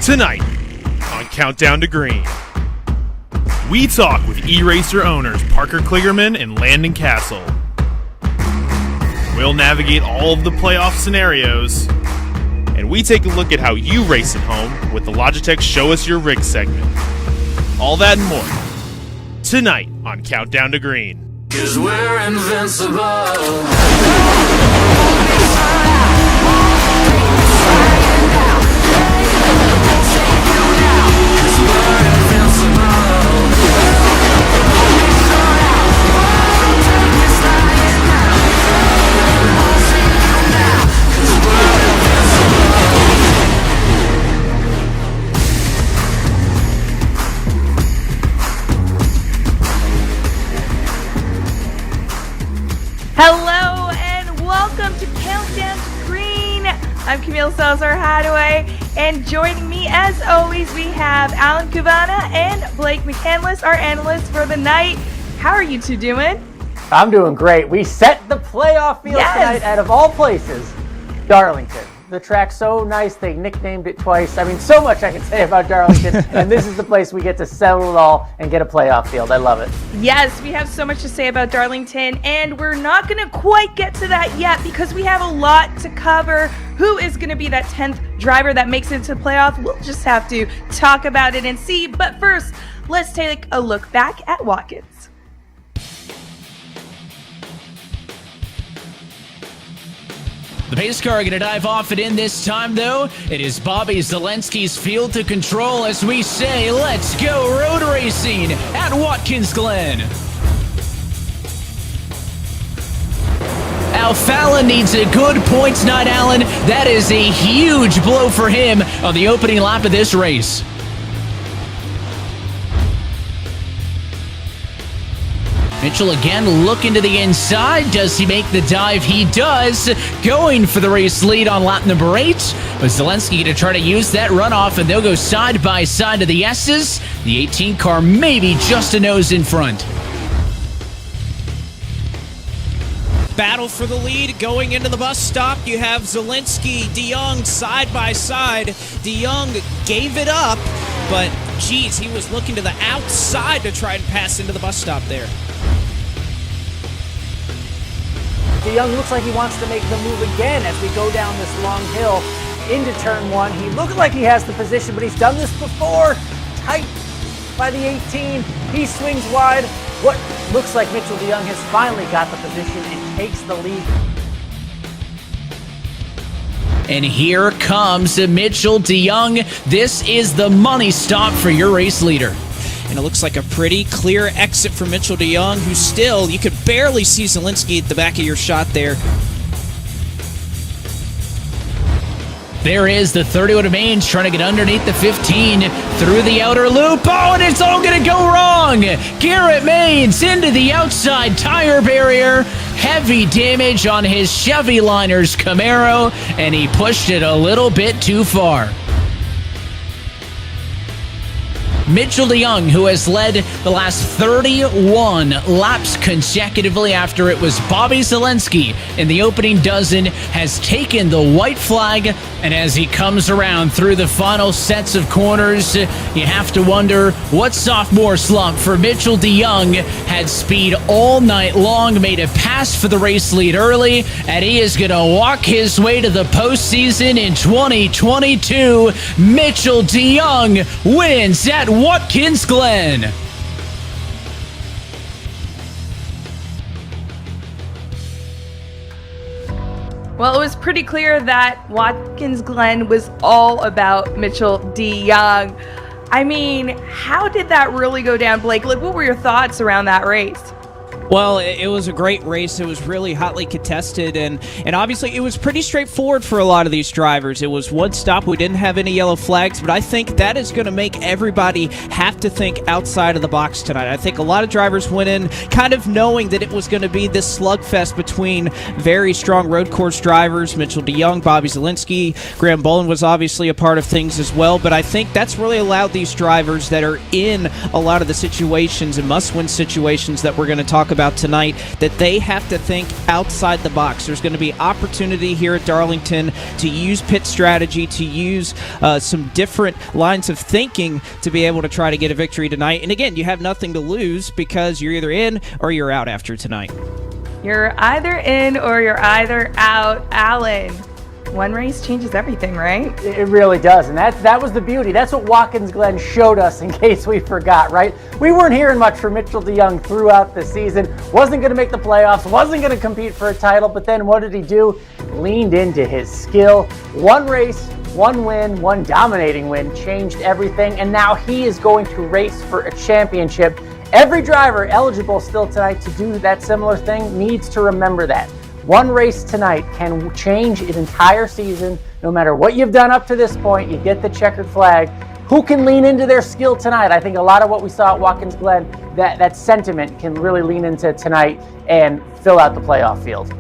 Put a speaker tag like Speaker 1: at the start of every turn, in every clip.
Speaker 1: Tonight on Countdown to Green, we talk with eRacer owners Parker Kligerman and Landon Castle. We'll navigate all of the playoff scenarios, and we take a look at how you race at home with the Logitech Show Us Your Rig segment. All that and more, tonight on Countdown to Green.
Speaker 2: 'Cause we're invincible.
Speaker 3: Hello and welcome to Countdown to Green. I'm Camille Salazar-Hadaway, and joining me as always we have Alan Cavana and Blake McCandless, our analysts for the night. How are you two doing?
Speaker 4: I'm doing great. We set the playoff field tonight out of all places, Darlington. The track's so nice, they nicknamed it twice. I mean, so much I can say about Darlington, and this is the place we get to settle it all and get a playoff field. I love it.
Speaker 3: Yes, we have so much to say about Darlington, and we're not going to quite get to that yet because we have a lot to cover. Who is going to be that 10th driver that makes it to the playoff? We'll just have to talk about it and see. But first, let's take a look back at Watkins.
Speaker 5: The pace car going to dive off it in this time, though. It is Bobby Zalenski's field to control as we say, let's go road racing at Watkins Glen. Alfala needs a good points night, Allen. That is a huge blow for him on the opening lap of this race. Mitchell again looking to the inside. Does he make the dive? He does. Going for the race lead on lap number 8. But Zelensky to try to use that runoff, and they'll go side by side to the S's. The 18 car maybe just a nose in front.
Speaker 6: Battle for the lead going into the bus stop. You have Zelensky, DeYoung side by side. DeYoung gave it up, but geez, he was looking to the outside to try and pass into the bus stop there.
Speaker 4: DeYoung looks like he wants to make the move again as we go down this long hill into turn 1. He looks like he has the position, but he's done this before. Tight by the 18. He swings wide. What looks like Mitchell DeYoung has finally got the position and takes the lead.
Speaker 5: And here comes Mitchell DeYoung. This is the money stop for your race leader.
Speaker 6: And it looks like a pretty clear exit for Mitchell DeYoung, who still, you could barely see Zelensky at the back of your shot there.
Speaker 5: There is the 31 of Mainz trying to get underneath the 15 through the outer loop. Oh, and it's all going to go wrong. Garrett Mainz into the outside tire barrier. Heavy damage on his Chevy Liners Camaro, and he pushed it a little bit too far. Mitchell DeYoung, who has led the last 31 laps consecutively after it was Bobby Zelensky in the opening dozen, has taken the white flag, and as he comes around through the final sets of corners, you have to wonder what sophomore slump for Mitchell DeYoung. Had speed all night long, made a pass for the race lead early, and he is going to walk his way to the postseason in 2022. Mitchell DeYoung wins at Watkins Glen.
Speaker 3: Well, it was pretty clear that Watkins Glen was all about Mitchell DeYoung. I mean, how did that really go down, Blake? Like, what were your thoughts around that race?
Speaker 6: Well, it was a great race. It was really hotly contested, and obviously it was pretty straightforward for a lot of these drivers. It was one stop. We didn't have any yellow flags, but I think that is going to make everybody have to think outside of the box tonight. I think a lot of drivers went in kind of knowing that it was going to be this slugfest between very strong road course drivers, Mitchell DeYoung, Bobby Zelensky, Graham Bolin was obviously a part of things as well, but I think that's really allowed these drivers that are in a lot of the situations and must-win situations that we're going to talk about about tonight, that they have to think outside the box. There's going to be opportunity here at Darlington to use pit strategy, to use some different lines of thinking to be able to try to get a victory tonight. And again, you have nothing to lose because you're either in or you're out after tonight.
Speaker 3: You're either in or you're either out. Alan, one race changes everything, right?
Speaker 4: It really does, and that was the beauty. That's what Watkins Glen showed us, in case we forgot, right? We weren't hearing much from Mitchell DeYoung throughout the season. Wasn't going to make the playoffs, wasn't going to compete for a title, but then what did he do? Leaned into his skill. One race, one win, one dominating win, changed everything, and now he is going to race for a championship. Every driver eligible still tonight to do that similar thing needs to remember that. One race tonight can change an entire season. No matter what you've done up to this point, you get the checkered flag. Who can lean into their skill tonight? I think a lot of what we saw at Watkins Glen, that sentiment can really lean into tonight and fill out the playoff field.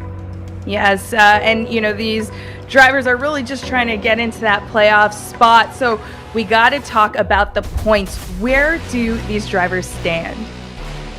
Speaker 3: Yes, and these drivers are really just trying to get into that playoff spot. So we got to talk about the points. Where do these drivers stand?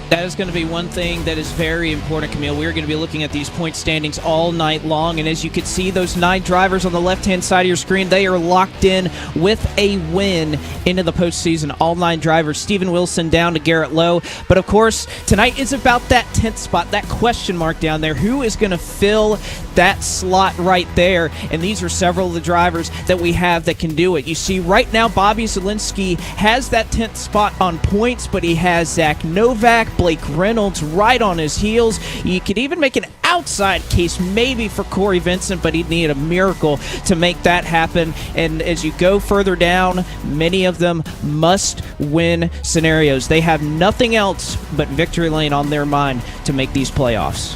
Speaker 6: That is going to be one thing that is very important, Camille. We're going to be looking at these point standings all night long, and as you can see, those 9 drivers on the left-hand side of your screen, they are locked in with a win into the postseason. All 9 drivers, Steven Wilson down to Garrett Lowe. But, of course, tonight is about that 10th spot, that question mark down there. Who is going to fill that slot right there? And these are several of the drivers that we have that can do it. You see, right now, Bobby Zielinski has that 10th spot on points, but he has Zach Novak, Blake Reynolds right on his heels. You could even make an outside case maybe for Corey Vincent, but he'd need a miracle to make that happen. And as you go further down, many of them must-win scenarios. They have nothing else but victory lane on their mind to make these playoffs.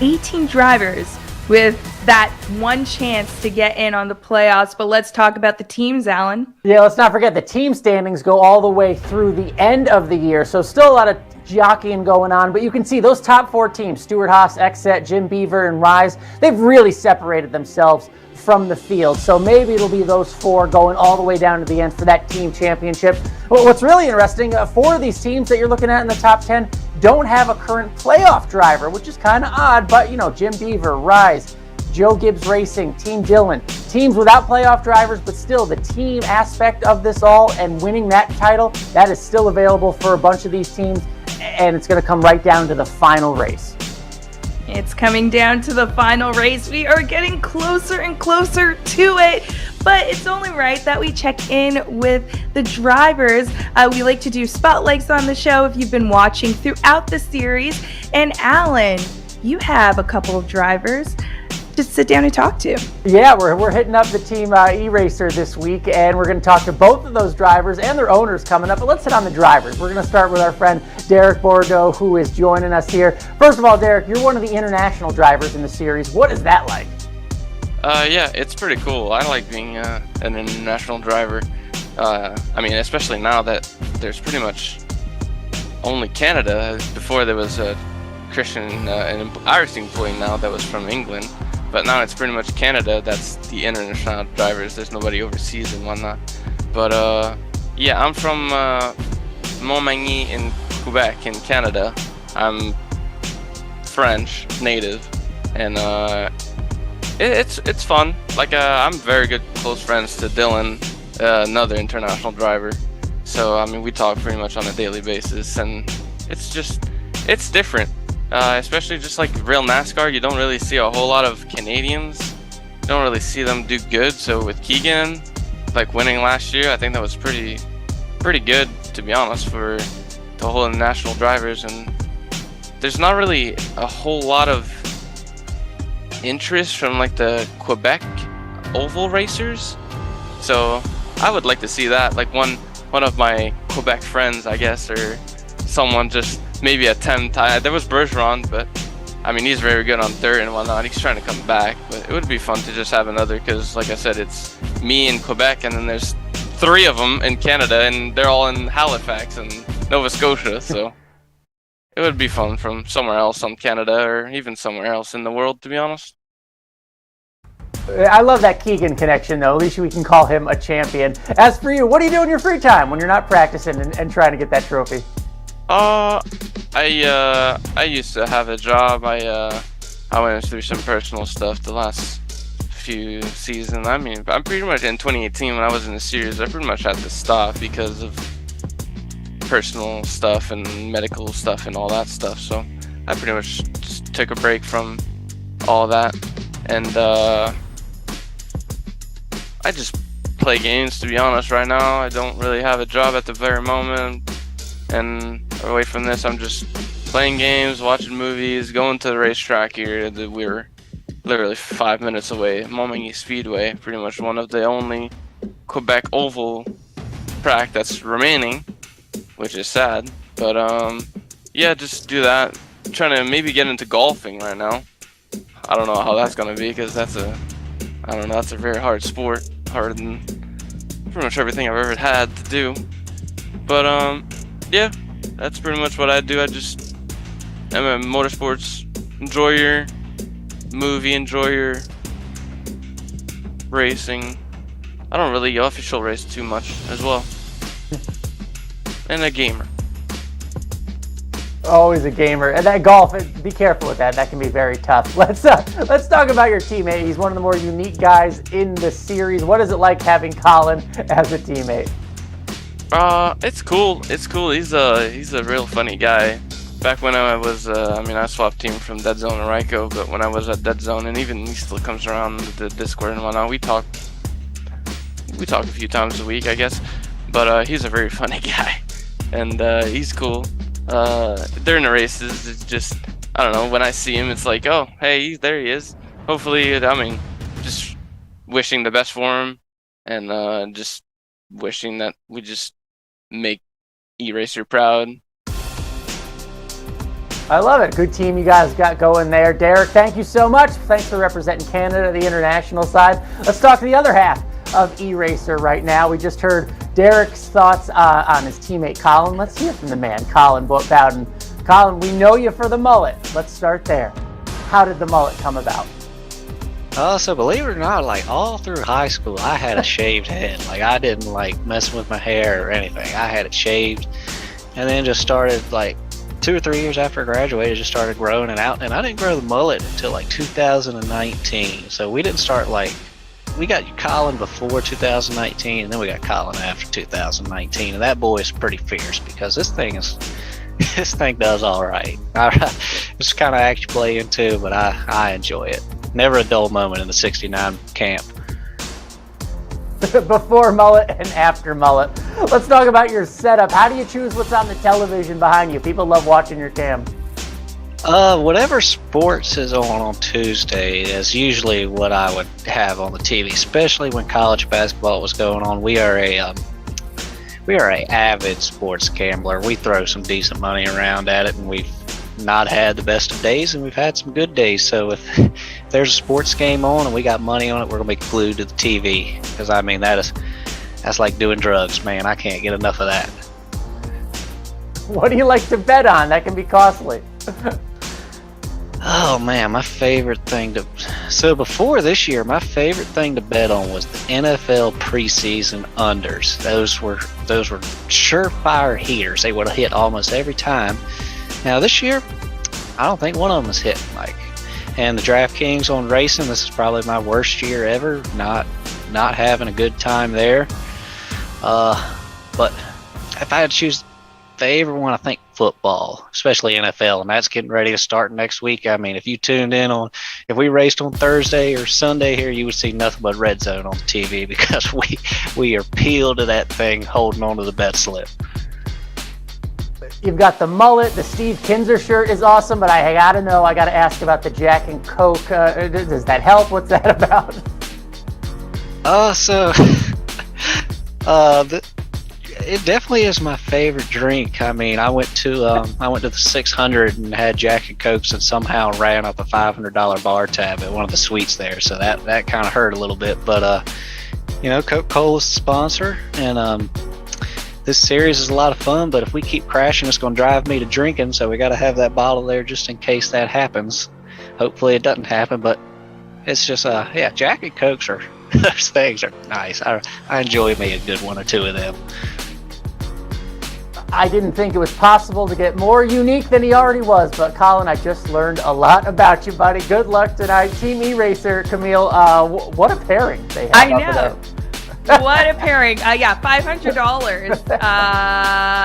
Speaker 3: 18 drivers with that one chance to get in on the playoffs. But let's talk about the teams, Alan.
Speaker 4: Yeah, let's not forget the team standings go all the way through the end of the year. So still a lot of jockeying going on, but you can see those top 4 teams, Stuart Haas, Exet, Jim Beaver, and Rise, they've really separated themselves from the field. So maybe it'll be those 4 going all the way down to the end for that team championship. But what's really interesting, 4 of these teams that you're looking at in the top 10 don't have a current playoff driver, which is kind of odd, but Jim Beaver, Rise, Joe Gibbs Racing, Team Dillon, teams without playoff drivers, but still the team aspect of this all and winning that title, that is still available for a bunch of these teams, and it's going to come right down to the final race.
Speaker 3: It's coming down to the final race. We are getting closer and closer to it, but it's only right that we check in with the drivers. We like to do spotlights on the show if you've been watching throughout the series. And Alan, you have a couple of drivers to sit down and talk to.
Speaker 4: Yeah, we're hitting up the team E-Racer this week, and we're going to talk to both of those drivers and their owners coming up. But let's hit on the drivers. We're going to start with our friend Derek Bordeaux, who is joining us here. First of all, Derek, you're one of the international drivers in the series. What is that like?
Speaker 7: Yeah, it's pretty cool. I like being an international driver. Especially now that there's pretty much only Canada. Before there was a Christian, an iRacing employee now that was from England. But now it's pretty much Canada that's the international drivers. There's nobody overseas and whatnot. But yeah, I'm from Montmagny in Quebec in Canada. I'm French native, and it's fun. I'm very good close friends to Dylan, another international driver. So we talk pretty much on a daily basis, and it's different. Especially just like real NASCAR, you don't really see a whole lot of Canadians. You don't really see them do good. So with Keegan, winning last year, I think that was pretty good, to be honest, for the whole national drivers. And there's not really a whole lot of interest from the Quebec oval racers. So I would like to see that. One of my Quebec friends, I guess, or someone just maybe a 10 tie. There was Bergeron, but he's very good on dirt and whatnot. He's trying to come back, but it would be fun to just have another, because like I said, it's me in Quebec, and then there's 3 of them in Canada, and they're all in Halifax and Nova Scotia, so it would be fun from somewhere else on Canada, or even somewhere else in the world, to be honest.
Speaker 4: I love that Keegan connection, though. At least we can call him a champion. As for you, what do you do in your free time when you're not practicing and trying to get that trophy?
Speaker 7: I used to have a job. I went through some personal stuff the last few seasons. I mean, I'm pretty much in 2018 when I was in the series. I pretty much had to stop because of personal stuff and medical stuff and all that stuff. So I pretty much just took a break from all that, and I just play games, to be honest. Right now, I don't really have a job at the very moment, and away from this, I'm just playing games, watching movies, going to the racetrack here. We're literally 5 minutes away, Montmagny Speedway, pretty much one of the only Quebec oval track that's remaining, which is sad. But yeah, just do that. I'm trying to maybe get into golfing right now. I don't know how that's gonna be, because that's a very hard sport, harder than pretty much everything I've ever had to do. But yeah, that's pretty much what I do. I'm a motorsports enjoyer, movie enjoyer, racing. I don't really official race too much as well. And a gamer.
Speaker 4: Always a gamer. And that golf, be careful with that. That can be very tough. Let's talk about your teammate. He's one of the more unique guys in the series. What is it like having Colin as a teammate?
Speaker 7: It's cool. It's cool. He's a real funny guy. Back when I was, I swapped team from Dead Zone to Ryko, but when I was at Dead Zone, and even he still comes around the Discord and whatnot, we talk a few times a week, I guess. But he's a very funny guy, and he's cool. During the races, it's just, I don't know, when I see him, it's like, oh, hey, there he is. Hopefully, just wishing the best for him, and just wishing that we just make eRacer proud.
Speaker 4: I love it. Good team you guys got going there. Derek, thank you so much. Thanks for representing Canada, the international side. Let's talk to the other half of eRacer right now. We just heard Derek's thoughts on his teammate Colin. Let's hear from the man, Colin Bowden. Colin, we know you for the mullet. Let's start there. How did the mullet come about?
Speaker 8: So believe it or not, like all through high school, I had a shaved head. Like I didn't like messing with my hair or anything. I had it shaved, and then just started like 2 or 3 years after I graduated, just started growing it out. And I didn't grow the mullet until like 2019. So we didn't start we got Colin before 2019, and then we got Colin after 2019. And that boy is pretty fierce because this thing does all right. It's kind of action play into, but I enjoy it. Never a dull moment in the 69 camp.
Speaker 4: Before mullet and after mullet. Let's talk about your setup. How do you choose what's on the television behind you? People love watching your cam.
Speaker 8: Whatever sports is on Tuesday is usually what I would have on the TV, especially when college basketball was going on. We are a avid sports gambler. We throw some decent money around at it, and we've not had the best of days, and we've had some good days. So if there's a sports game on and we got money on it, we're gonna be glued to the TV, because I mean that's like doing drugs, man. I can't get enough of that.
Speaker 4: What do you like to bet on? That can be costly.
Speaker 8: Oh man, my favorite thing so before this year, my favorite thing to bet on was the NFL preseason unders. Those were surefire heaters. They would have hit almost every time. Now this year, I don't think one of them has hit, Mike. And the DraftKings on racing, this is probably my worst year ever. Not having a good time there. But if I had to choose favorite one, I think football, especially NFL, and that's getting ready to start next week. I mean, if you tuned in if we raced on Thursday or Sunday here, you would see nothing but Red Zone on the TV, because we are peeled to that thing, holding on to the bet slip.
Speaker 4: You've got the mullet. The Steve Kinzer shirt is awesome, but I gotta ask about the Jack and Coke. Does that help? What's that about?
Speaker 8: It definitely is my favorite drink. I mean, I went to the 600 and had Jack and Cokes, and somehow ran up a $500 bar tab at one of the suites there. So that kind of hurt a little bit. But Coca-Cola is the sponsor, and this series is a lot of fun. But if we keep crashing, it's going to drive me to drinking. So we got to have that bottle there just in case that happens. Hopefully it doesn't happen, but it's just Jack and Cokes are those things are nice. I enjoy me a good one or two of them.
Speaker 4: I didn't think it was possible to get more unique than he already was, but Colin, I just learned a lot about you, buddy. Good luck tonight. Team E-Racer, Camille, what a pairing they have.
Speaker 3: I know. What a pairing. Yeah, $500.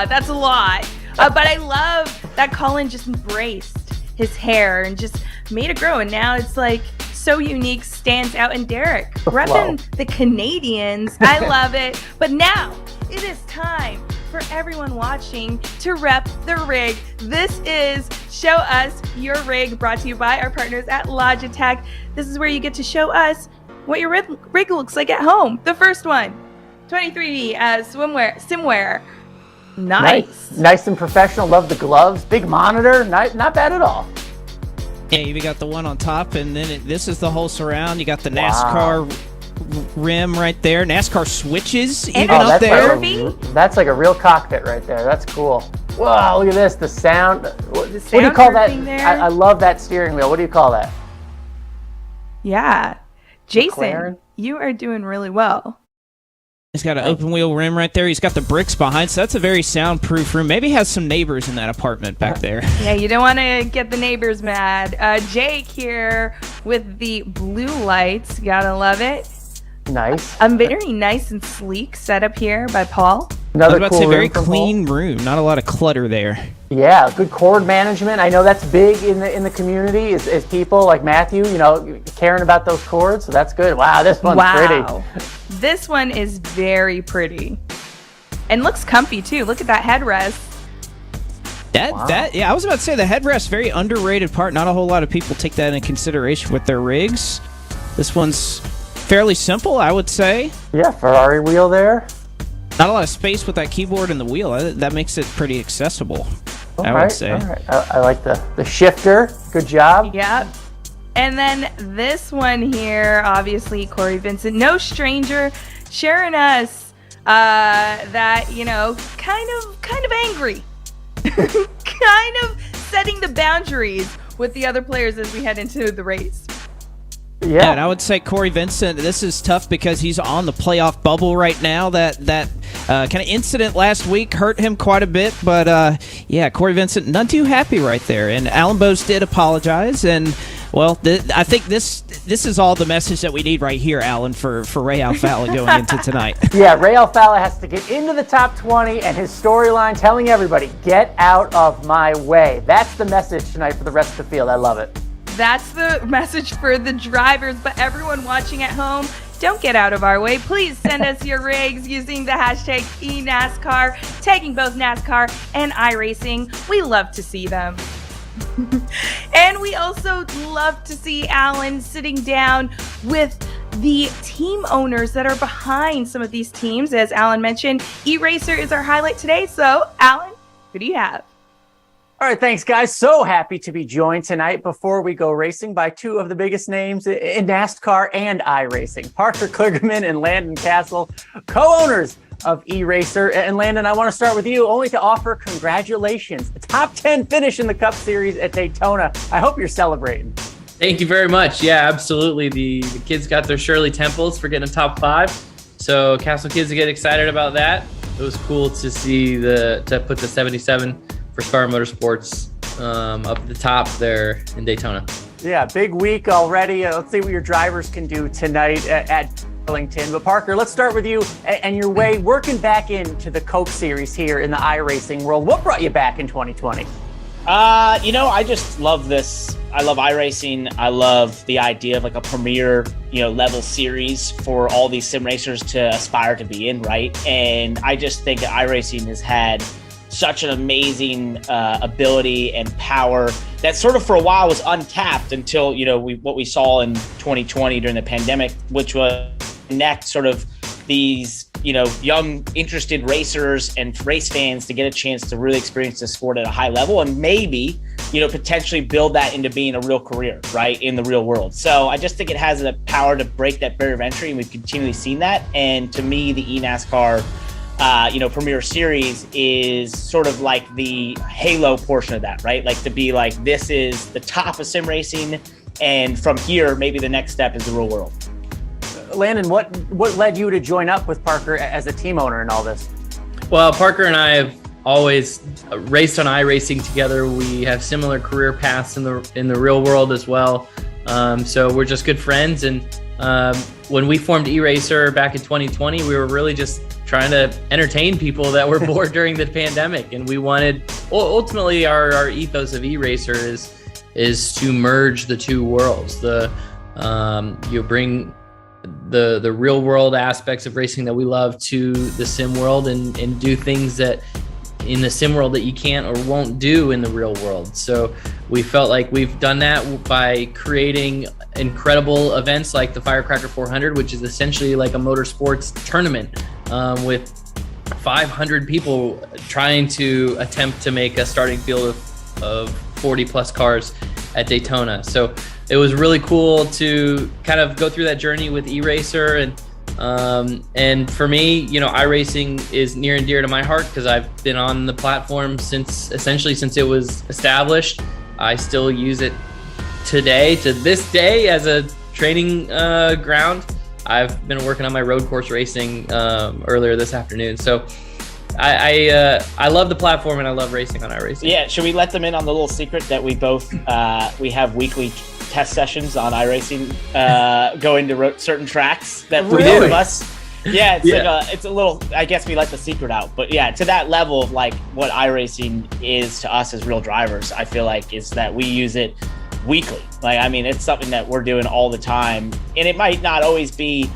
Speaker 3: That's a lot. But I love that Colin just embraced his hair and just made it grow. And now it's like so unique, stands out. And Derek, repping the Canadians. I love it. But now it is time for everyone watching to rep the rig. This is Show Us Your Rig, brought to you by our partners at Logitech. This is where you get to show us what your rig looks like at home. The first one, 23 swimwear. Nice and professional. Love the gloves. Big monitor. Not bad at all.
Speaker 6: Yeah, you got the one on top, and then this is the whole surround. You got the NASCAR rim right there. NASCAR switches even up there.
Speaker 4: That's like a real cockpit right there. That's cool. Wow, look at this. The sound. What do you call that? I love that steering wheel. What do you call that?
Speaker 3: Yeah. Jason,
Speaker 4: McLaren?
Speaker 3: You are doing really well.
Speaker 6: He's got an open wheel rim right there. He's got the bricks behind, so that's a very soundproof room. Maybe has some neighbors in that apartment back there.
Speaker 3: Yeah, you don't want to get the neighbors mad. Jake here with the blue lights. Gotta love it.
Speaker 4: Nice.
Speaker 3: A very nice and sleek setup here by Paul.
Speaker 6: I was about to say very clean room. Not a lot of clutter there.
Speaker 4: Yeah, good cord management. I know that's big in the community is people like Matthew, caring about those cords. So that's good. Wow, this one's pretty.
Speaker 3: This one is very pretty. And looks comfy too. Look at that headrest.
Speaker 6: I was about to say the headrest, very underrated part. Not a whole lot of people take that into consideration with their rigs. This one's fairly simple, I would say.
Speaker 4: Yeah, Ferrari wheel there.
Speaker 6: Not a lot of space with that keyboard and the wheel. That makes it pretty accessible, I would say.
Speaker 4: All right. I like the shifter. Good job.
Speaker 3: Yep. And then this one here, obviously, Corey Vincent, no stranger, sharing us that, kind of angry. Kind of setting the boundaries with the other players as we head into the race.
Speaker 6: Yeah, and I would say Corey Vincent, this is tough because he's on the playoff bubble right now. That kind of incident last week hurt him quite a bit. But, Corey Vincent, none too happy right there. And Alan Bose did apologize. And, I think this is all the message that we need right here, Alan, for Ray Alfala going into tonight.
Speaker 4: Yeah, Ray Alfala has to get into the top 20, and his storyline telling everybody, get out of my way. That's the message tonight for the rest of the field. I love it.
Speaker 3: That's the message for the drivers, but everyone watching at home, don't get out of our way. Please send us your rigs using the hashtag eNASCAR, tagging both NASCAR and iRacing. We love to see them. And we also love to see Alan sitting down with the team owners that are behind some of these teams. As Alan mentioned, eRacer is our highlight today. So, Alan, who do you have?
Speaker 4: All right, thanks, guys. So happy to be joined tonight before we go racing by two of the biggest names in NASCAR and iRacing, Parker Kligerman and Landon Castle, co-owners of eRacer. And Landon, I want to start with you, only to offer congratulations. A top 10 finish in the Cup Series at Daytona. I hope you're celebrating.
Speaker 9: Thank you very much. Yeah, absolutely. The kids got their Shirley Temples for getting a top 5. So Castle kids get excited about that. It was cool to see to put the 77 for Star Motorsports up at the top there in Daytona.
Speaker 4: Yeah, big week already. Let's see what your drivers can do tonight at Darlington. But Parker, let's start with you and your way working back into the Coke Series here in the iRacing world. What brought you back in 2020?
Speaker 10: I just love this. I love iRacing. I love the idea of like a premier, level series for all these sim racers to aspire to be in, right? And I just think that iRacing has had such an amazing ability and power that sort of for a while was untapped until, what we saw in 2020 during the pandemic, which was connect sort of these, young, interested racers and race fans to get a chance to really experience the sport at a high level and maybe, potentially build that into being a real career, right, in the real world. So I just think it has the power to break that barrier of entry, and we've continually seen that. And to me, the eNASCAR Premier Series is sort of like the halo portion of that, right? Like to be like, this is the top of sim racing, and from here, maybe the next step is the real world.
Speaker 4: Landon, what led you to join up with Parker as a team owner in all this?
Speaker 9: Well, Parker and I always raced on iRacing together. We have similar career paths in the real world as well. So we're just good friends. And when we formed eRacer back in 2020, we were really just trying to entertain people that were bored during the pandemic. And we wanted, ultimately our ethos of eRacer is to merge the two worlds. You bring the real world aspects of racing that we love to the sim world and do things that in the sim world that you can't or won't do in the real world. So we felt like we've done that by creating incredible events like the Firecracker 400, which is essentially like a motorsports tournament with 500 people trying to attempt to make a starting field of 40 plus cars at Daytona. So it was really cool to kind of go through that journey with eRacer. And for me, iRacing is near and dear to my heart because I've been on the platform since it was established. I still use it to this day as a training ground. I've been working on my road course racing earlier this afternoon. So I love the platform and I love racing on iRacing.
Speaker 10: Yeah, should we let them in on the little secret that we both we have weekly test sessions on iRacing going to certain tracks that we do of us. Yeah, it's a little, I guess we let the secret out, but yeah, to that level of like what iRacing is to us as real drivers, I feel like is that we use it weekly. Like, I mean, it's something that we're doing all the time, and it might not always be,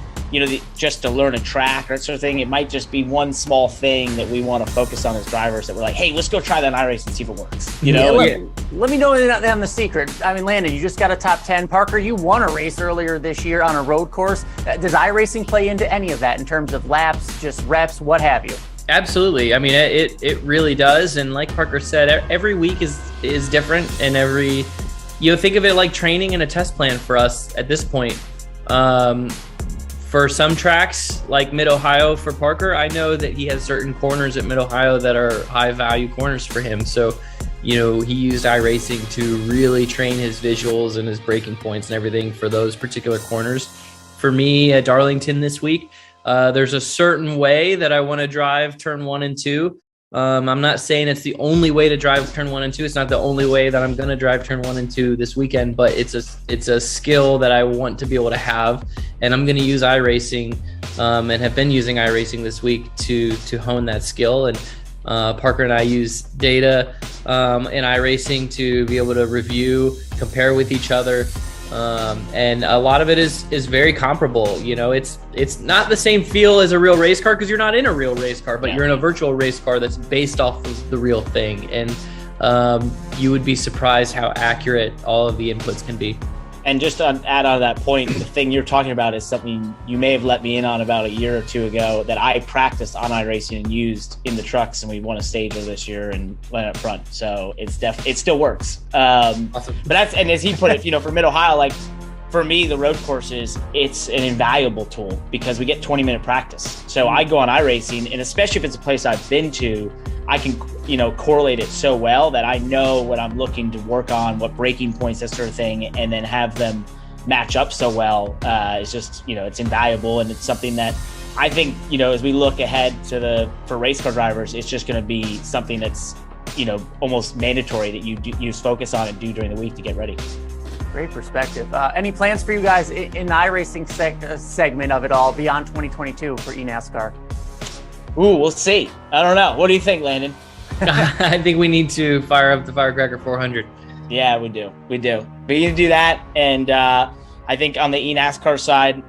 Speaker 10: just to learn a track or that sort of thing. It might just be one small thing that we want to focus on as drivers that we're like, hey, let's go try that on iRacing and see if it works.
Speaker 4: Let me know on the secret. I mean, Landon, you just got a top 10. Parker, you won a race earlier this year on a road course. Does iRacing play into any of that in terms of laps, just reps, what have you?
Speaker 9: Absolutely. I mean, it really does. And like Parker said, every week is different, and think of it like training and a test plan for us at this point. For some tracks like Mid-Ohio for Parker, I know that he has certain corners at Mid-Ohio that are high value corners for him. So, he used iRacing to really train his visuals and his braking points and everything for those particular corners. For me at Darlington this week, there's a certain way that I want to drive turn 1 and 2. I'm not saying it's the only way to drive turn 1 and 2. It's not the only way that I'm going to drive turn 1 and 2 this weekend, but it's a skill that I want to be able to have. And I'm going to use iRacing and have been using iRacing this week to hone that skill. And Parker and I use data in iRacing to be able to review, compare with each other. And a lot of it is very comparable. It's not the same feel as a real race car because you're not in a real race car, but you're in a virtual race car that's based off of the real thing. And you would be surprised how accurate all of the inputs can be.
Speaker 10: And just to add on to that point, the thing you're talking about is something you may have let me in on about a year or two ago that I practiced on iRacing and used in the trucks, and we won a stage this year and went up front. So it still works.
Speaker 9: Awesome.
Speaker 10: But and as he put it, for Mid-Ohio, like for me, the road courses, it's an invaluable tool because we get 20-minute practice. So I go on iRacing, and especially if it's a place I've been to, I can, correlate it so well that I know what I'm looking to work on, what breaking points, that sort of thing, and then have them match up so well. It's just, it's invaluable, and it's something that I think, as we look ahead for race car drivers, it's just going to be something that's, almost mandatory that you focus on and do during the week to get ready.
Speaker 4: Great perspective. Any plans for you guys in the iRacing segment of it all beyond 2022 for eNASCAR?
Speaker 10: Ooh, we'll see. I don't know. What do you think, Landon?
Speaker 9: I think we need to fire up the Firecracker 400.
Speaker 10: Yeah, we do. We need to do that. And I think on the eNASCAR side,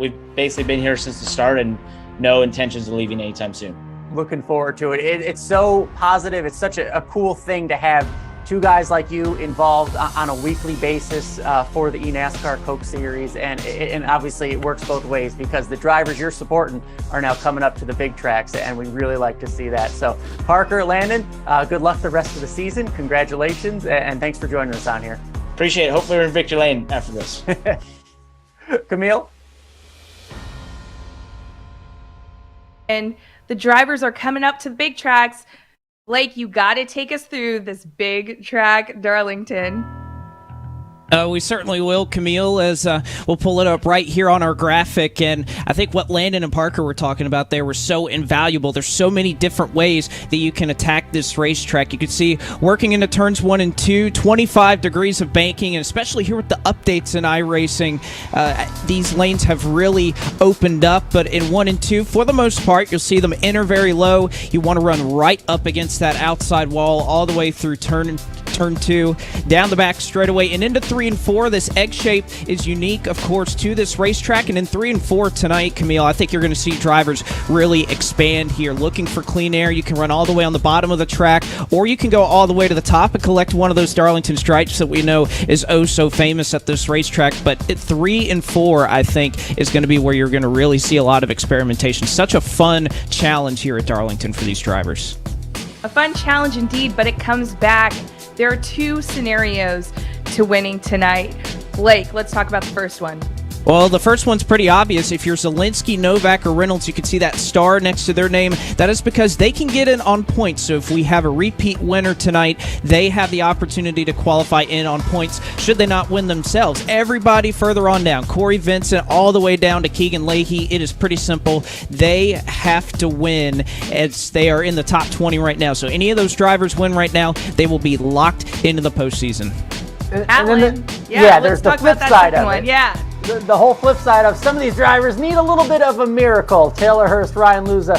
Speaker 10: we've basically been here since the start and no intentions of leaving anytime soon.
Speaker 4: Looking forward to it. It's so positive. It's such a cool thing to have two guys like you involved on a weekly basis for the eNASCAR Coke Series, and obviously it works both ways because the drivers you're supporting are now coming up to the big tracks, and we really like to see that. So Parker, Landon, good luck the rest of the season. Congratulations, and thanks for joining us on here.
Speaker 10: Appreciate it. Hopefully we're in victory lane after this.
Speaker 4: Camille?
Speaker 3: And the drivers are coming up to the big tracks. Blake, you got to take us through this big track, Darlington.
Speaker 6: We certainly will, Camille, as we'll pull it up right here on our graphic. And I think what Landon and Parker were talking about there was so invaluable. There's so many different ways that you can attack this racetrack. You can see working into turns 1 and 2, 25 degrees of banking, and especially here with the updates in iRacing, these lanes have really opened up. But in 1 and 2, for the most part, you'll see them enter very low. You want to run right up against that outside wall all the way through turn 2, down the back straightaway, and into 3 and 4. This egg shape is unique, of course, to this racetrack. And in 3 and 4 tonight, Camille, I think you're going to see drivers really expand here, looking for clean air. You can run all the way on the bottom of the track, or you can go all the way to the top and collect one of those Darlington stripes that we know is oh so famous at this racetrack. But at 3 and 4, I think, is going to be where you're going to really see a lot of experimentation. Such a fun challenge here at Darlington for these drivers.
Speaker 3: A fun challenge indeed, but it comes back. There are 2 scenarios to winning tonight. Blake, let's talk about the first one.
Speaker 6: Well, the first one's pretty obvious. If you're Zielinski, Novak, or Reynolds, you can see that star next to their name. That is because they can get in on points. So if we have a repeat winner tonight, they have the opportunity to qualify in on points should they not win themselves. Everybody further on down, Corey Vincent all the way down to Keegan Leahy, it is pretty simple. They have to win as they are in the top 20 right now. So any of those drivers win right now, they will be locked into the postseason.
Speaker 3: Alan,
Speaker 4: there's the flip side of it.
Speaker 3: Yeah.
Speaker 4: The whole flip side of some of these drivers need a little bit of a miracle. Taylor Hurst, Ryan Luza,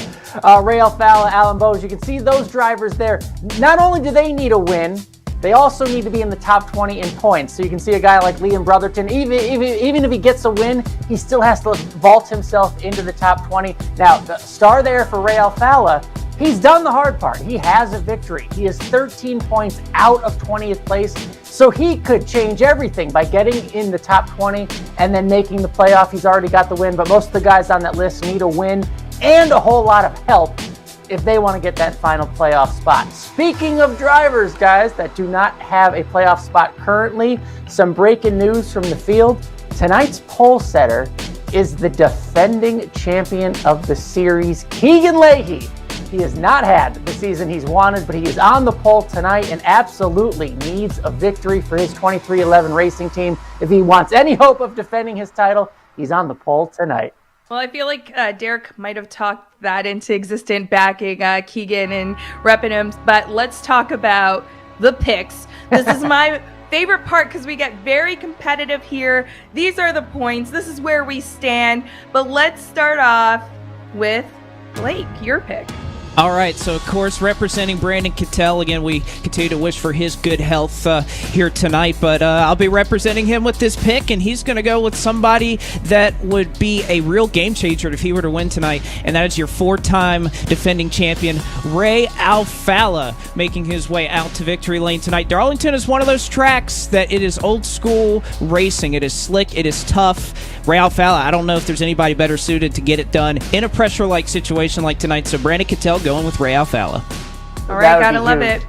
Speaker 4: Ray Alfala, Alan Bowes. You can see those drivers there. Not only do they need a win, they also need to be in the top 20 in points. So you can see a guy like Liam Brotherton, even if he gets a win, he still has to vault himself into the top 20. Now, the star there for Ray Alfala, he's done the hard part. He has a victory. He is 13 points out of 20th place. So he could change everything by getting in the top 20 and then making the playoff. He's already got the win, but most of the guys on that list need a win and a whole lot of help if they want to get that final playoff spot. Speaking of drivers, guys, that do not have a playoff spot currently, some breaking news from the field. Tonight's pole setter is the defending champion of the series, Keegan Leahy. He has not had the season he's wanted, but he is on the pole tonight and absolutely needs a victory for his 2311 racing team. If he wants any hope of defending his title, he's on the pole tonight.
Speaker 3: Well, I feel like Derek might have talked that into existence, backing Keegan and repping him. But let's talk about the picks. This is my favorite part because we get very competitive here. These are the points. This is where we stand. But let's start off with Blake, your pick.
Speaker 6: All right, so of course, representing Brandon Cattell, again, we continue to wish for his good health here tonight, but I'll be representing him with this pick, and he's going to go with somebody that would be a real game changer if he were to win tonight, and that is your 4-time defending champion, Ray Alfala, making his way out to victory lane tonight. Darlington is one of those tracks that it is old school racing. It is slick, it is tough. Ray Alfala, I don't know if there's anybody better suited to get it done in a pressure-like situation like tonight, so Brandon Cattell going with Ray Alfala.
Speaker 3: All right, gotta love it.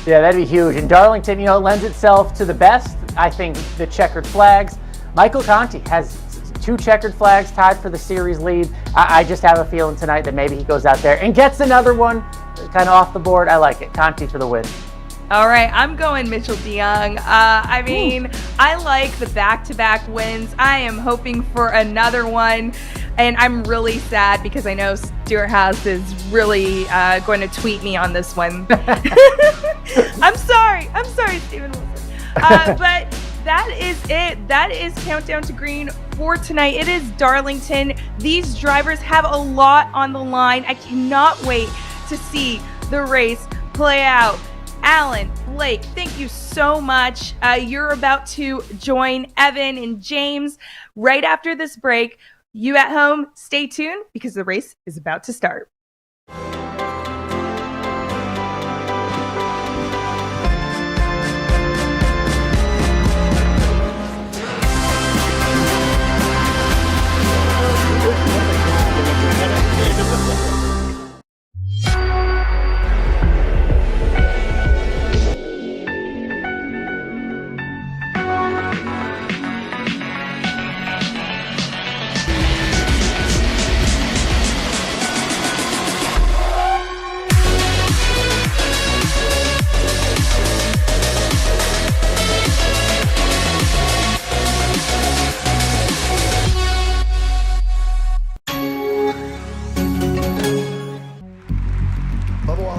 Speaker 4: Yeah, that'd be huge. And Darlington, lends itself to the best. I think the checkered flags. Michael Conti has 2 checkered flags tied for the series lead. I just have a feeling tonight that maybe he goes out there and gets another one kind of off the board. I like it. Conti for the win.
Speaker 3: All right, I'm going Mitchell DeYoung. I mean, I like the back-to-back wins. I am hoping for another one, and I'm really sad because I know Stuart House is really going to tweet me on this one. I'm sorry, Stephen Wilson. But that is it. That is Countdown to Green for tonight. It is Darlington. These drivers have a lot on the line. I cannot wait to see the race play out. Alan, Blake, thank you so much. You're about to join Evan and James right after this break. You at home, stay tuned because the race is about to start.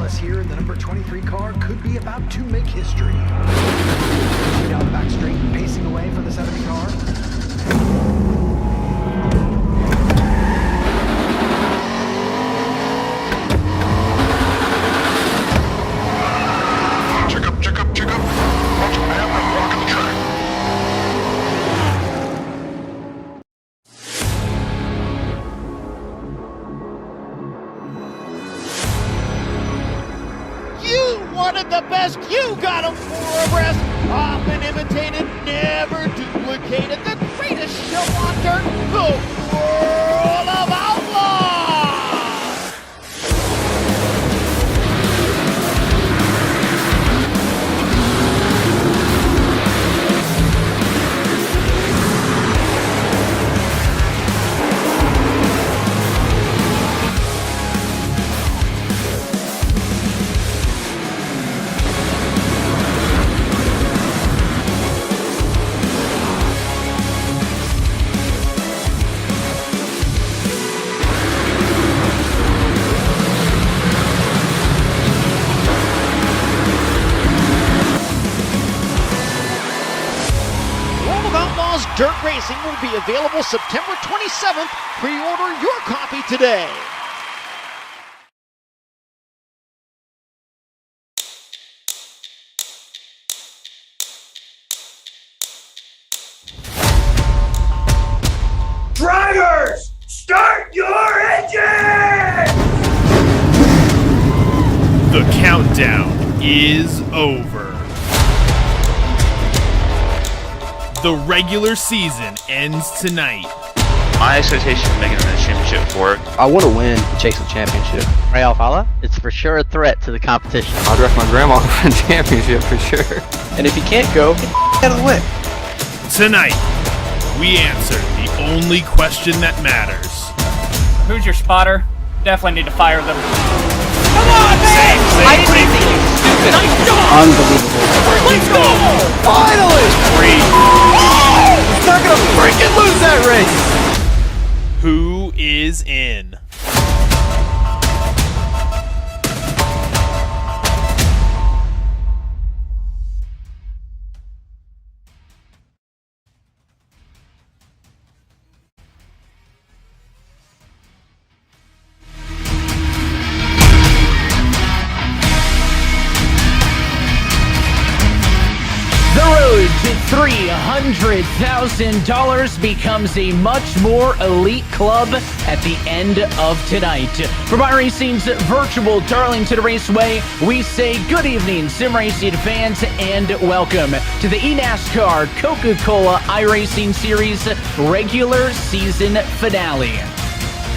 Speaker 11: Gonzalez here. The number 23 car could be about to make history. Down the back straight, pacing away for the 70 car. Check up. Watch a man and walk the track.
Speaker 12: You wanted the best, you got them for abreast. Often imitated, never duplicated. The greatest show on dirt, the World of Outlaws! Dirt Racing will be available September 27th. Pre-order your copy today. Drivers, start your engine!
Speaker 1: The countdown is over. The regular season ends tonight.
Speaker 13: My expectation of making it a championship for it.
Speaker 14: I want to win the Chase Championship. Ray Alfala, it's for sure a threat to the competition.
Speaker 15: I'll draft my grandma for the championship for sure.
Speaker 14: And if you can't go, get out of the way.
Speaker 1: Tonight, we answer the only question that matters.
Speaker 16: Who's your spotter? Definitely need to fire them.
Speaker 12: Come on, man!
Speaker 14: I didn't think you stupid.
Speaker 12: Nice job!
Speaker 14: Unbelievable.
Speaker 12: Let's go! Finally!
Speaker 14: He's not going to freaking lose that race.
Speaker 1: Who is in?
Speaker 5: $300,000 becomes a much more elite club at the end of tonight. From iRacing's virtual Darlington Raceway, we say good evening, sim racing fans, and welcome to the eNASCAR Coca-Cola iRacing Series regular season finale.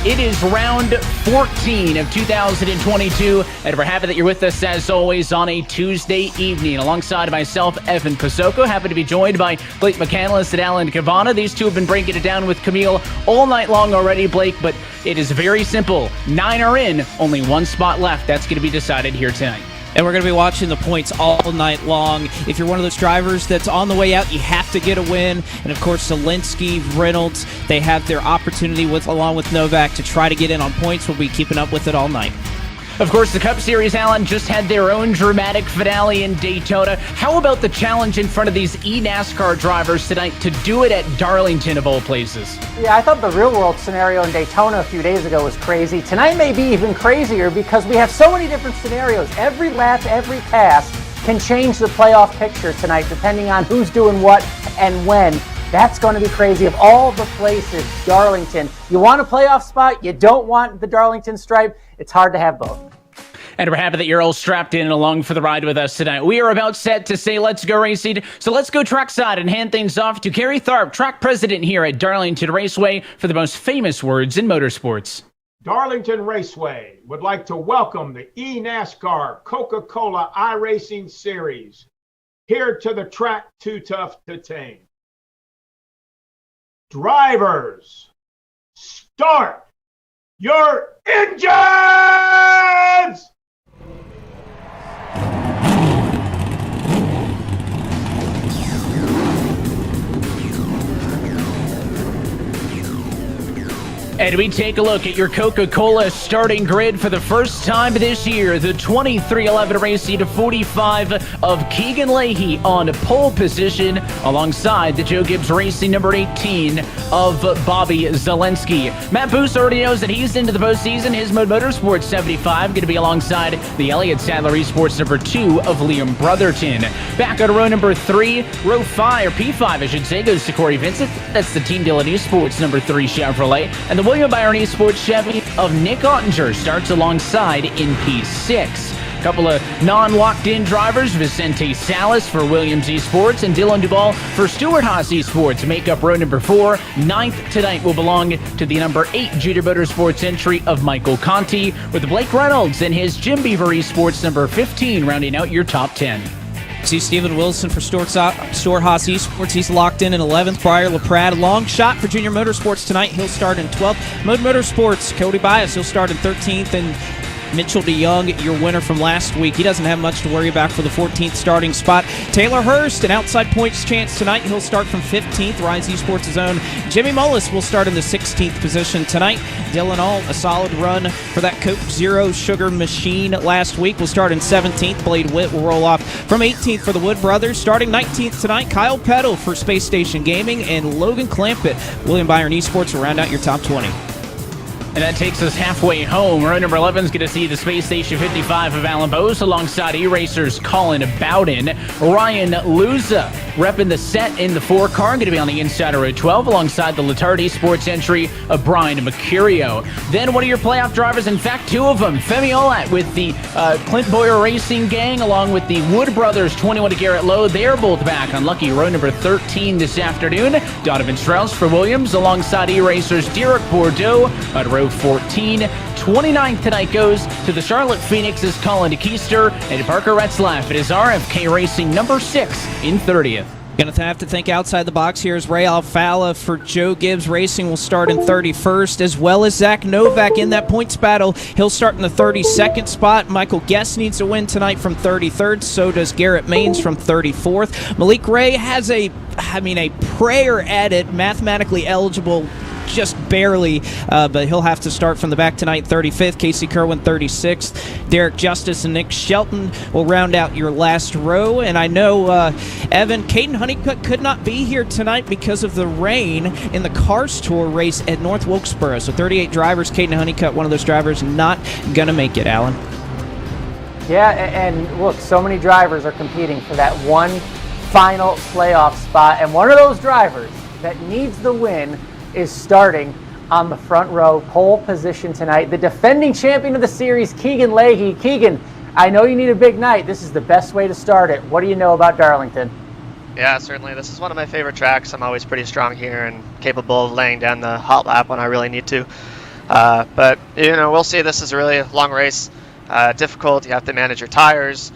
Speaker 5: It is round 14 of 2022, and we're happy that you're with us, as always, on a Tuesday evening. Alongside myself, Evan Pasoko, happy to be joined by Blake McCandless and Alan Cavana. These two have been breaking it down with Camille all night long already, Blake, but it is very simple. 9 are in, only one spot left. That's going to be decided here tonight.
Speaker 6: And we're going to be watching the points all night long. If you're one of those drivers that's on the way out, you have to get a win. And of course, Zelensky, Reynolds, they have their opportunity along with Novak to try to get in on points. We'll be keeping up with it all night.
Speaker 5: Of course, the Cup Series, Alan, just had their own dramatic finale in Daytona. How about the challenge in front of these eNASCAR drivers tonight to do it at Darlington, of all places?
Speaker 4: Yeah, I thought the real-world scenario in Daytona a few days ago was crazy. Tonight may be even crazier because we have so many different scenarios. Every lap, every pass can change the playoff picture tonight depending on who's doing what and when. That's going to be crazy. Of all the places, Darlington, you want a playoff spot, you don't want the Darlington stripe, it's hard to have both.
Speaker 5: And we're happy that you're all strapped in and along for the ride with us tonight. We are about set to say let's go racing. So let's go trackside and hand things off to Kerry Tharp, track president here at Darlington Raceway, for the most famous words in motorsports.
Speaker 17: Darlington Raceway would like to welcome the eNASCAR Coca-Cola iRacing Series here to the track too tough to tame. Drivers, start your engines!
Speaker 5: And we take a look at your Coca-Cola starting grid for the first time this year. The 2311 racing to 45 of Keegan Leahy on pole position alongside the Joe Gibbs Racing number 18 of Bobby Zelensky. Matt Boos already knows that he's into the postseason. His Mode Motorsports 75 going to be alongside the Elliott Sadler Esports number 2 of Liam Brotherton. Back on row number 3, row 5, or P5 I should say, goes to Corey Vincent. That's the Team Dillon Esports number 3 Chevrolet. And the William Byron Esports Chevy of Nick Ottinger starts alongside in P6. Couple of non-locked-in drivers, Vicente Salas for Williams Esports and Dylan Duvall for Stewart Haas Esports make up row number 4. 9th tonight will belong to the number 8 Junior Motorsports entry of Michael Conti, with Blake Reynolds and his Jim Beaver Esports number 15 rounding out your top 10.
Speaker 6: See Stephen Wilson for Stuart Haas Esports. He's locked in 11th. Briar LaPrade, long shot for Junior Motorsports tonight. He'll start in 12th. Mode Motorsports, Cody Bias, he'll start in 13th. And Mitchell DeYoung, your winner from last week, he doesn't have much to worry about for the 14th starting spot. Taylor Hurst, an outside points chance tonight. He'll start from 15th. Rise Esports' own Jimmy Mullis will start in the 16th position tonight. Dylan All, a solid run for that Coke Zero Sugar machine last week, will start in 17th. Blade Witt will roll off from 18th for the Wood Brothers. Starting 19th tonight, Kyle Peddle for Space Station Gaming, and Logan Clampett, William Byron Esports, will round out your top 20.
Speaker 5: And that takes us halfway home. Row number 11 is going to see the Space Station 55 of Alan Bose alongside E-Racers Colin Bowden. Ryan Luza repping the set in the 4-car, going to be on the inside of row 12 alongside the Letard Esports entry of Brian Mercurio. Then one of your playoff drivers, in fact 2 of them, Femi Olat with the Clint Boyer Racing gang along with the Wood Brothers 21 to Garrett Lowe. They're both back on lucky row number 13 this afternoon. Donovan Strauss for Williams alongside E-Racers Derek Bordeaux at row 14. 29th tonight goes to the Charlotte Phoenix's Colin DeKeister and Parker Retzlaff. It is RFK Racing number 6 in 30th.
Speaker 6: Going to have to think outside the box here as Ray Alfala for Joe Gibbs Racing will start in 31st, as well as Zach Novak in that points battle. He'll start in the 32nd spot. Michael Guest needs a win tonight from 33rd. So does Garrett Maines from 34th. Malik Ray has a prayer at it, mathematically eligible, just barely, but he'll have to start from the back tonight, 35th. Casey Kerwin, 36th. Derek Justice and Nick Shelton will round out your last row. And I know, Evan, Caden Honeycutt could not be here tonight because of the rain in the Cars Tour race at North Wilkesboro. So 38 drivers, Caden Honeycutt, one of those drivers, not going to make it, Alan.
Speaker 4: Yeah, and look, so many drivers are competing for that one final playoff spot. And one of those drivers that needs the win is starting on the front row, pole position tonight. The defending champion of the series, Keegan Leahy. Keegan, I know you need a big night. This is the best way to start it. What do you know about Darlington?
Speaker 18: Yeah, certainly. This is one of my favorite tracks. I'm always pretty strong here and capable of laying down the hot lap when I really need to. But, we'll see. This is a really long race. Difficult. You have to manage your tires.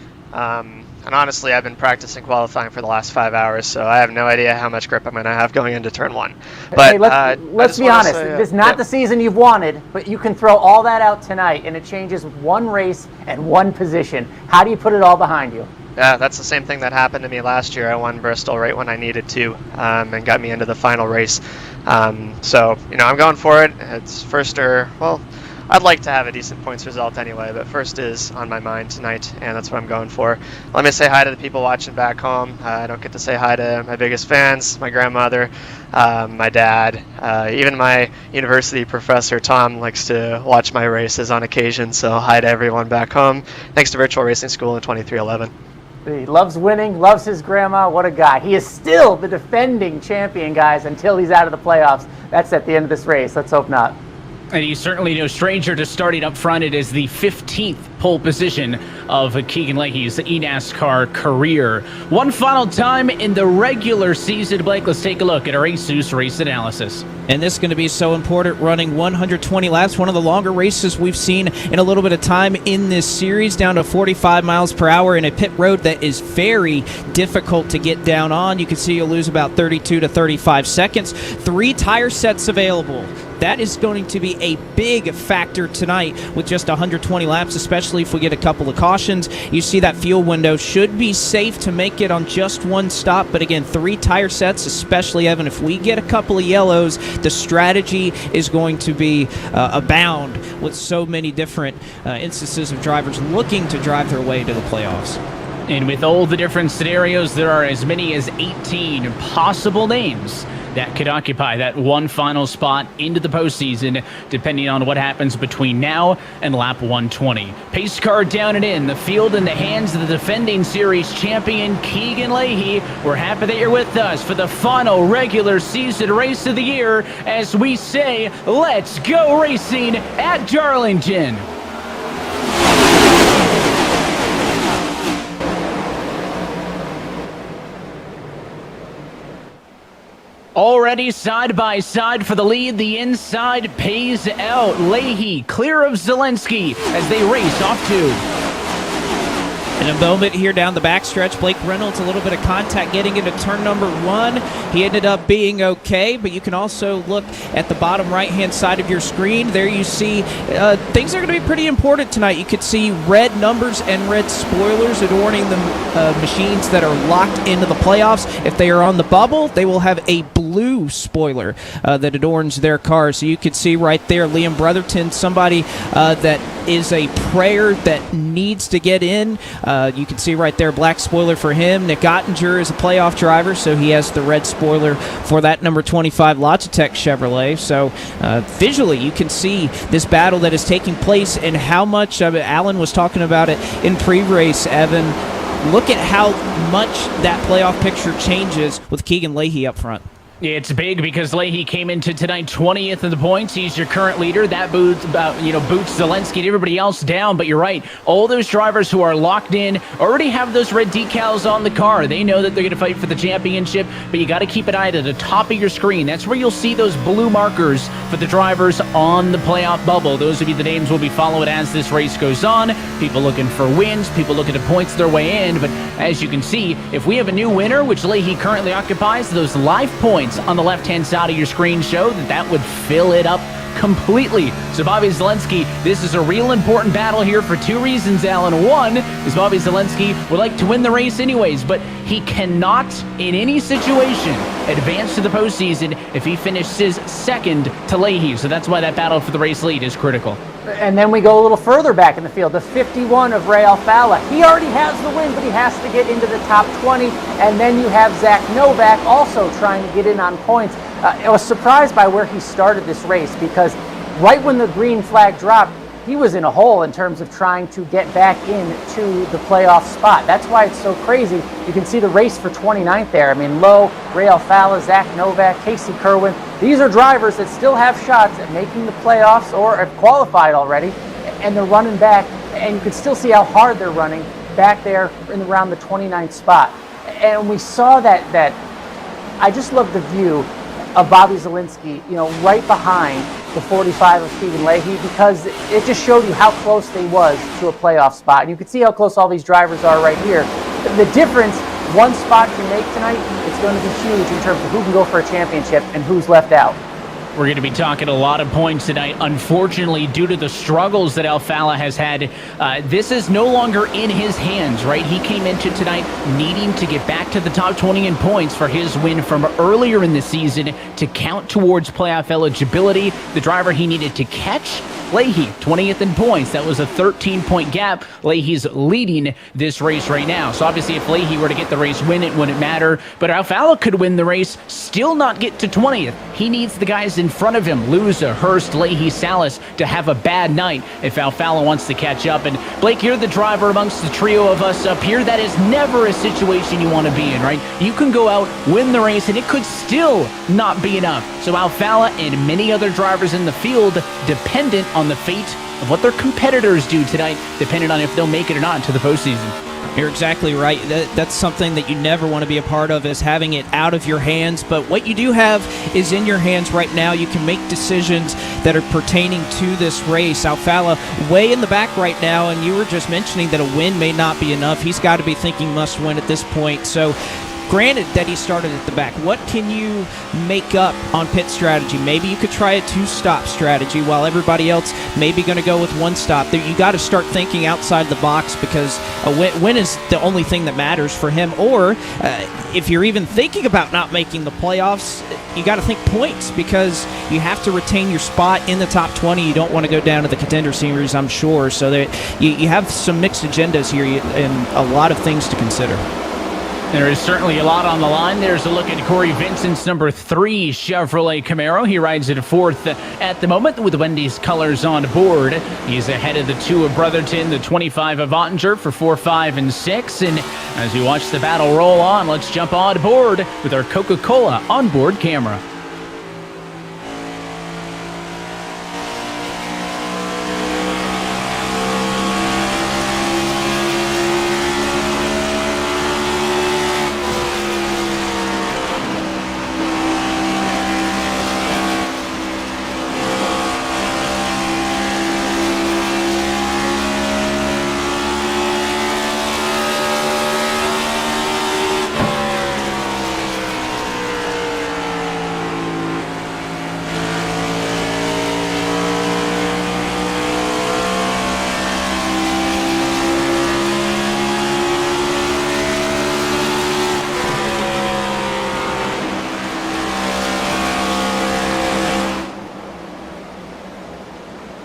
Speaker 18: And honestly, I've been practicing qualifying for the last 5 hours, so I have no idea how much grip I'm going to have going into turn 1. But
Speaker 4: hey, let's be honest. This is not the season you've wanted, but you can throw all that out tonight, and it changes one race and one position. How do you put it all behind you?
Speaker 18: Yeah, that's the same thing that happened to me last year. I won Bristol right when I needed to, and got me into the final race. So, I'm going for it. It's first I'd like to have a decent points result anyway, but first is on my mind tonight, and that's what I'm going for. Let me say hi to the people watching back home. I don't get to say hi to my biggest fans, my grandmother, my dad, even my university professor, Tom, likes to watch my races on occasion, so hi to everyone back home. Thanks to Virtual Racing School in 2311.
Speaker 4: He loves winning, loves his grandma. What a guy. He is still the defending champion, guys, until he's out of the playoffs. That's at the end of this race. Let's hope not.
Speaker 5: And he's certainly no stranger to starting up front. It is the 15th pole position of Keegan Leahy's eNASCAR career. One final time in the regular season, Blake, let's take a look at our ASUS race analysis.
Speaker 6: And this is going to be so important, running 120 laps, one of the longer races we've seen in a little bit of time in this series, down to 45 miles per hour in a pit road that is very difficult to get down on. You can see you'll lose about 32 to 35 seconds. 3 tire sets available. that is going to be a big factor tonight with just 120 laps, especially if we get a couple of cautions. You see that fuel window should be safe to make it on just one stop, but again, 3 tire sets, especially, Evan, if we get a couple of yellows, the strategy is going to be abound with so many different instances of drivers looking to drive their way to the playoffs.
Speaker 5: And with all the different scenarios, there are as many as 18 possible names that could occupy that one final spot into the postseason, depending on what happens between now and lap 120. Pace car down and in, the field in the hands of the defending series champion Keegan Leahy. We're happy that you're with us for the final regular season race of the year, as we say, let's go racing at Darlington. Already side by side for the lead, the inside pays out. Leahy clear of Zelensky as they race off 2.
Speaker 6: In a moment here down the backstretch, Blake Reynolds, a little bit of contact getting into turn number 1. He ended up being okay, but you can also look at the bottom right-hand side of your screen. There you see things are going to be pretty important tonight. You could see red numbers and red spoilers adorning the machines that are locked into the playoffs. If they are on the bubble, they will have a blue spoiler that adorns their cars. So you can see right there, Liam Brotherton, somebody that is a prayer that needs to get in. You can see right there, black spoiler for him. Nick Ottinger is a playoff driver, so he has the red spoiler for that number 25 Logitech Chevrolet. So visually, you can see this battle that is taking place and how much of it. Alan was talking about it in pre-race, Evan. Look at how much that playoff picture changes with Keegan Leahy up front.
Speaker 5: It's big because Leahy came into tonight 20th in the points. He's your current leader. That boots Zelensky and everybody else down. But you're right. All those drivers who are locked in already have those red decals on the car. They know that they're going to fight for the championship, but you got to keep an eye to the top of your screen. That's where you'll see those blue markers for the drivers on the playoff bubble. Those will be the names we'll be following as this race goes on. People looking for wins, people looking to points their way in. But as you can see, if we have a new winner, which Leahy currently occupies, those life points on the left-hand side of your screen show that would fill it up completely. So Bobby Zelensky, this is a real important battle here for 2 reasons, Alan. One is Bobby Zelensky would like to win the race anyways, but he cannot, in any situation, advance to the postseason if he finishes second to Leahy. So that's why that battle for the race lead is critical.
Speaker 4: And then we go a little further back in the field. The 51 of Ray Alfala. He already has the win, but he has to get into the top 20. And then you have Zach Novak also trying to get in on points. I was surprised by where he started this race because right when the green flag dropped, he was in a hole in terms of trying to get back into the playoff spot. That's why it's so crazy. You can see the race for 29th there. I mean, Lowe, Ray Alfala, Zach Novak, Casey Kerwin. These are drivers that still have shots at making the playoffs or have qualified already, and they're running back. And you can still see how hard they're running back there in around the 29th spot. And we saw that I just love the view of Bobby Zelensky, right behind the 45 of Keegan Leahy, because it just showed you how close they was to a playoff spot. And you can see how close all these drivers are right here. The difference one spot can make tonight, it's going to be huge in terms of who can go for a championship and who's left out.
Speaker 5: We're going to be talking a lot of points tonight. Unfortunately, due to the struggles that Alfala has had, this is no longer in his hands, right? He came into tonight needing to get back to the top 20 in points for his win from earlier in the season to count towards playoff eligibility. The driver he needed to catch, Leahy, 20th in points. That was a 13-point gap. Leahy's leading this race right now. So obviously if Leahy were to get the race win, it wouldn't matter. But Alfala could win the race, still not get to 20th. He needs the guys in front of him, Luza, Hurst, Leahy, Salas, to have a bad night if Alfala wants to catch up. And Blake, you're the driver amongst the trio of us up here. That is never a situation you want to be in, right? You can go out, win the race, and it could still not be enough. So Alfala and many other drivers in the field dependent on the fate of what their competitors do tonight, depending on if they'll make it or not into the postseason.
Speaker 6: You're exactly right. That's something that you never want to be a part of, is having it out of your hands. But what you do have is in your hands right now. You can make decisions that are pertaining to this race. Alfala way in the back right now, and you were just mentioning that a win may not be enough. He's got to be thinking must win at this point. So Granted that he started at the back. What can you make up on pit strategy? Maybe you could try a 2-stop strategy while everybody else may be going to go with 1 stop. You got to start thinking outside the box, because a win is the only thing that matters for him. Or if you're even thinking about not making the playoffs, you got to think points, because you have to retain your spot in the top 20. You don't want to go down to the Contender Series, I'm sure. So that you have some mixed agendas here and a lot of things to consider.
Speaker 5: There is certainly a lot on the line. There's a look at Corey Vincent's number 3 Chevrolet Camaro. He rides it 4th at the moment with Wendy's colors on board. He's ahead of the 2 of Brotherton, the 25 of Ottinger for 4, 5, and 6. And as we watch the battle roll on, let's jump on board with our Coca-Cola onboard camera.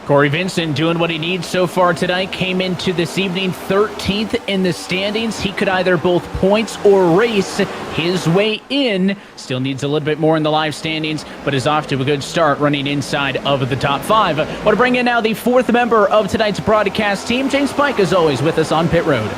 Speaker 5: Corey Vincent doing what he needs so far tonight. Came into this evening 13th in the standings. He could either both points or race his way in. Still needs a little bit more in the live standings, but is off to a good start running inside of the top 5. Want to bring in now the 4th member of tonight's broadcast team. James Pike is always with us on Pit Road.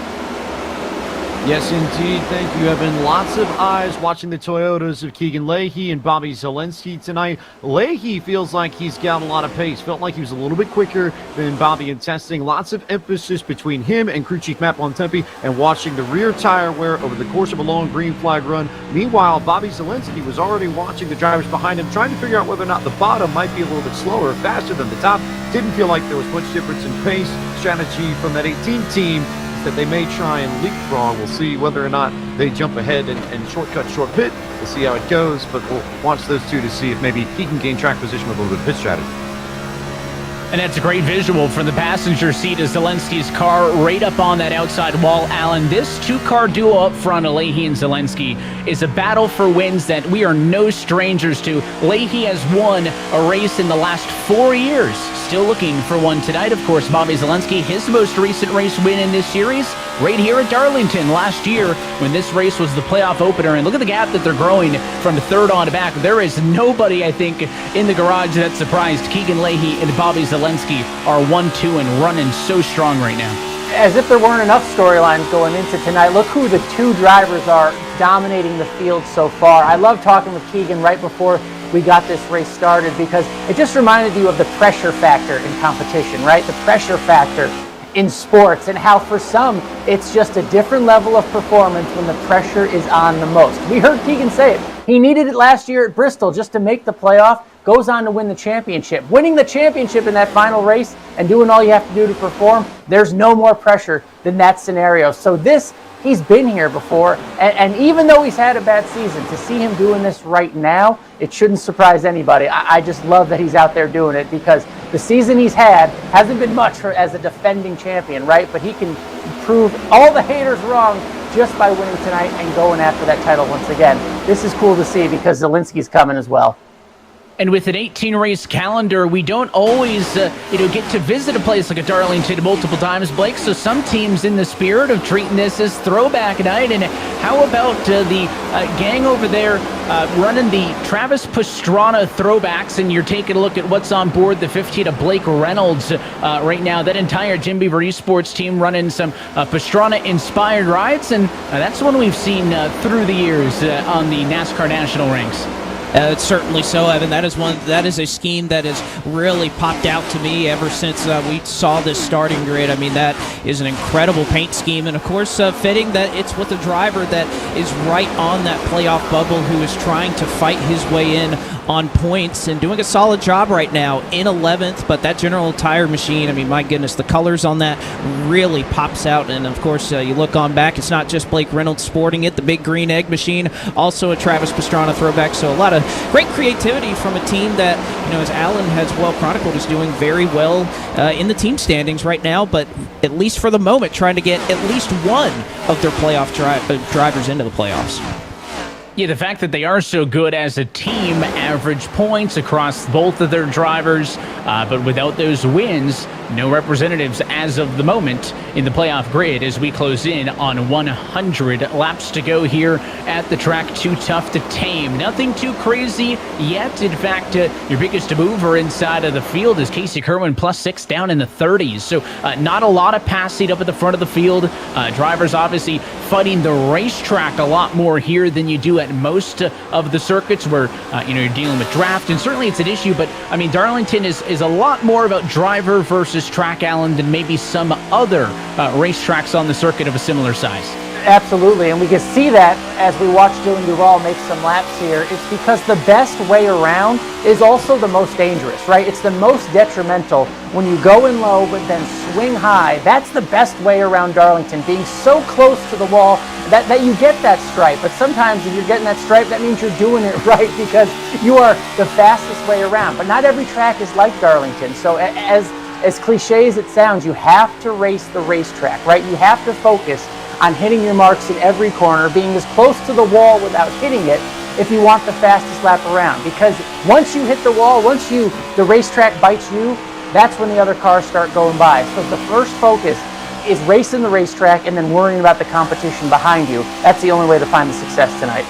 Speaker 19: Yes, indeed. Thank you, Evan. Lots of eyes watching the Toyotas of Keegan Leahy and Bobby Zelensky tonight. Leahy feels like he's got a lot of pace. Felt like he was a little bit quicker than Bobby in testing. Lots of emphasis between him and crew chief Matt Bontempi and watching the rear tire wear over the course of a long green flag run. Meanwhile, Bobby Zelensky was already watching the drivers behind him, trying to figure out whether or not the bottom might be a little bit slower or faster than the top. Didn't feel like there was much difference in pace. Strategy from that 18 team that they may try and leapfrog. We'll see whether or not they jump ahead and shortcut short pit. We'll see how it goes, but we'll watch those two to see if maybe he can gain track position with a little bit of pit strategy.
Speaker 5: And that's a great visual from the passenger seat of Zelensky's car right up on that outside wall, Alan. This 2-car duo up front of Leahy and Zelensky is a battle for wins that we are no strangers to. Leahy has won a race in the last 4 years. Still looking for one tonight. Of course, Bobby Zelensky, his most recent race win in this series, right here at Darlington last year when this race was the playoff opener. And look at the gap that they're growing from 3rd on to back. There is nobody, I think, in the garage that's surprised. Keegan Leahy and Bobby Zelensky are 1-2 and running so strong right now.
Speaker 4: As if there weren't enough storylines going into tonight, look who the 2 drivers are dominating the field so far. I love talking with Keegan right before we got this race started because it just reminded you of the pressure factor in competition, right? The pressure factor in sports and how for some it's just a different level of performance when the pressure is on the most. We heard Keegan say it. He needed it last year at Bristol just to make the playoff, goes on to win the championship. Winning the championship in that final race and doing all you have to do to perform, there's no more pressure than that scenario. So this, he's been here before, and even though he's had a bad season, to see him doing this right now, it shouldn't surprise anybody. I just love that he's out there doing it because the season he's had hasn't been much as a defending champion, right? But he can prove all the haters wrong just by winning tonight and going after that title once again. This is cool to see because Zelensky's coming as well.
Speaker 5: And with an 18-race calendar, we don't always, get to visit a place like a Darlington multiple times, Blake. So some teams, in the spirit of treating this as throwback night, and how about the gang over there running the Travis Pastrana throwbacks, and you're taking a look at what's on board the 15 of Blake Reynolds right now. That entire Jim Beaver Esports team running some Pastrana-inspired rides, and that's one we've seen through the years on the NASCAR national ranks.
Speaker 6: Certainly so, Evan. That is a scheme that has really popped out to me ever since we saw this starting grid. I mean, that is an incredible paint scheme, and of course, fitting that it's with a driver that is right on that playoff bubble who is trying to fight his way in on points and doing a solid job right now in 11th. But that General Tire machine, I mean, my goodness, the colors on that really pops out. And of course, you look on back, it's not just Blake Reynolds sporting it, the big green egg machine, also a Travis Pastrana throwback. So a lot of great creativity from a team that, as Alan has well chronicled, is doing very well in the team standings right now, but at least for the moment, trying to get at least one of their playoff drivers into the playoffs.
Speaker 5: Yeah, the fact that they are so good as a team, average points across both of their drivers, but without those wins, no representatives as of the moment in the playoff grid as we close in on 100 laps to go here at the track. Too tough to tame. Nothing too crazy yet. In fact, your biggest mover inside of the field is Casey Kerwin, +6 down in the 30s. So not a lot of passing up at the front of the field. Drivers obviously fighting the racetrack a lot more here than you do at most of the circuits where you're dealing with draft, and certainly it's an issue. But I mean, Darlington is a lot more about driver versus track, Alan, than maybe some other racetracks on the circuit of a similar size.
Speaker 4: Absolutely, and we can see that as we watch Dylan Duval make some laps here. It's because the best way around is also the most dangerous, right? It's the most detrimental when you go in low but then swing high. That's the best way around Darlington, being so close to the wall that you get that stripe. But sometimes if you're getting that stripe, that means you're doing it right because you are the fastest way around. But not every track is like Darlington. So as cliche as it sounds, you have to race the racetrack, right? You have to focus on hitting your marks in every corner, being as close to the wall without hitting it if you want the fastest lap around. Because once you hit the wall, once the racetrack bites you, that's when the other cars start going by. So the first focus is racing the racetrack and then worrying about the competition behind you. That's the only way to find the success tonight.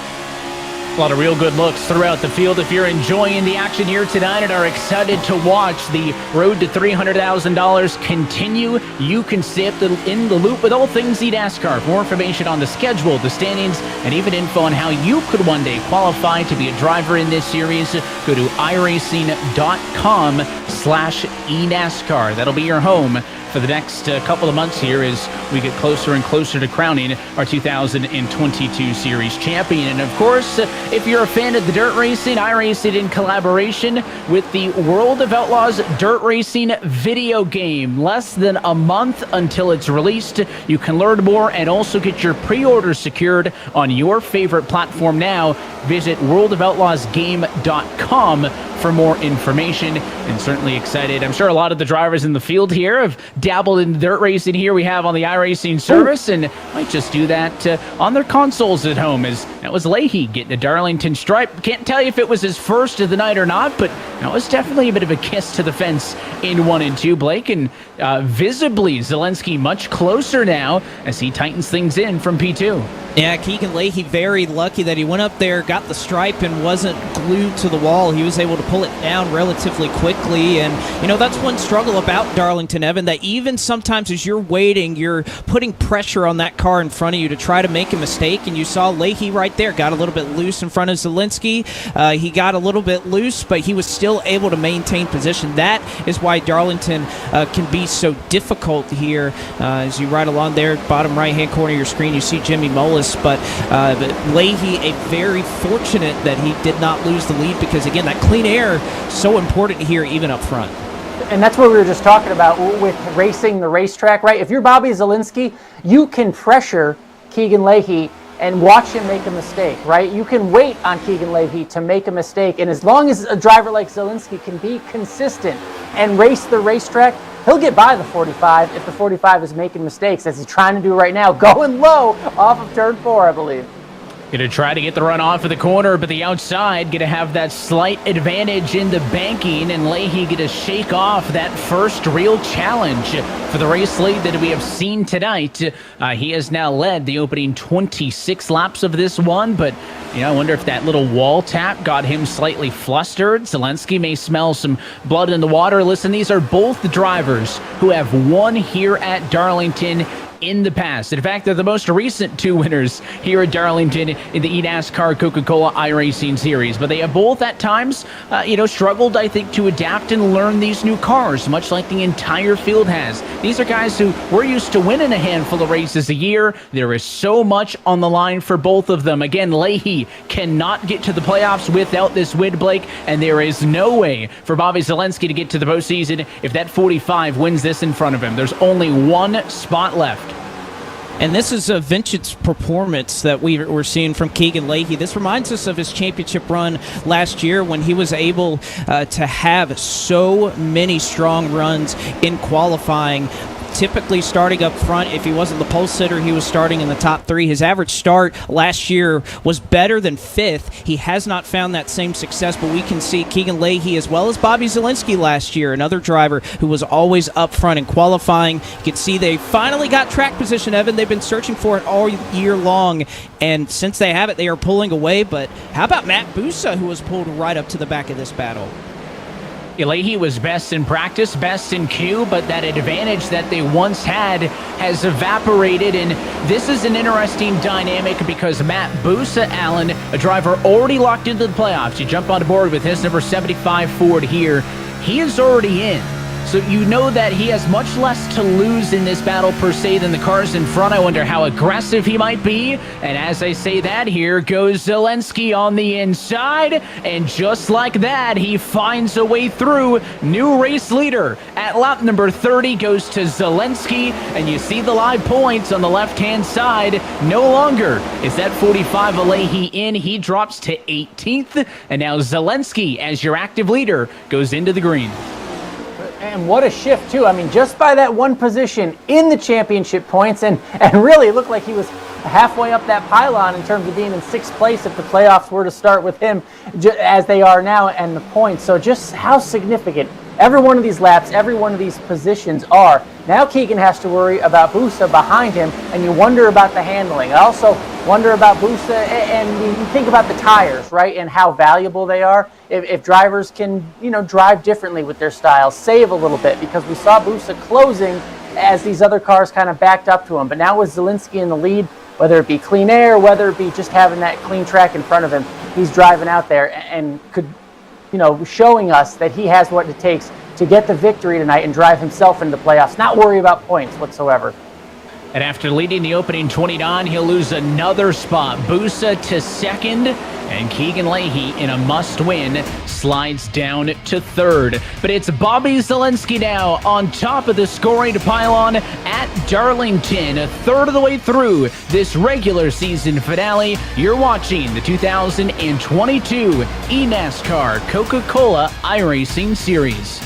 Speaker 5: A lot of real good looks throughout the field. If you're enjoying the action here tonight and are excited to watch the road to $300,000 continue, you can stay in the loop with all things eNASCAR. For more information on the schedule, the standings, and even info on how you could one day qualify to be a driver in this series, go to iRacing.com/eNASCAR. That'll be your home for the next couple of months here as we get closer and closer to crowning our 2022 series champion. And of course, if you're a fan of the dirt racing, iRacing in collaboration with the World of Outlaws dirt racing video game. Less than a month until it's released. You can learn more and also get your pre-order secured on your favorite platform now. Visit worldofoutlaws.game.com for more information, and certainly excited. I'm sure a lot of the drivers in the field here have dabbled in dirt racing here we have on the iRacing service, and might just do that on their consoles at home, as that was Leahy getting a Darlington stripe. Can't tell you if it was his first of the night or not, but that was definitely a bit of a kiss to the fence in 1 and 2, Blake, and visibly Zelensky much closer now as he tightens things in from P2.
Speaker 6: Yeah, Keegan Leahy very lucky that he went up there, got the stripe, and wasn't glued to the wall. He was able to pull it down relatively quickly, and that's one struggle about Darlington, Evan, that even sometimes as you're waiting, you're putting pressure on that car in front of you to try to make a mistake, and you saw Leahy right there, got a little bit loose in front of Zelensky. He got a little bit loose, but he was still able to maintain position. That is why Darlington can be so difficult here. As you ride along there, bottom right-hand corner of your screen, you see Jimmy Mullis, but Leahy, very fortunate that he did not lose the lead, because again, that clean air so important here even up front.
Speaker 4: And that's what we were just talking about with racing the racetrack, right? If you're Bobby Zelensky, you can pressure Keegan Leahy and watch him make a mistake, right? You can wait on Keegan Leahy to make a mistake, and as long as a driver like Zelensky can be consistent and race the racetrack, he'll get by the 45 if the 45 is making mistakes, as he's trying to do right now, going low off of turn 4, I believe.
Speaker 5: Going to try to get the run off of the corner, but the outside going to have that slight advantage in the banking, and Leahy going to shake off that first real challenge for the race lead that we have seen tonight. He has now led the opening 26 laps of this one, but I wonder if that little wall tap got him slightly flustered. Zelensky may smell some blood in the water. Listen, these are both the drivers who have won here at Darlington in the past. In fact, they're the most recent 2 winners here at Darlington in the eNASCAR Coca-Cola iRacing Series. But they have both at times, struggled, I think, to adapt and learn these new cars, much like the entire field has. These are guys who we're used to winning a handful of races a year. There is so much on the line for both of them. Again, Leahy cannot get to the playoffs without this win, Blake, and there is no way for Bobby Zalenski to get to the postseason if that 45 wins this in front of him. There's only one spot left.
Speaker 6: And this is a vintage performance that we're seeing from Keegan Leahy. This reminds us of his championship run last year when he was able to have so many strong runs in qualifying, typically starting up front. If he wasn't the pole sitter, he was starting in the top 3. His average start last year was better than 5th. He has not found that same success, but we can see Keegan Leahy as well as Bobby Zalenski last year, another driver who was always up front in qualifying. You can see they finally got track position, Evan. They've been searching for it all year long, and since they have it, they are pulling away. But how about Matt Busa, who was pulled right up to the back of this battle?
Speaker 5: Leahy was best in practice, best in queue, but that advantage that they once had has evaporated, and this is an interesting dynamic because Matt Busa, Allen, a driver already locked into the playoffs. You jump on board with his number 75 Ford here. He is already in. So you know that he has much less to lose in this battle per se than the cars in front. I wonder how aggressive he might be. And as I say that, here goes Zalenski on the inside. And just like that, he finds a way through. New race leader at lap number 30 goes to Zalenski. And you see the live points on the left-hand side. No longer is that 45 Leahy in. He drops to 18th. And now Zalenski, as your active leader, goes into the green.
Speaker 4: And what a shift, too. I mean, just by that one position in the championship points, and really it looked like he was halfway up that pylon in terms of being in 6th place if the playoffs were to start with him as they are now and the points. So just how significant every one of these laps, every one of these positions are. Now Keegan has to worry about Busa behind him, and you wonder about the handling. I also wonder about Busa, and you think about the tires, right, and how valuable they are. If drivers can, drive differently with their styles, save a little bit, because we saw Busa closing as these other cars kind of backed up to him. But now with Zalenski in the lead, whether it be clean air, whether it be just having that clean track in front of him, he's driving out there and could, showing us that he has what it takes to get the victory tonight and drive himself into the playoffs, not worry about points whatsoever.
Speaker 5: And after leading the opening 29, he'll lose another spot. Busa to 2nd, and Keegan Leahy, in a must-win, slides down to 3rd. But it's Bobby Zalenski now on top of the scoring pylon at Darlington, a third of the way through this regular season finale. You're watching the 2022 eNASCAR Coca-Cola iRacing Series.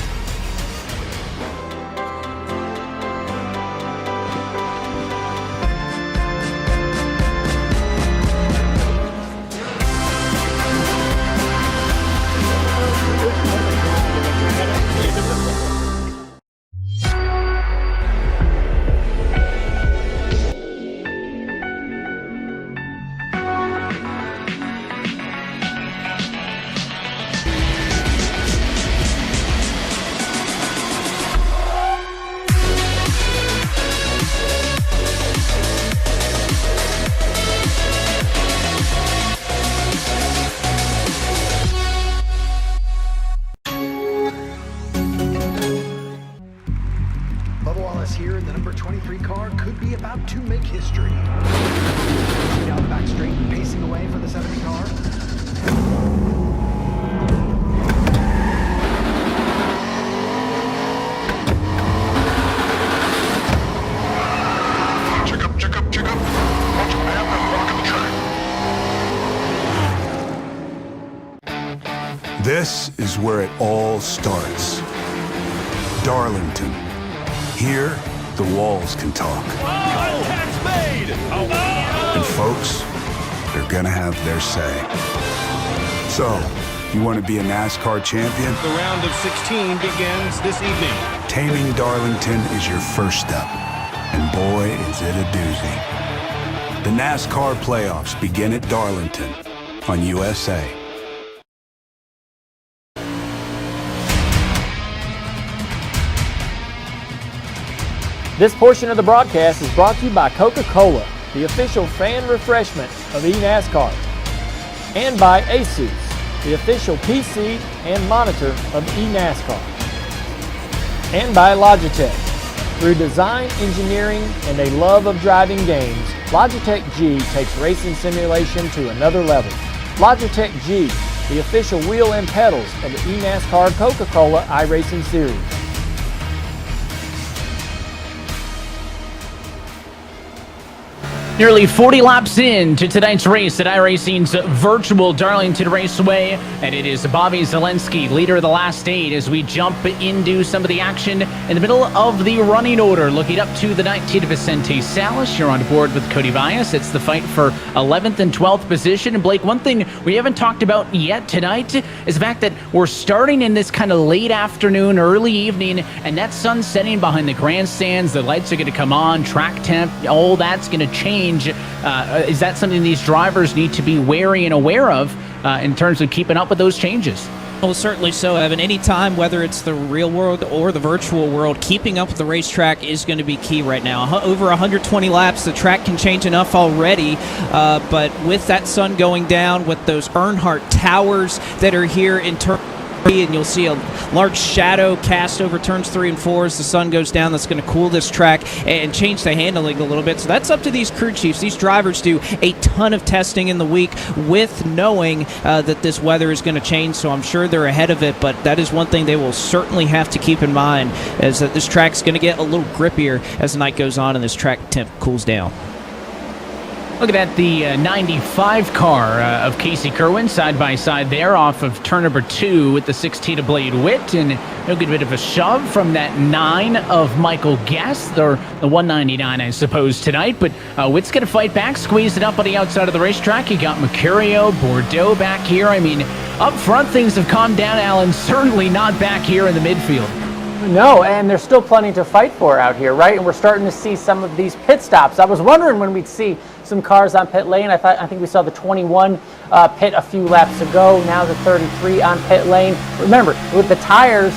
Speaker 11: Here, the number 23 car could be about to make history. Down the back straight, pacing away for the 70 car. Check up, check up, check up. Watch what happened, block of the track. This is where it all starts. Darlington. Here, the walls can talk.
Speaker 12: Contact made!
Speaker 11: And folks, they're gonna have their say. So, you want to be a NASCAR champion?
Speaker 12: The round of 16 begins this evening.
Speaker 11: Taming Darlington is your first step. And boy, is it a doozy. The NASCAR playoffs begin at Darlington on USA.
Speaker 20: This portion of the broadcast is brought to you by Coca-Cola, the official fan refreshment of eNASCAR, and by Asus, the official PC and monitor of eNASCAR, and by Logitech. Through design, engineering, and a love of driving games, Logitech G takes racing simulation to another level. Logitech G, the official wheel and pedals of the eNASCAR Coca-Cola iRacing Series.
Speaker 5: Nearly 40 laps in to tonight's race at iRacing's virtual Darlington Raceway, and it is Bobby Zelensky, leader of the last 8, as we jump into some of the action in the middle of the running order. Looking up to the 19 Vicente Salas, you're on board with Cody Bias. It's the fight for 11th and 12th position. And Blake, one thing we haven't talked about yet tonight is the fact that we're starting in this kind of late afternoon, early evening, and that sun setting behind the grandstands. The lights are going to come on, track temp, all that's going to change. Is that something these drivers need to be wary and aware of in terms of keeping up with those changes?
Speaker 6: Well, certainly so, Evan. Anytime, whether it's the real world or the virtual world, keeping up with the racetrack is going to be key right now. Over 120 laps, the track can change enough already, but with that sun going down, with those Earnhardt towers that are here in turn, and you'll see a large shadow cast over turns 3 and 4 as the sun goes down. That's going to cool this track and change the handling a little bit. So that's up to these crew chiefs. These drivers do a ton of testing in the week with knowing that this weather is going to change. So I'm sure they're ahead of it, but that is one thing they will certainly have to keep in mind, is that this track's going to get a little grippier as the night goes on and this track temp cools down.
Speaker 5: Looking at the 95 car of Casey Kerwin side by side there off of turn number 2 with the 16 of Blade Witt, and a good bit of a shove from that 9 of Michael Guest, or the 199 I suppose tonight, but Witt's going to fight back, squeeze it up on the outside of the racetrack. You got Mercurio, Bordeaux back here. I mean, up front things have calmed down, Alan, certainly not back here in the midfield.
Speaker 4: No, and there's still plenty to fight for out here, right? And we're starting to see some of these pit stops. I was wondering when we'd see some cars on pit lane. I think we saw the 21 pit a few laps ago. Now the 33 on pit lane. Remember, with the tires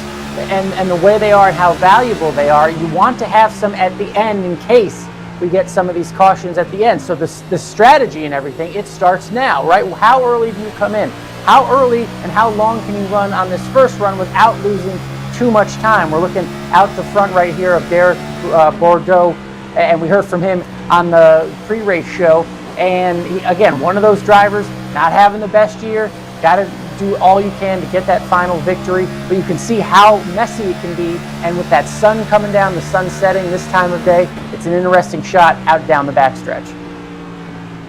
Speaker 4: and the way they are and how valuable they are, you want to have some at the end in case we get some of these cautions at the end. So the strategy and everything, it starts now, right? How early do you come in? How early and how long can you run on this first run without losing too much time? We're looking out the front right here of Derek Bordeaux, and we heard from him on the pre-race show. And he, again, one of those drivers not having the best year, got to do all you can to get that final victory. But you can see how messy it can be, and with that sun coming down, the sun setting this time of day, it's an interesting shot out down the backstretch.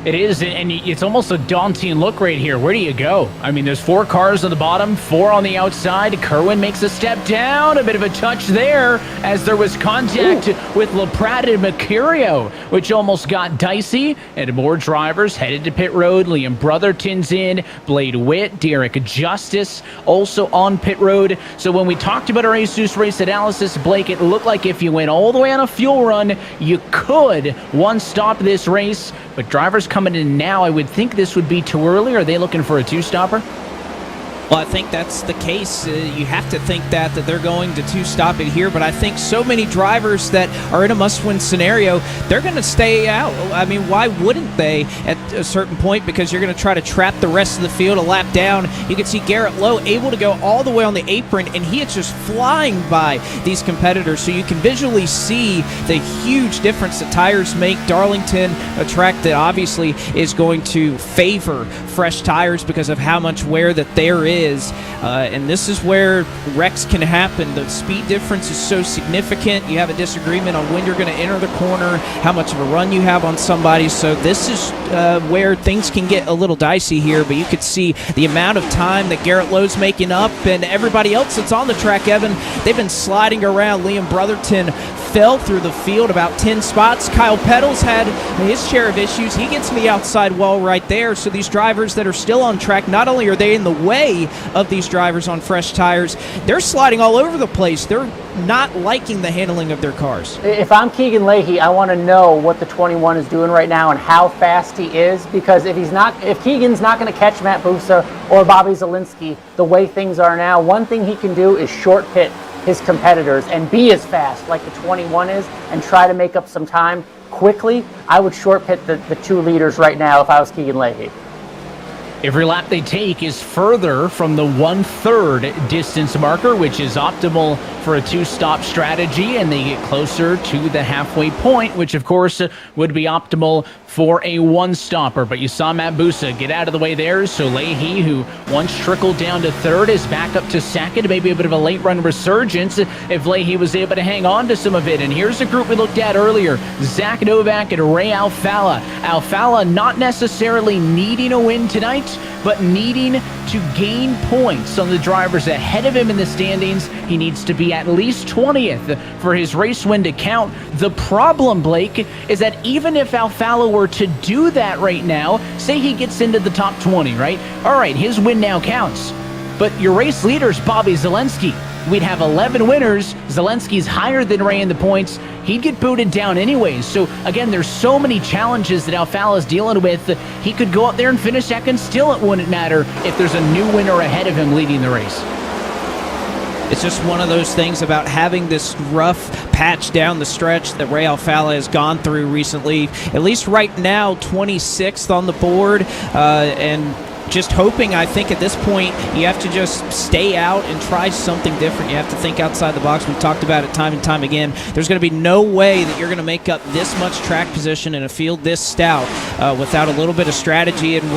Speaker 5: It is, and it's almost a daunting look right here. Where do you go? I mean, there's 4 cars on the bottom, 4 on the outside. Kerwin makes a step down, a bit of a touch there as there was contact with LaPrade and Mercurio, which almost got dicey, and more drivers headed to pit road. Liam Brotherton's in, Blade Witt, Derek Justice also on pit road. So when we talked about our Asus race analysis, Blake, it looked like if you went all the way on a fuel run, you could one-stop this race, but drivers coming in now, I would think this would be too early. Are they looking for a 2-stopper?
Speaker 6: Well, I think that's the case. You have to think that they're going to 2-stop it here, but I think so many drivers that are in a must-win scenario, they're going to stay out. I mean, why wouldn't they at a certain point? Because you're going to try to trap the rest of the field a lap down. You can see Garrett Lowe able to go all the way on the apron, and he is just flying by these competitors. So you can visually see the huge difference that tires make. Darlington, a track that obviously is going to favor fresh tires because of how much wear that there is. And this is where wrecks can happen. The speed difference is so significant. You have a disagreement on when you're going to enter the corner, how much of a run you have on somebody. So this is where things can get a little dicey here, but you could see the amount of time that Garrett Lowe's making up, and everybody else that's on the track, Evan, they've been sliding around. Liam Brotherton fell through the field about 10 spots. Kyle Pettles had his share of issues. He gets in the outside wall right there. So these drivers that are still on track, not only are they in the way of these drivers on fresh tires, they're sliding all over the place. They're not liking the handling of their cars.
Speaker 4: If I'm Keegan Leahy, I want to know what the 21 is doing right now and how fast he is, because if Keegan's not going to catch Matt Busa or Bobby Zelensky the way things are now, one thing he can do is short pit his competitors and be as fast like the 21 is and try to make up some time quickly, I would short pit the two leaders right now if I was Keegan Leahy.
Speaker 5: Every lap they take is further from the 1/3 distance marker, which is optimal for a two-stop strategy, and they get closer to the halfway point, which of course would be optimal for a one-stopper. But you saw Matt Busa get out of the way there, so Leahy, who once trickled down to third, is back up to second. Maybe a bit of a late-run resurgence if Leahy was able to hang on to some of it. And here's the group we looked at earlier: Zach Novak and Ray Alfalla. Alfalla not necessarily needing a win tonight, but needing to gain points on the drivers ahead of him in the standings. He needs to be at least 20th for his race win to count. The problem, Blake, is that even if Alfalla were to do that right now, say he gets into the top 20, right? All right, his win now counts. But your race leader's Bobby Zalenski. We'd have 11 winners. Zelensky's higher than Ray in the points. He'd get booted down anyways. So, again, there's so many challenges that Alfalla's dealing with. He could go out there and finish second. Still, it wouldn't matter if there's a new winner ahead of him leading the race.
Speaker 6: It's just one of those things about having this rough patch down the stretch that Ray Alfalla has gone through recently. At least right now, 26th on the board, and just hoping, I think at this point, you have to just stay out and try something different. You have to think outside the box. We've talked about it time and time again. There's going to be no way that you're going to make up this much track position in a field this stout without a little bit of strategy. And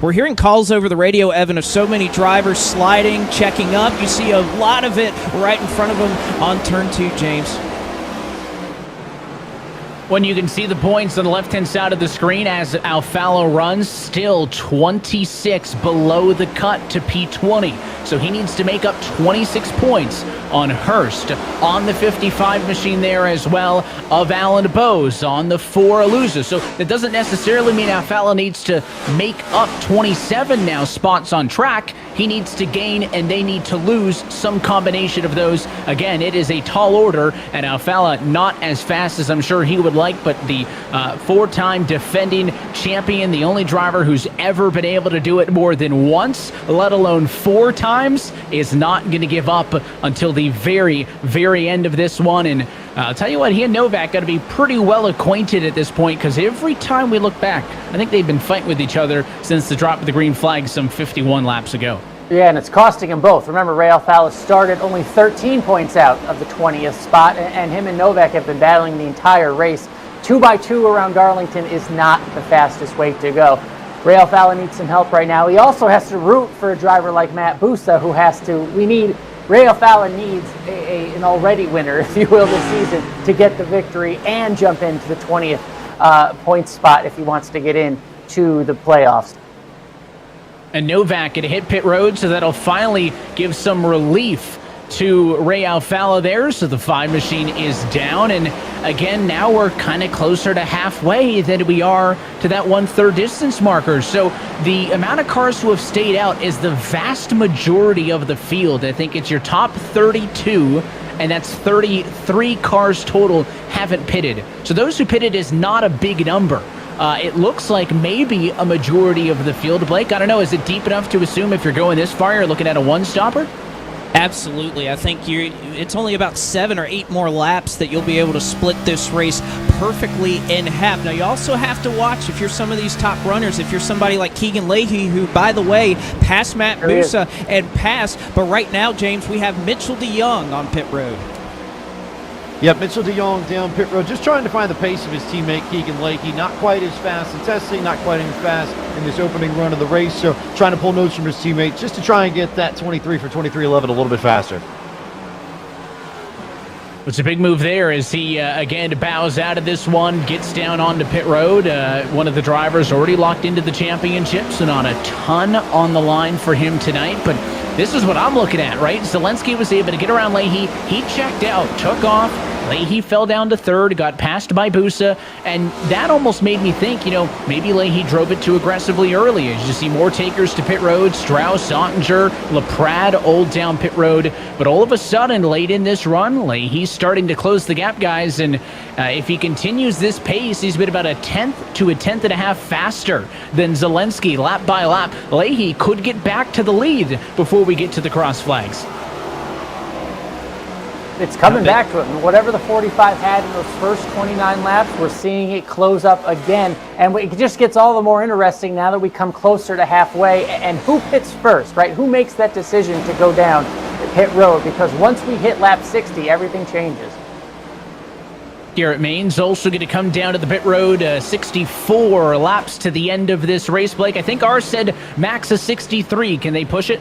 Speaker 6: we're hearing calls over the radio, Evan, of so many drivers sliding, checking up. You see a lot of it right in front of them on turn 2, James.
Speaker 5: When you can see the points on the left-hand side of the screen as Alfalla runs, still 26 below the cut to P20. So he needs to make up 26 points on Hurst, on the 55 machine there as well, of Alan Bose on the 4 Alusa. So that doesn't necessarily mean Alfalla needs to make up 27 now spots on track. He needs to gain, and they need to lose some combination of those. Again, it is a tall order, and Alfalla not as fast as I'm sure he would like, but the 4-time defending champion, the only driver who's ever been able to do it more than once, let alone 4 times, is not going to give up until the very, very end of this one. And I'll tell you what, he and Novak got to be pretty well acquainted at this point, because every time we look back, I think they've been fighting with each other since the drop of the green flag some 51 laps ago.
Speaker 4: Yeah, and it's costing him both. Remember, Ray Alfalla started only 13 points out of the 20th spot, and him and Novak have been battling the entire race. 2x2 around Darlington is not the fastest way to go. Ray Alfalla needs some help right now. He also has to root for a driver like Matt Busa, who has to, Ray Alfalla needs an already winner, if you will, this season to get the victory and jump into the 20th point spot if he wants to get in to the playoffs.
Speaker 5: And Novak going to hit pit road, so that'll finally give some relief to Ray Alfalla there. So the 5 machine is down, and again, now we're kind of closer to halfway than we are to that 1/3 distance marker. So the amount of cars who have stayed out is the vast majority of the field. I think it's your top 32, and that's 33 cars total haven't pitted. So those who pitted is not a big number. It looks like maybe a majority of the field. Blake, I don't know, is it deep enough to assume if you're going this far, you're looking at a one-stopper?
Speaker 6: Absolutely. I think it's only about 7 or 8 more laps that you'll be able to split this race perfectly in half. Now, you also have to watch if you're some of these top runners, if you're somebody like Keegan Leahy, who, by the way, passed Matt Busa and passed. But right now, James, we have Mitchell DeYoung on pit road.
Speaker 19: Yep, Mitchell DeYoung down pit road, just trying to find the pace of his teammate Keegan Leahy. Not quite as fast in testing, not quite as fast in this opening run of the race. So trying to pull notes from his teammate just to try and get that 23 for 23.11 a little bit faster.
Speaker 5: It's a big move there as he, again, bows out of this one, gets down onto pit road. One of the drivers already locked into the championships, and on a ton on the line for him tonight. But this is what I'm looking at, right? Zelensky was able to get around Leahy. He checked out, took off. Leahy fell down to third, got passed by Busa, and that almost made me think, maybe Leahy drove it too aggressively early. As you see more takers to pit road, Strauss, Ottinger, LaPrade, old down pit road. But all of a sudden, late in this run, Leahy's starting to close the gap, guys, and if he continues this pace, he's been about 1/10 to 1/10.5 faster than Zelensky lap by lap. Leahy could get back to the lead before we get to the cross flags.
Speaker 4: It's coming back to it. Whatever the 45 had in those first 29 laps, we're seeing it close up again. And it just gets all the more interesting now that we come closer to halfway. And who pits first, right? Who makes that decision to go down pit road? Because once we hit lap 60, everything changes.
Speaker 5: Garrett Main's also going to come down to the pit road. 64 laps to the end of this race, Blake. I think ours said max of 63. Can they push it?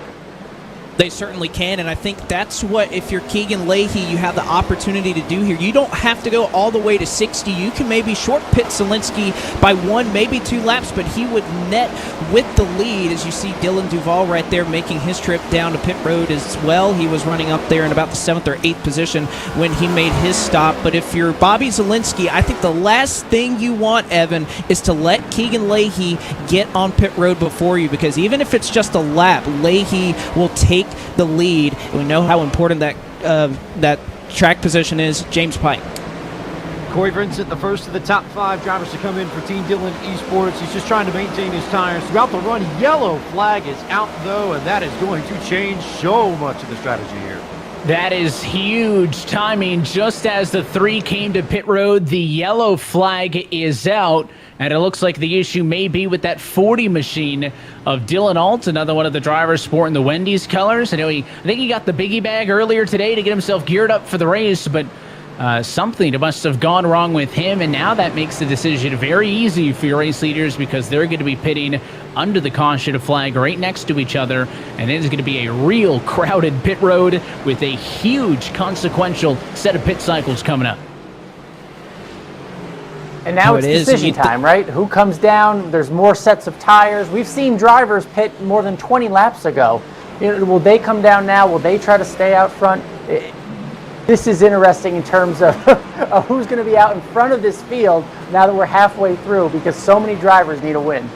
Speaker 6: They certainly can, and I think that's what, if you're Keegan Leahy, you have the opportunity to do here. You don't have to go all the way to 60. You can maybe short pit Zielinski by 1, maybe 2 laps, but he would net with the lead, as you see Dylan Duval right there making his trip down to pit road as well. He was running up there in about the 7th or 8th position when he made his stop. But if you're Bobby Zielinski, I think the last thing you want, Evan, is to let Keegan Leahy get on pit road before you, because even if it's just a lap, Leahy will take the lead. We know how important that track position is. James Pike.
Speaker 19: Corey Vincent, the first of the top 5 drivers to come in for Team Dillon Esports. He's just trying to maintain his tires throughout the run. Yellow flag is out, though, and that is going to change so much of the strategy here.
Speaker 5: That is huge timing. Just as the 3 came to pit road, the yellow flag is out. And it looks like the issue may be with that 40 machine of Dylan Alt, another one of the drivers sporting the Wendy's colors. I think he got the biggie bag earlier today to get himself geared up for the race, but something must have gone wrong with him, and now that makes the decision very easy for your race leaders, because they're going to be pitting under the caution flag right next to each other, and it is going to be a real crowded pit road with a huge consequential set of pit cycles coming up.
Speaker 4: And now it's decision time, right? Who comes down? There's more sets of tires. We've seen drivers pit more than 20 laps ago. Will they come down now? Will they try to stay out front? This is interesting in terms of who's going to be out in front of this field now that we're halfway through, because so many drivers need a win.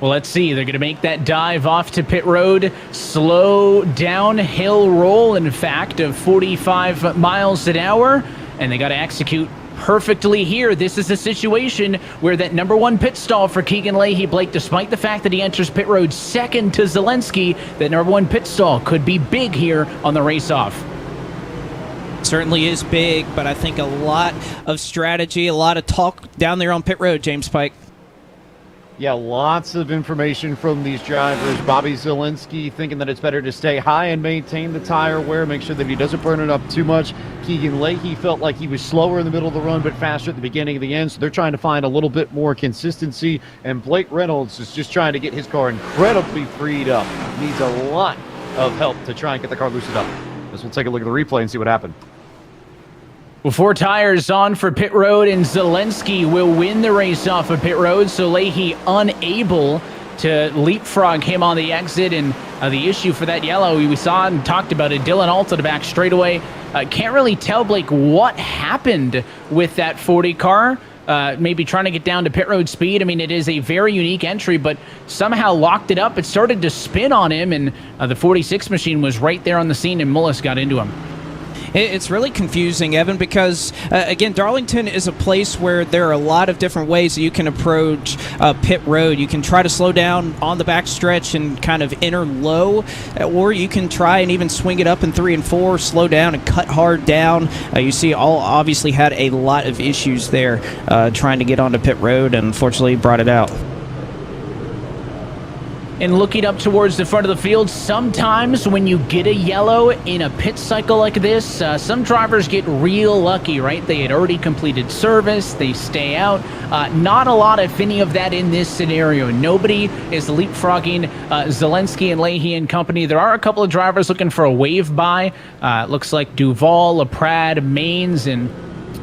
Speaker 5: Well, let's see. They're going to make that dive off to pit road. Slow downhill roll, in fact, of 45 miles an hour. And they got to execute perfectly here. This is a situation where that number 1 pit stall for Keegan Leahy, Blake, despite the fact that he enters pit road second to Zielinski, that number 1 pit stall could be big here on the race-off.
Speaker 6: Certainly is big, but I think a lot of strategy, a lot of talk down there on pit road, James Pike.
Speaker 19: Yeah, lots of information from these drivers. Bobby Zielinski thinking that it's better to stay high and maintain the tire wear, make sure that he doesn't burn it up too much. Keegan Leahy felt like he was slower in the middle of the run, but faster at the beginning of the end, so they're trying to find a little bit more consistency. And Blake Reynolds is just trying to get his car incredibly freed up. Needs a lot of help to try and get the car loosened up. Let's take a look at the replay and see what happened.
Speaker 5: Well, 4 tires on for pit road, and Zielinski will win the race off of pit road, so Leahy unable to leapfrog him on the exit. And the issue for that yellow, we saw and talked about it, Dylan Alt to the back straightaway. Can't really tell, Blake, what happened with that 40 car. Maybe trying to get down to pit road speed. I mean, it is a very unique entry, but somehow locked it up. It started to spin on him, and the 46 machine was right there on the scene, and Mullis got into him.
Speaker 6: It's really confusing, Evan, because, again, Darlington is a place where there are a lot of different ways that you can approach pit road. You can try to slow down on the back stretch and kind of enter low, or you can try and even swing it up in 3 and 4, slow down and cut hard down. You see, all obviously had a lot of issues there trying to get onto pit road, and unfortunately brought it out.
Speaker 5: And looking up towards the front of the field, sometimes when you get a yellow in a pit cycle like this, some drivers get real lucky, right? They had already completed service, they stay out. Not a lot, if any, of that in this scenario. Nobody is leapfrogging Zielinski and Leahy and company. There are a couple of drivers looking for a wave by. Looks like Duval, LaPrade, Maines, and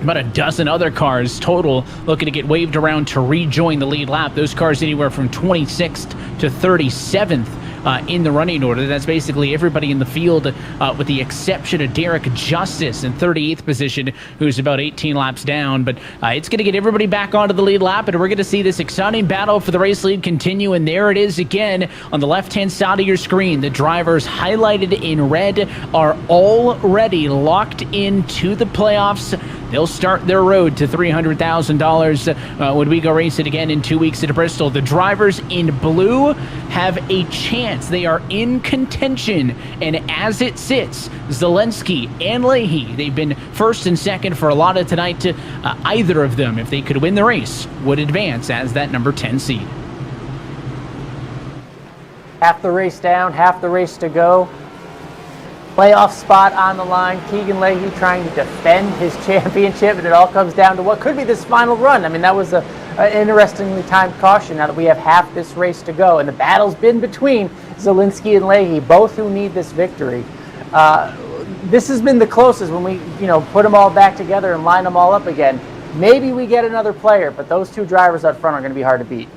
Speaker 5: about a dozen other cars total looking to get waved around to rejoin the lead lap. Those cars anywhere from 26th to 37th in the running order. That's basically everybody in the field with the exception of Derek Justice in 38th position, who's about 18 laps down. But it's going to get everybody back onto the lead lap, and we're going to see this exciting battle for the race lead continue. And there it is again on the left-hand side of your screen. The drivers highlighted in red are already locked into the playoffs. they'll start their road to $300,000 when we go race it again in 2 weeks at Bristol. The drivers in blue have a chance. They are in contention, and as it sits, Zelensky and Leahy, they've been first and second for a lot of tonight. Either of them, if they could win the race, would advance as that number 10 seed.
Speaker 4: Half the race down, half the race to go. Playoff spot on the line. Keegan Leahy trying to defend his championship, and it all comes down to what could be this final run. I mean, that was an interestingly timed caution now that we have half this race to go, and the battle's been between Zelensky and Leahy, both who need this victory. This has been the closest when we, put them all back together and line them all up again. Maybe we get another player, but those two drivers up front are going to be hard to beat.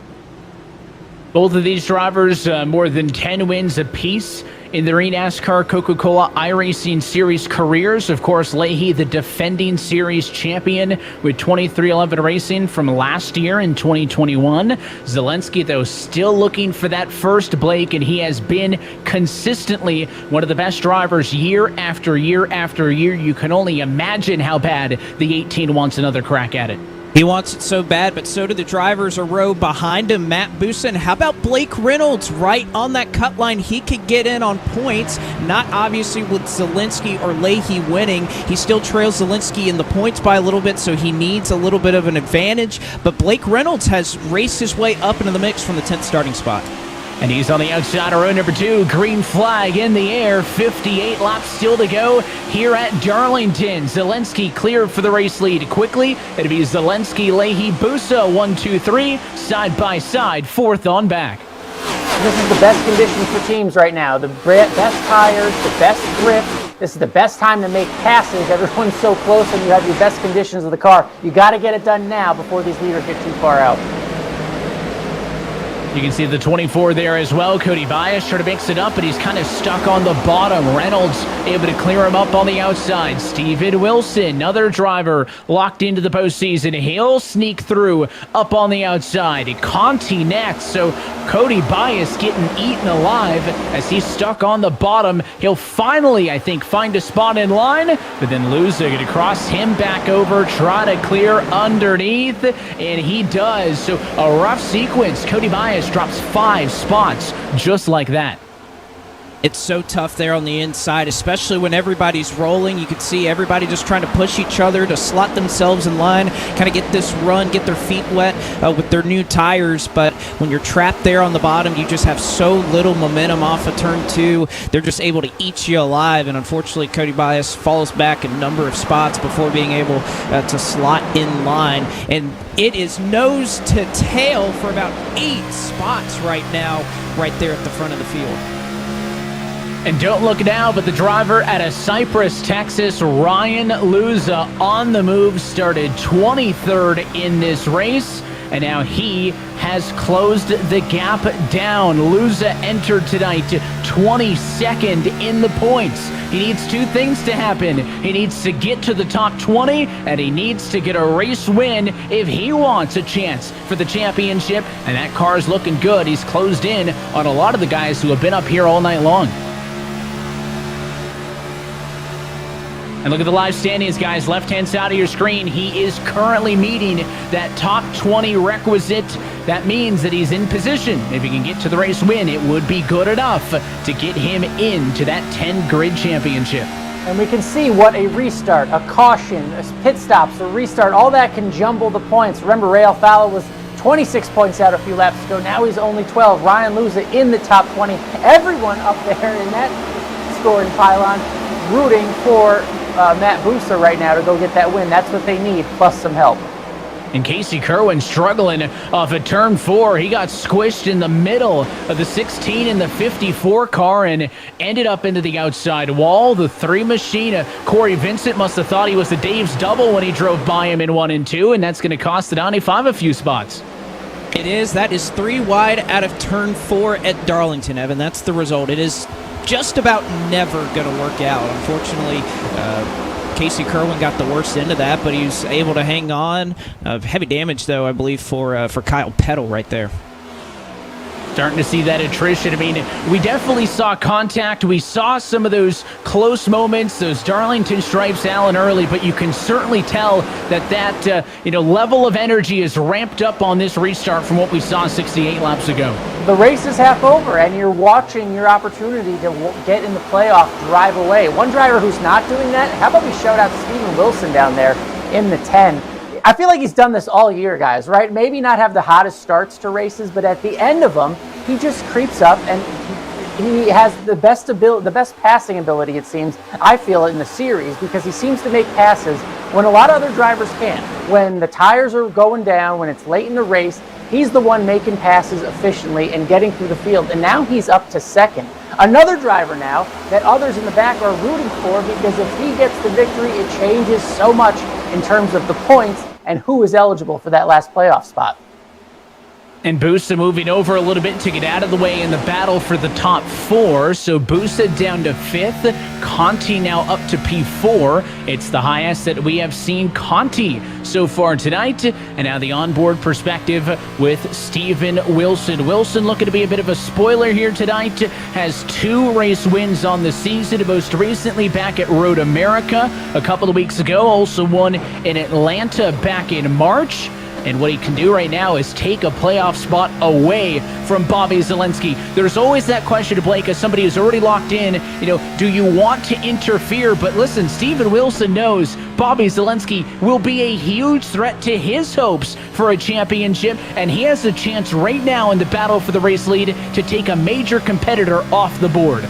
Speaker 5: Both of these drivers, more than 10 wins apiece in their eNASCAR Coca-Cola iRacing Series careers. Of course, Leahy, the defending series champion with 2311 Racing from last year in 2021. Zelensky, though, still looking for that first Blake, and he has been consistently one of the best drivers year after year after year. You can only imagine how bad the 18 wants another crack at it.
Speaker 6: He wants it so bad, but so do the drivers a row behind him. Matt Busen, how about Blake Reynolds right on that cut line? He could get in on points, not obviously with Zelensky or Leahy winning. He still trails Zelensky in the points by a little bit, so he needs a little bit of an advantage. But Blake Reynolds has raced his way up into the mix from the 10th starting spot.
Speaker 5: And he's on the outside of row number 2. Green flag in the air. 58 laps still to go here at Darlington. Zelensky cleared for the race lead quickly. It'll be Zelensky, Leahy, Busa, 1, 2, 3, side by side, fourth on back.
Speaker 4: This is the best conditions for teams right now. The best tires, the best grip. This is the best time to make passes. Everyone's so close, and you have your best conditions of the car. You got to get it done now before these leaders get too far out.
Speaker 5: You can see the 24 there as well. Cody Bias trying to mix it up, but he's kind of stuck on the bottom. Reynolds able to clear him up on the outside. Steven Wilson, another driver locked into the postseason. He'll sneak through up on the outside. Conti next, so Cody Bias getting eaten alive as he's stuck on the bottom. He'll finally, I think, find a spot in line, but then Luza going to cross him back over, try to clear underneath, and he does. So a rough sequence. Cody Bias drops 5 spots just like that.
Speaker 6: It's so tough there on the inside, especially when everybody's rolling. You can see everybody just trying to push each other to slot themselves in line, kind of get this run, get their feet wet with their new tires. But when you're trapped there on the bottom, you just have so little momentum off of turn 2. They're just able to eat you alive. And unfortunately, Cody Bias falls back a number of spots before being able to slot in line. And it is nose to tail for about 8 spots right now, right there at the front of the field.
Speaker 5: And don't look now, but the driver out of Cypress, Texas, Ryan Luza, on the move, started 23rd in this race, and now he has closed the gap down. Luza entered tonight 22nd in the points. He needs 2 things to happen. He needs to get to the top 20, and he needs to get a race win if he wants a chance for the championship, and that car's looking good. He's closed in on a lot of the guys who have been up here all night long. And look at the live standings, guys. Left-hand side of your screen. He is currently meeting that top 20 requisite. That means that he's in position. If he can get to the race win, it would be good enough to get him into that 10-grid championship.
Speaker 4: And we can see what a restart, a caution, a pit stops, a restart, all that can jumble the points. Remember, Ray Alfala was 26 points out a few laps ago. Now he's only 12. Ryan Luza in the top 20. Everyone up there in that scoring pylon rooting for Matt Busa right now to go get that win. That's what they need, plus some help.
Speaker 5: And Casey Kerwin struggling off of turn 4. He got squished in the middle of the 16 and the 54 car and ended up into the outside wall. The 3 machine, Corey Vincent must have thought he was the Dave's double when he drove by him in 1 and 2, and that's going to cost the 95 a few spots.
Speaker 6: It is. That is 3 wide out of turn 4 at Darlington, Evan. That's the result. It is just about never going to work out. Unfortunately, Casey Kerwin got the worst end of that, but he was able to hang on. Heavy damage, though, I believe, for Kyle Peddle right there.
Speaker 5: Starting to see that attrition. I mean, we definitely saw contact. We saw some of those close moments, those Darlington stripes, Alan, early, but you can certainly tell that level of energy is ramped up on this restart from what we saw 68 laps ago.
Speaker 4: The race is half over, and you're watching your opportunity to get in the playoff drive away. One driver who's not doing that, how about we shout out Steven Wilson down there in the 10? I feel like he's done this all year, guys, right? Maybe not have the hottest starts to races, but at the end of them, he just creeps up, and he has the best passing ability, it seems, I feel, in the series, because he seems to make passes when a lot of other drivers can't. When the tires are going down, when it's late in the race, he's the one making passes efficiently and getting through the field, and now he's up to second. Another driver now that others in the back are rooting for, because if he gets the victory, it changes so much in terms of the points and who is eligible for that last playoff spot.
Speaker 5: And Busa moving over a little bit to get out of the way in the battle for the top 4. So Busa down to 5th. Conti now up to P4. It's the highest that we have seen Conti so far tonight. And now the onboard perspective with Steven Wilson. Wilson looking to be a bit of a spoiler here tonight. Has 2 race wins on the season. Most recently back at Road America a couple of weeks ago. Also won in Atlanta back in March. And what he can do right now is take a playoff spot away from Bobby Zalenski. There's always that question to Blake, as somebody who's already locked in, do you want to interfere? But listen, Steven Wilson knows Bobby Zalenski will be a huge threat to his hopes for a championship, and he has a chance right now in the battle for the race lead to take a major competitor off the board.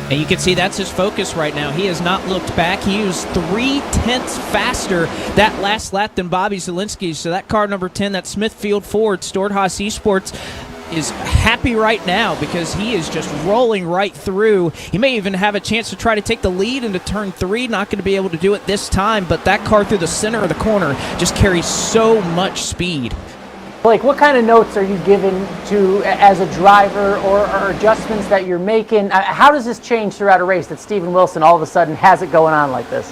Speaker 6: And you can see that's his focus right now. He has not looked back. He was 3/10 faster that last lap than Bobby Zalenski. So that car number 10, that Smithfield Ford, Stordhaus Esports, is happy right now because he is just rolling right through. He may even have a chance to try to take the lead into turn 3. Not going to be able to do it this time, but that car through the center of the corner just carries so much speed.
Speaker 4: Blake, what kind of notes are you given to as a driver or adjustments that you're making? How does this change throughout a race that Steven Wilson all of a sudden has it going on like this?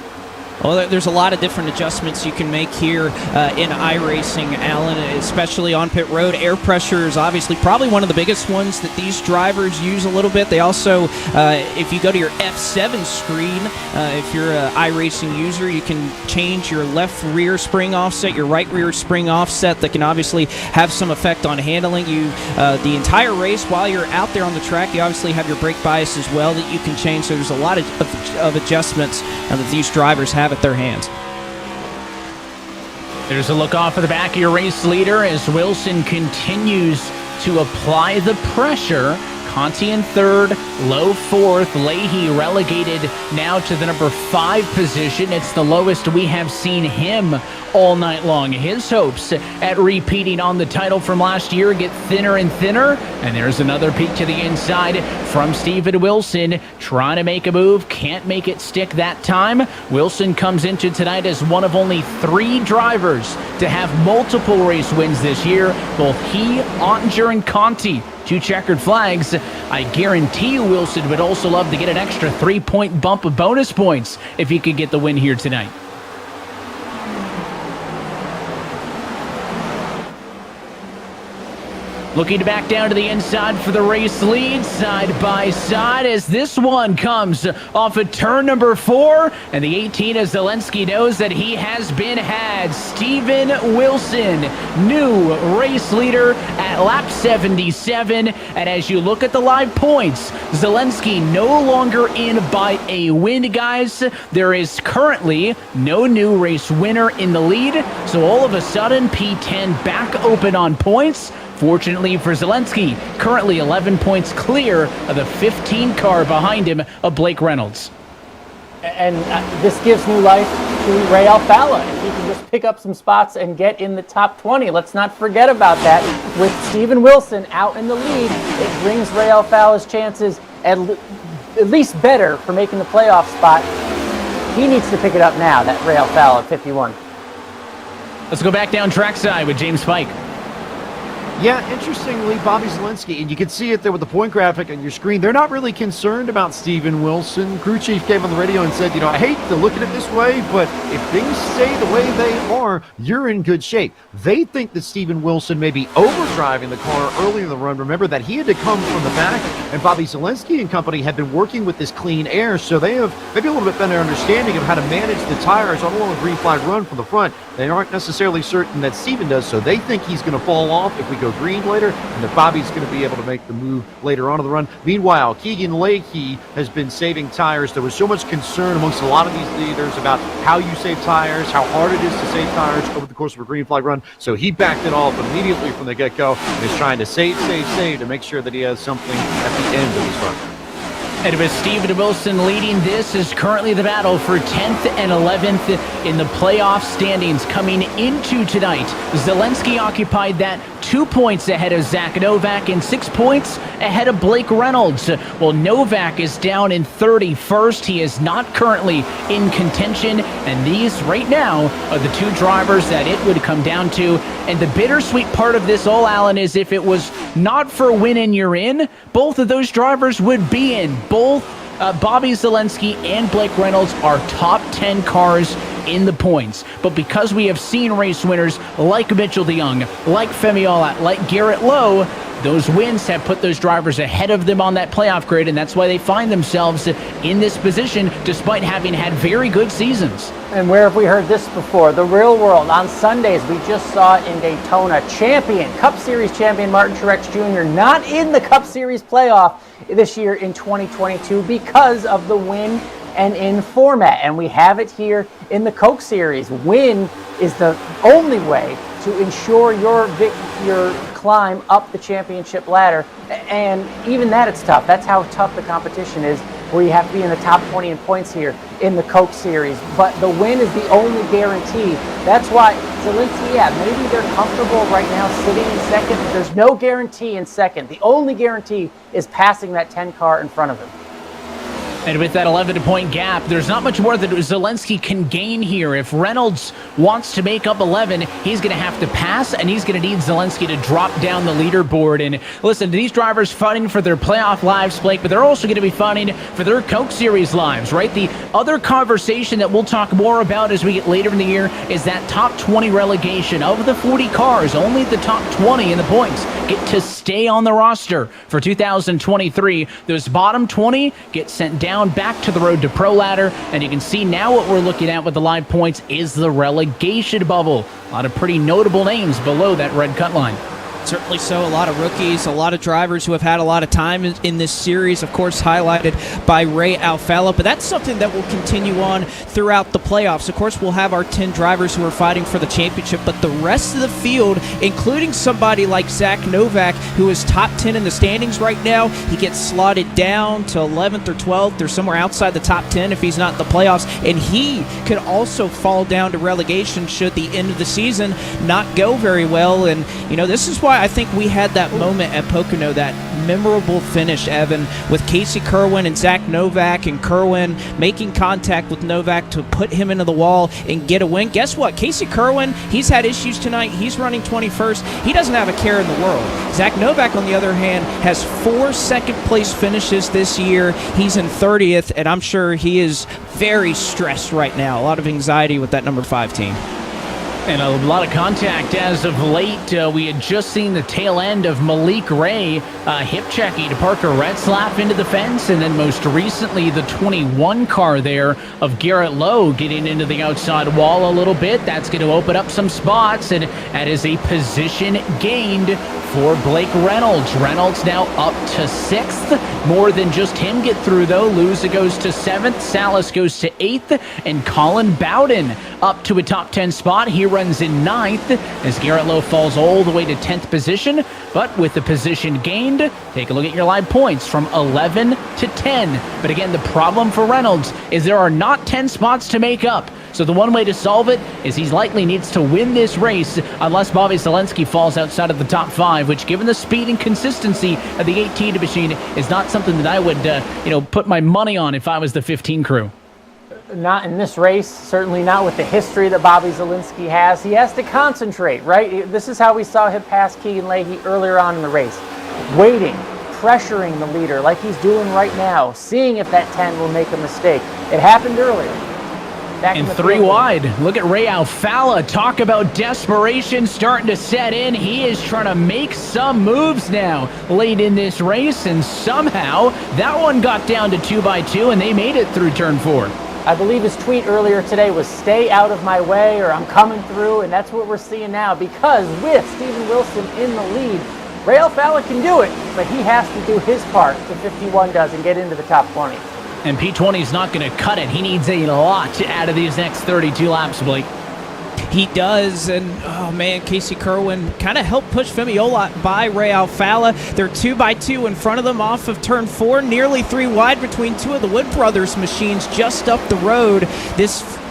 Speaker 6: Well, there's a lot of different adjustments you can make here in iRacing, Alan, especially on pit road. Air pressure is obviously probably one of the biggest ones that these drivers use a little bit. They also, if you go to your F7 screen, if you're an iRacing user, you can change your left rear spring offset, your right rear spring offset. That can obviously have some effect on handling you the entire race while you're out there on the track. You obviously have your brake bias as well that you can change. So there's a lot of adjustments that these drivers have at their hands.
Speaker 5: There's a look off of the back of your race leader as Wilson continues to apply the pressure. Conti in 3rd, low 4th. Leahy relegated now to the number 5 position. It's the lowest we have seen him all night long. His hopes at repeating on the title from last year get thinner and thinner. And there's another peek to the inside from Steven Wilson, trying to make a move, can't make it stick that time. Wilson comes into tonight as one of only 3 drivers to have multiple race wins this year. Both he, Ottinger, and Conti, 2 checkered flags. I guarantee you Wilson would also love to get an extra 3-point bump of bonus points if he could get the win here tonight. Looking to back down to the inside for the race lead, side by side, as this one comes off of turn number 4. And the 18 of Zalenski knows that he has been had. Steven Wilson, new race leader at lap 77. And as you look at the live points, Zalenski no longer in by a win, guys. There is currently no new race winner in the lead. So all of a sudden, P10 back open on points. Fortunately for Zalenski, currently 11 points clear of the 15 car behind him of Blake Reynolds.
Speaker 4: And this gives new life to Ray Alfalla. If he can just pick up some spots and get in the top 20. Let's not forget about that. With Steven Wilson out in the lead, it brings Ray Alfalla's chances at least better for making the playoff spot. He needs to pick it up now, that Ray Alfalla at 51.
Speaker 5: Let's go back down trackside with James Pike.
Speaker 19: Yeah, interestingly, Bobby Zelensky, and you can see it there with the point graphic on your screen, they're not really concerned about Steven Wilson. Crew chief came on the radio and said, I hate to look at it this way, but if things stay the way they are, you're in good shape. They think that Steven Wilson may be overdriving the car early in the run. Remember that he had to come from the back, and Bobby Zelensky and company have been working with this clean air, so they have maybe a little bit better understanding of how to manage the tires on a long green flag run from the front. They aren't necessarily certain that Steven does, so they think he's going to fall off if we go green later, and that Bobby's going to be able to make the move later on in the run. Meanwhile, Keegan Leahy has been saving tires. There was so much concern amongst a lot of these leaders about how you save tires, how hard it is to save tires over the course of a green flag run. So he backed it off immediately from the get-go and is trying to save to make sure that he has something at the end of his run.
Speaker 5: And with Steven Wilson leading, this is currently the battle for 10th and 11th in the playoff standings coming into tonight. Zelensky occupied that 2 points ahead of Zach Novak and 6 points ahead of Blake Reynolds. Well, Novak is down in 31st. He is not currently in contention, and these right now are the two drivers that it would come down to. And the bittersweet part of this all, Alan, is if it was not for winning you're in, both of those drivers would be in. Both Bobby Zelensky and Blake Reynolds are top 10 cars in the points. But because we have seen race winners like Mitchell DeYoung, like Femi Olat, like Garrett Lowe, those wins have put those drivers ahead of them on that playoff grid, and that's why they find themselves in this position despite having had very good seasons.
Speaker 4: And where have we heard this before? The real world. On Sundays, we just saw in Daytona, Cup Series champion Martin Truex Jr. not in the Cup Series playoff this year in 2022 because of the win and in format. And we have it here in the Coke Series. Win is the only way to ensure your climb up the championship ladder. And even that, it's tough. That's how tough the competition is, where you have to be in the top 20 in points here in the Coke Series. But the win is the only guarantee. That's why Zelensky, maybe they're comfortable right now sitting in second, but there's no guarantee in second. The only guarantee is passing that 10 car in front of him.
Speaker 5: And with that 11-point gap, there's not much more that Zelensky can gain here. If Reynolds wants to make up 11, he's going to have to pass, and he's going to need Zelensky to drop down the leaderboard. And listen, these drivers fighting for their playoff lives, Blake, but they're also going to be fighting for their Coke Series lives, right? The other conversation that we'll talk more about as we get later in the year is that top 20 relegation. Of the 40 cars, only the top 20 in the points get to stay on the roster for 2023. Those bottom 20 get sent down back to the Road to Pro ladder, and you can see now what we're looking at with the live points is the relegation bubble. A lot of pretty notable names below that red cut line.
Speaker 6: Certainly so. A lot of rookies, a lot of drivers who have had a lot of time in this series, of course, highlighted by Ray Alfalla. But that's something that will continue on throughout the playoffs. Of course, we'll have our 10 drivers who are fighting for the championship, but the rest of the field, including somebody like Zach Novak, who is top 10 in the standings right now, he gets slotted down to 11th or 12th or somewhere outside the top 10 if he's not in the playoffs. And he could also fall down to relegation should the end of the season not go very well. And, this is why I think we had that moment at Pocono, that memorable finish, Evan, with Casey Kerwin and Zach Novak, and Kerwin making contact with Novak to put him into the wall and get a win. Guess what? Casey Kerwin, he's had issues tonight. He's running 21st. He doesn't have a care in the world. Zach Novak, on the other hand, has 4 second-place finishes this year. He's in 30th, and I'm sure he is very stressed right now. A lot of anxiety with that number 5 team.
Speaker 5: And a lot of contact as of late. We had just seen the tail end of Malik Ray hip checking to Parker Retzlaff into the fence, and then most recently the 21 car there of Garrett Lowe getting into the outside wall a little bit. That's going to open up some spots, and that is a position gained for Blake Reynolds. Reynolds now up to 6th. More than just him get through, though. Luza goes to 7th. Salas goes to 8th. And Colin Bowden up to a top 10 spot. He runs in 9th as Garrett Lowe falls all the way to 10th position. But with the position gained, take a look at your live points from 11 to 10. But again, the problem for Reynolds is there are not 10 spots to make up. So the one way to solve it is he likely needs to win this race unless Bobby Zelensky falls outside of the top 5, which, given the speed and consistency of the 18 machine, is not something that I would put my money on if I was the 15 crew.
Speaker 4: not in this race, certainly not with the history that Bobby Zielinski has. He has to concentrate, right? This is how we saw him pass Keegan Leahy earlier on in the race. Waiting, pressuring the leader like he's doing right now, seeing if that 10 will make a mistake. It happened earlier.
Speaker 5: And 3 wide. Look at Ray Alfala. Talk about desperation starting to set in. He is trying to make some moves now late in this race, and somehow that one got down to 2x2, and they made it through turn 4.
Speaker 4: I believe his tweet earlier today was "stay out of my way" or "I'm coming through," and that's what we're seeing now, because with Steven Wilson in the lead, Ray Alfala can do it, but he has to do his part, the 51 does, and get into the top 20.
Speaker 5: And P20 is not going to cut it. He needs a lot out of these next 32 laps, Blake.
Speaker 6: He does, and oh man, Casey Kerwin kind of helped push Femi Olot by Ray Alfala. They're 2x2 in front of them off of turn 4, nearly 3 wide between two of the Wood Brothers machines just up the road.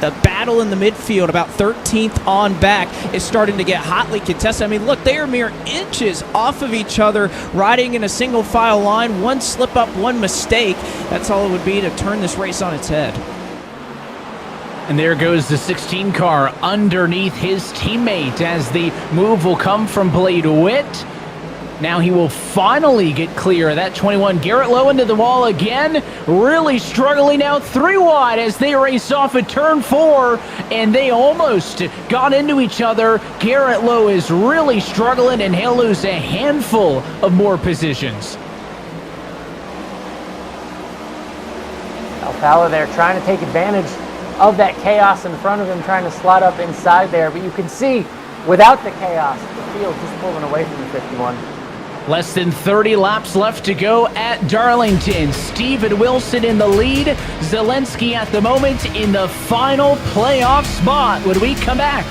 Speaker 6: The battle in the midfield, about 13th on back, is starting to get hotly contested. I mean, look, they are mere inches off of each other, riding in a single file line. One slip up, one mistake. That's all it would be to turn this race on its head.
Speaker 5: And there goes the 16 car underneath his teammate as the move will come from Blade Witt. Now he will finally get clear of that 21. Garrett Lowe into the wall again. Really struggling now 3 wide as they race off at turn 4. And they almost got into each other. Garrett Lowe is really struggling, and he'll lose a handful of more positions.
Speaker 4: Alfala there trying to take advantage of that chaos in front of him, trying to slot up inside there. But you can see, without the chaos, the field just pulling away from the 51.
Speaker 5: Less than 30 laps left to go at Darlington. Steven Wilson in the lead. Zielinski at the moment in the final playoff spot. When we come back,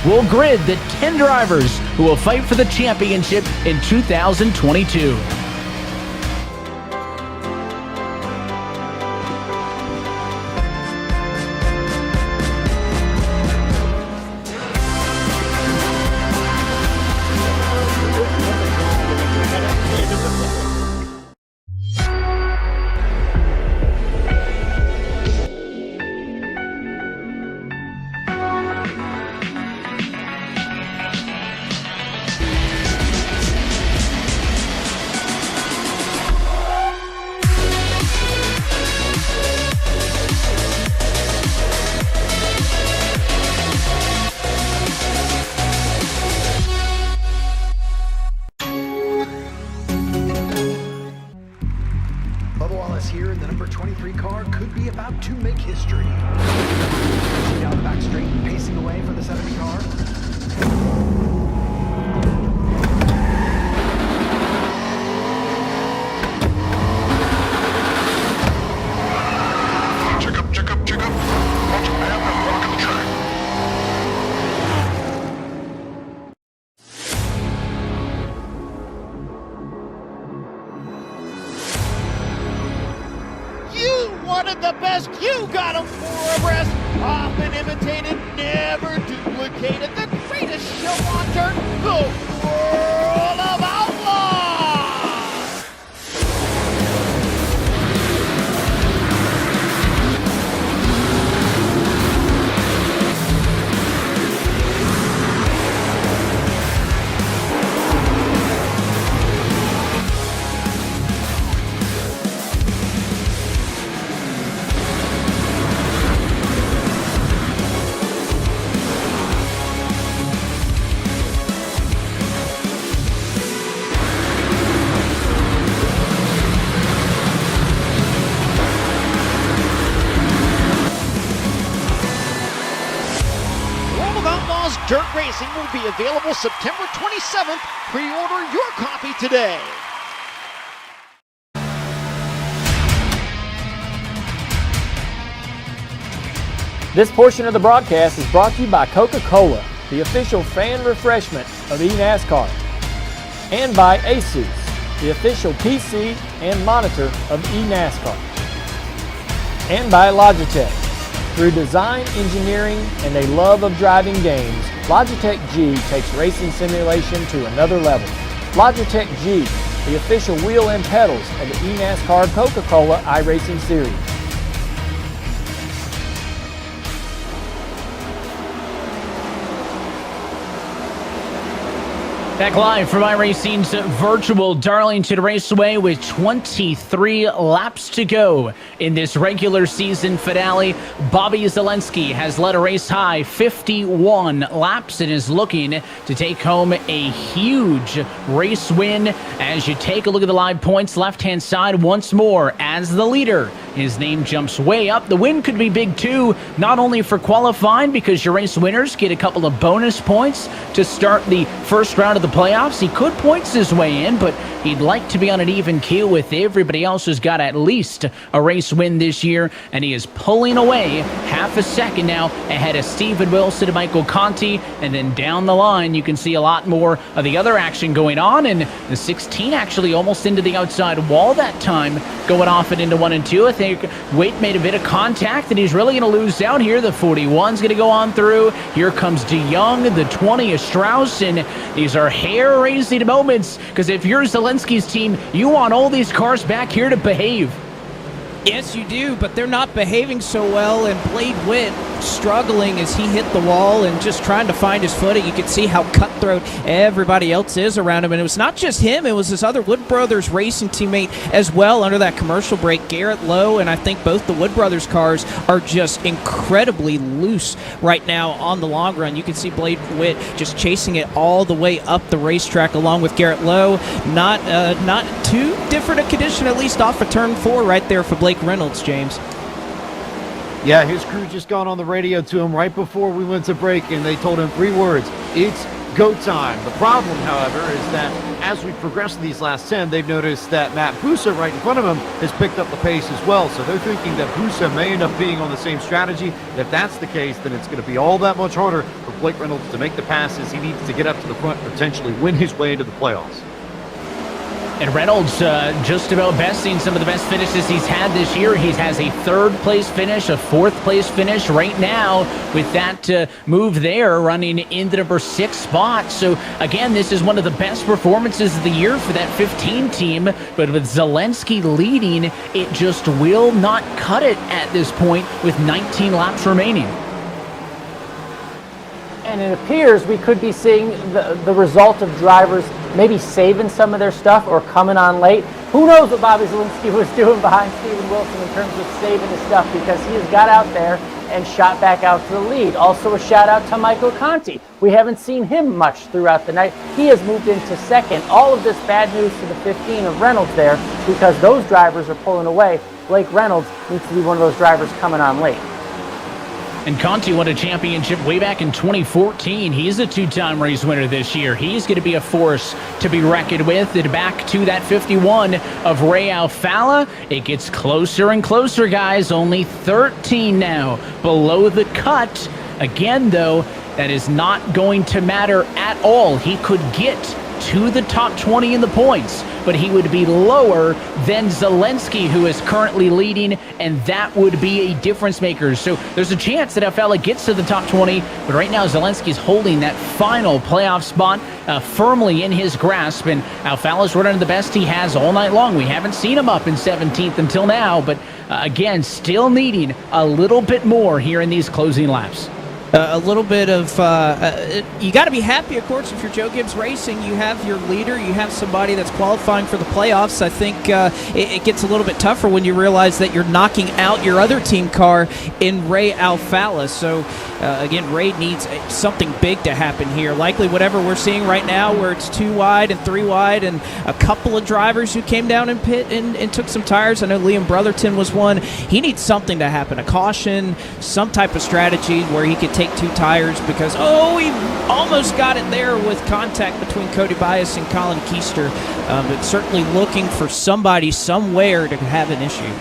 Speaker 5: we'll grid the 10 drivers who will fight for the championship in 2022.
Speaker 21: Here, the number 23 car could be about to make history. Down the back straight, pacing away for the 70 car. Check up. Watch him, man. I'm blocking the track.
Speaker 12: Wanted the best, you got him 4 abreast. Often imitated, never duplicated. The greatest show on dirt, the world of outlaws. Dirt Racing will be available September 27th. Pre-order your copy today.
Speaker 20: This portion of the broadcast is brought to you by Coca-Cola, the official fan refreshment of eNASCAR, and by ASUS, the official PC and monitor of eNASCAR, and by Logitech. Through design, engineering, and a love of driving games, Logitech G takes racing simulation to another level. Logitech G, the official wheel and pedals of the eNASCAR Coca-Cola iRacing Series.
Speaker 5: Back live from iRacing's virtual Darlington Raceway with 23 laps to go in this regular season finale. Bobby Zalenski has led a race high 51 laps and is looking to take home a huge race win. As you take a look at the live points, left-hand side once more as the leader. His name jumps way up. The win could be big too, not only for qualifying because your race winners get a couple of bonus points to start the first round of the playoffs. He could points his way in, but he'd like to be on an even keel with everybody else who's got at least a race win this year, and he is pulling away half a second now ahead of Steven Wilson and Michael Conti, and then down the line you can see a lot more of the other action going on, and the 16 actually almost into the outside wall that time, going off and into 1 and 2. I think Waite made a bit of contact, and he's really going to lose out here. The 41's going to go on through. Here comes DeYoung, the 20 is Strauss, and these are hair-raising moments, because if you're Zelensky's team, you want all these cars back here to behave.
Speaker 6: Yes, you do, but they're not behaving so well, and Blade Witt struggling as he hit the wall and just trying to find his footing. You can see how cutthroat everybody else is around him, and it was not just him, it was his other Wood Brothers racing teammate as well under that commercial break, Garrett Lowe, and I think both the Wood Brothers cars are just incredibly loose right now on the long run. You can see Blade Witt just chasing it all the way up the racetrack along with Garrett Lowe. Not too different a condition, at least off of turn 4 right there for Blake Reynolds, James.
Speaker 19: Yeah, his crew just got on the radio to him right before we went to break, and they told him 3 words: it's go time. The problem, however, is that as we progress in these last 10, they've noticed that Matt Busa right in front of him has picked up the pace as well. So they're thinking that Busa may end up being on the same strategy. If that's the case, then it's going to be all that much harder for Blake Reynolds to make the passes he needs to get up to the front, potentially win his way into the playoffs.
Speaker 5: And Reynolds just about besting some of the best finishes he's had this year. He has a 3rd place finish, a 4th place finish right now with that move there, running in the number 6 spot. So again, this is one of the best performances of the year for that 15 team. But with Zelensky leading, it just will not cut it at this point with 19 laps remaining.
Speaker 4: And it appears we could be seeing the result of drivers maybe saving some of their stuff or coming on late. Who knows what Bobby Zalenski was doing behind Steven Wilson in terms of saving his stuff, because he has got out there and shot back out to the lead. Also a shout out to Michael Conti. We haven't seen him much throughout the night. He has moved into 2nd. All of this bad news to the 15 of Reynolds there, because those drivers are pulling away. Blake Reynolds needs to be one of those drivers coming on late.
Speaker 5: And Conti won a championship way back in 2014. He's a 2-time race winner this year. He's going to be a force to be reckoned with. And back to that 51 of Ray Alfala. It gets closer and closer, guys. Only 13 now below the cut. Again, though, that is not going to matter at all. He could get to the top 20 in the points, but he would be lower than Zelensky, who is currently leading, and that would be a difference maker. So there's a chance that Alfala gets to the top 20, but right now Zelensky's holding that final playoff spot firmly in his grasp, and Alfala's running the best he has all night long. We haven't seen him up in 17th until now, but again, still needing a little bit more here in these closing laps.
Speaker 6: A little bit of you got to be happy, of course, if you're Joe Gibbs Racing. You have your leader, you have somebody that's qualifying for the playoffs. I think it gets a little bit tougher when you realize that you're knocking out your other team car in Ray Alfala. So again, Ray needs something big to happen here. Likely whatever we're seeing right now, where it's 2 wide and 3 wide, and a couple of drivers who came down and pit and took some tires. I know Liam Brotherton was one. He needs something to happen, a caution, some type of strategy where he could take 2 tires, because he almost got it there with contact between Cody Bias and Colin Keister, but certainly looking for somebody somewhere to have an issue.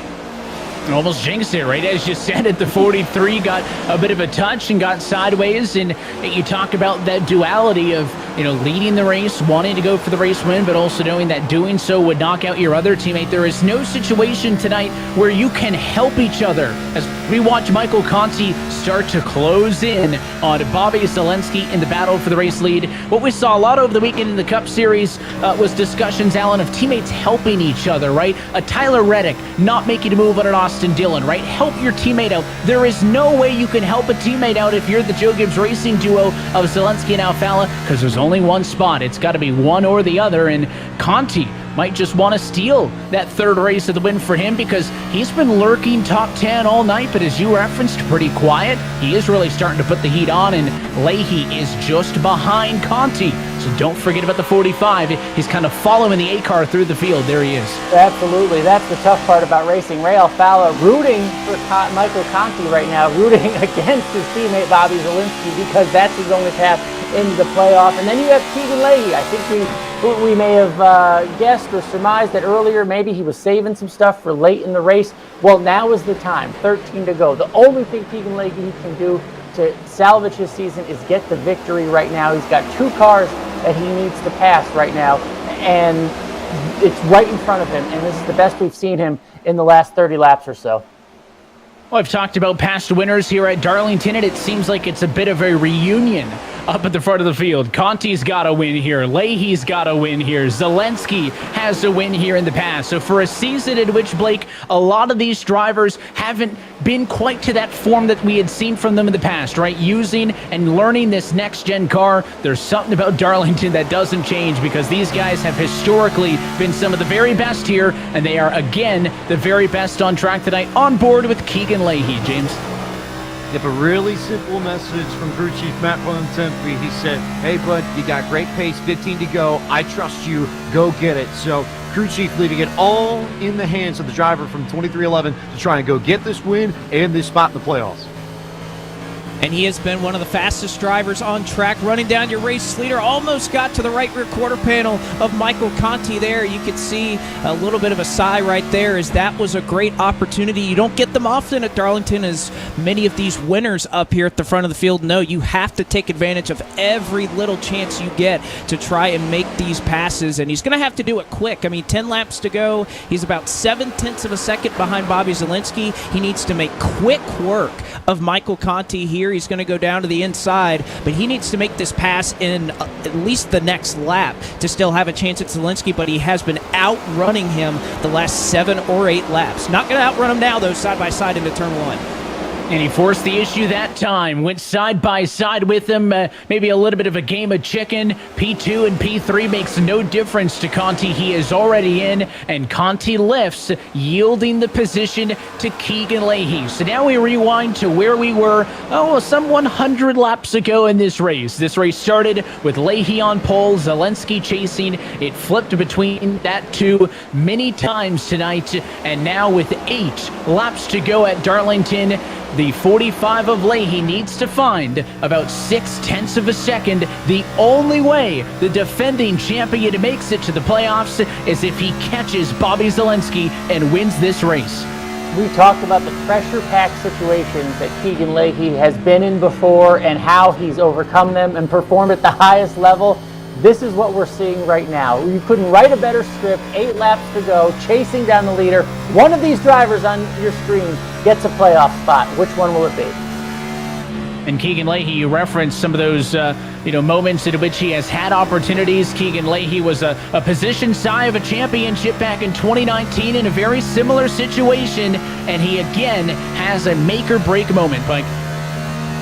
Speaker 5: Almost jinxed it, right? As you said it, the 43 got a bit of a touch and got sideways, and you talk about that duality of, leading the race, wanting to go for the race win, but also knowing that doing so would knock out your other teammate. There is no situation tonight where you can help each other. As we watch Michael Conti start to close in on Bobby Zalenski in the battle for the race lead. What we saw a lot over the weekend in the Cup Series was discussions, Alan, of teammates helping each other, right? A Tyler Reddick not making a move on an Austin Dillon, right? Help your teammate out. There is no way you can help a teammate out if you're the Joe Gibbs Racing duo of Zelensky and Alfala, because there's only only one spot. It's got to be one or the other, and Conti might just want to steal that third race of the win for him because he's been lurking top 10 all night, but as you referenced, pretty quiet. He is really starting to put the heat on, and Leahy is just behind Conti. So don't forget about the 45. He's kind of following the A-car through the field. There he is.
Speaker 4: Absolutely. That's the tough part about racing. Ray Alfala rooting for Michael Conti right now, rooting against his teammate Bobby Zalinski because that's his only path into the playoff. And then you have Keegan Leahy. I think we may have guessed or surmised that earlier maybe he was saving some stuff for late in the race. Well, now is the time. 13 to go. The only thing Keegan Leahy can do to salvage his season is get the victory right now. He's got 2 cars that he needs to pass right now, and it's right in front of him, and this is the best we've seen him in the last 30 laps or so.
Speaker 5: Well, I've talked about past winners here at Darlington, and it seems like it's a bit of a reunion up at the front of the field. Conti's got a win here. Leahy's got a win here. Zelensky has a win here in the past. So for a season in which, Blake, a lot of these drivers haven't been quite to that form that we had seen from them in the past, right? Using and learning this next-gen car, there's something about Darlington that doesn't change because these guys have historically been some of the very best here, and they are, again, the very best on track tonight. On board with Keegan Leahy, James.
Speaker 19: Yep, a really simple message from crew chief Matt Bontempi. He said, hey, bud, you got great pace, 15 to go. I trust you. Go get it. So crew chief leaving it all in the hands of the driver from 2311 to try and go get this win and this spot in the playoffs.
Speaker 6: And he has been one of the fastest drivers on track, running down your race leader. Almost got to the right rear quarter panel of Michael Conti there. You could see a little bit of a sigh right there as that was a great opportunity. You don't get them often at Darlington, as many of these winners up here at the front of the field know you have to take advantage of every little chance you get to try and make these passes. And he's going to have to do it quick. I mean, 10 laps to go. He's about 7/10 of a second behind Bobby Zalinski. He needs to make quick work of Michael Conti here. He's going to go down to the inside, but he needs to make this pass in at least the next lap to still have a chance at Zelensky, but he has been outrunning him the last 7 or 8 laps. Not going to outrun him now, though, side by side into turn 1.
Speaker 5: And he forced the issue that time. Went side by side with him. Maybe a little bit of a game of chicken. P2 and P3 makes no difference to Conti. He is already in, and Conti lifts, yielding the position to Keegan Leahy. So now we rewind to where we were, some 100 laps ago in this race. This race started with Leahy on pole, Zelensky chasing. It flipped between that two many times tonight, and now with 8 laps to go at Darlington, the 45 of Leahy needs to find about 6/10 of a second. The only way the defending champion makes it to the playoffs is if he catches Bobby Zalinski and wins this race.
Speaker 4: We talked about the pressure-packed situations that Keegan Leahy has been in before and how he's overcome them and performed at the highest level. This is what we're seeing right now. You couldn't write a better script. 8 laps to go, chasing down the leader. One of these drivers on your screen gets a playoff spot. Which one will it be?
Speaker 5: And Keegan Leahy, you referenced some of those moments in which he has had opportunities. Keegan Leahy was a position shy of a championship back in 2019 in a very similar situation, and he again has a make-or-break moment, Mike.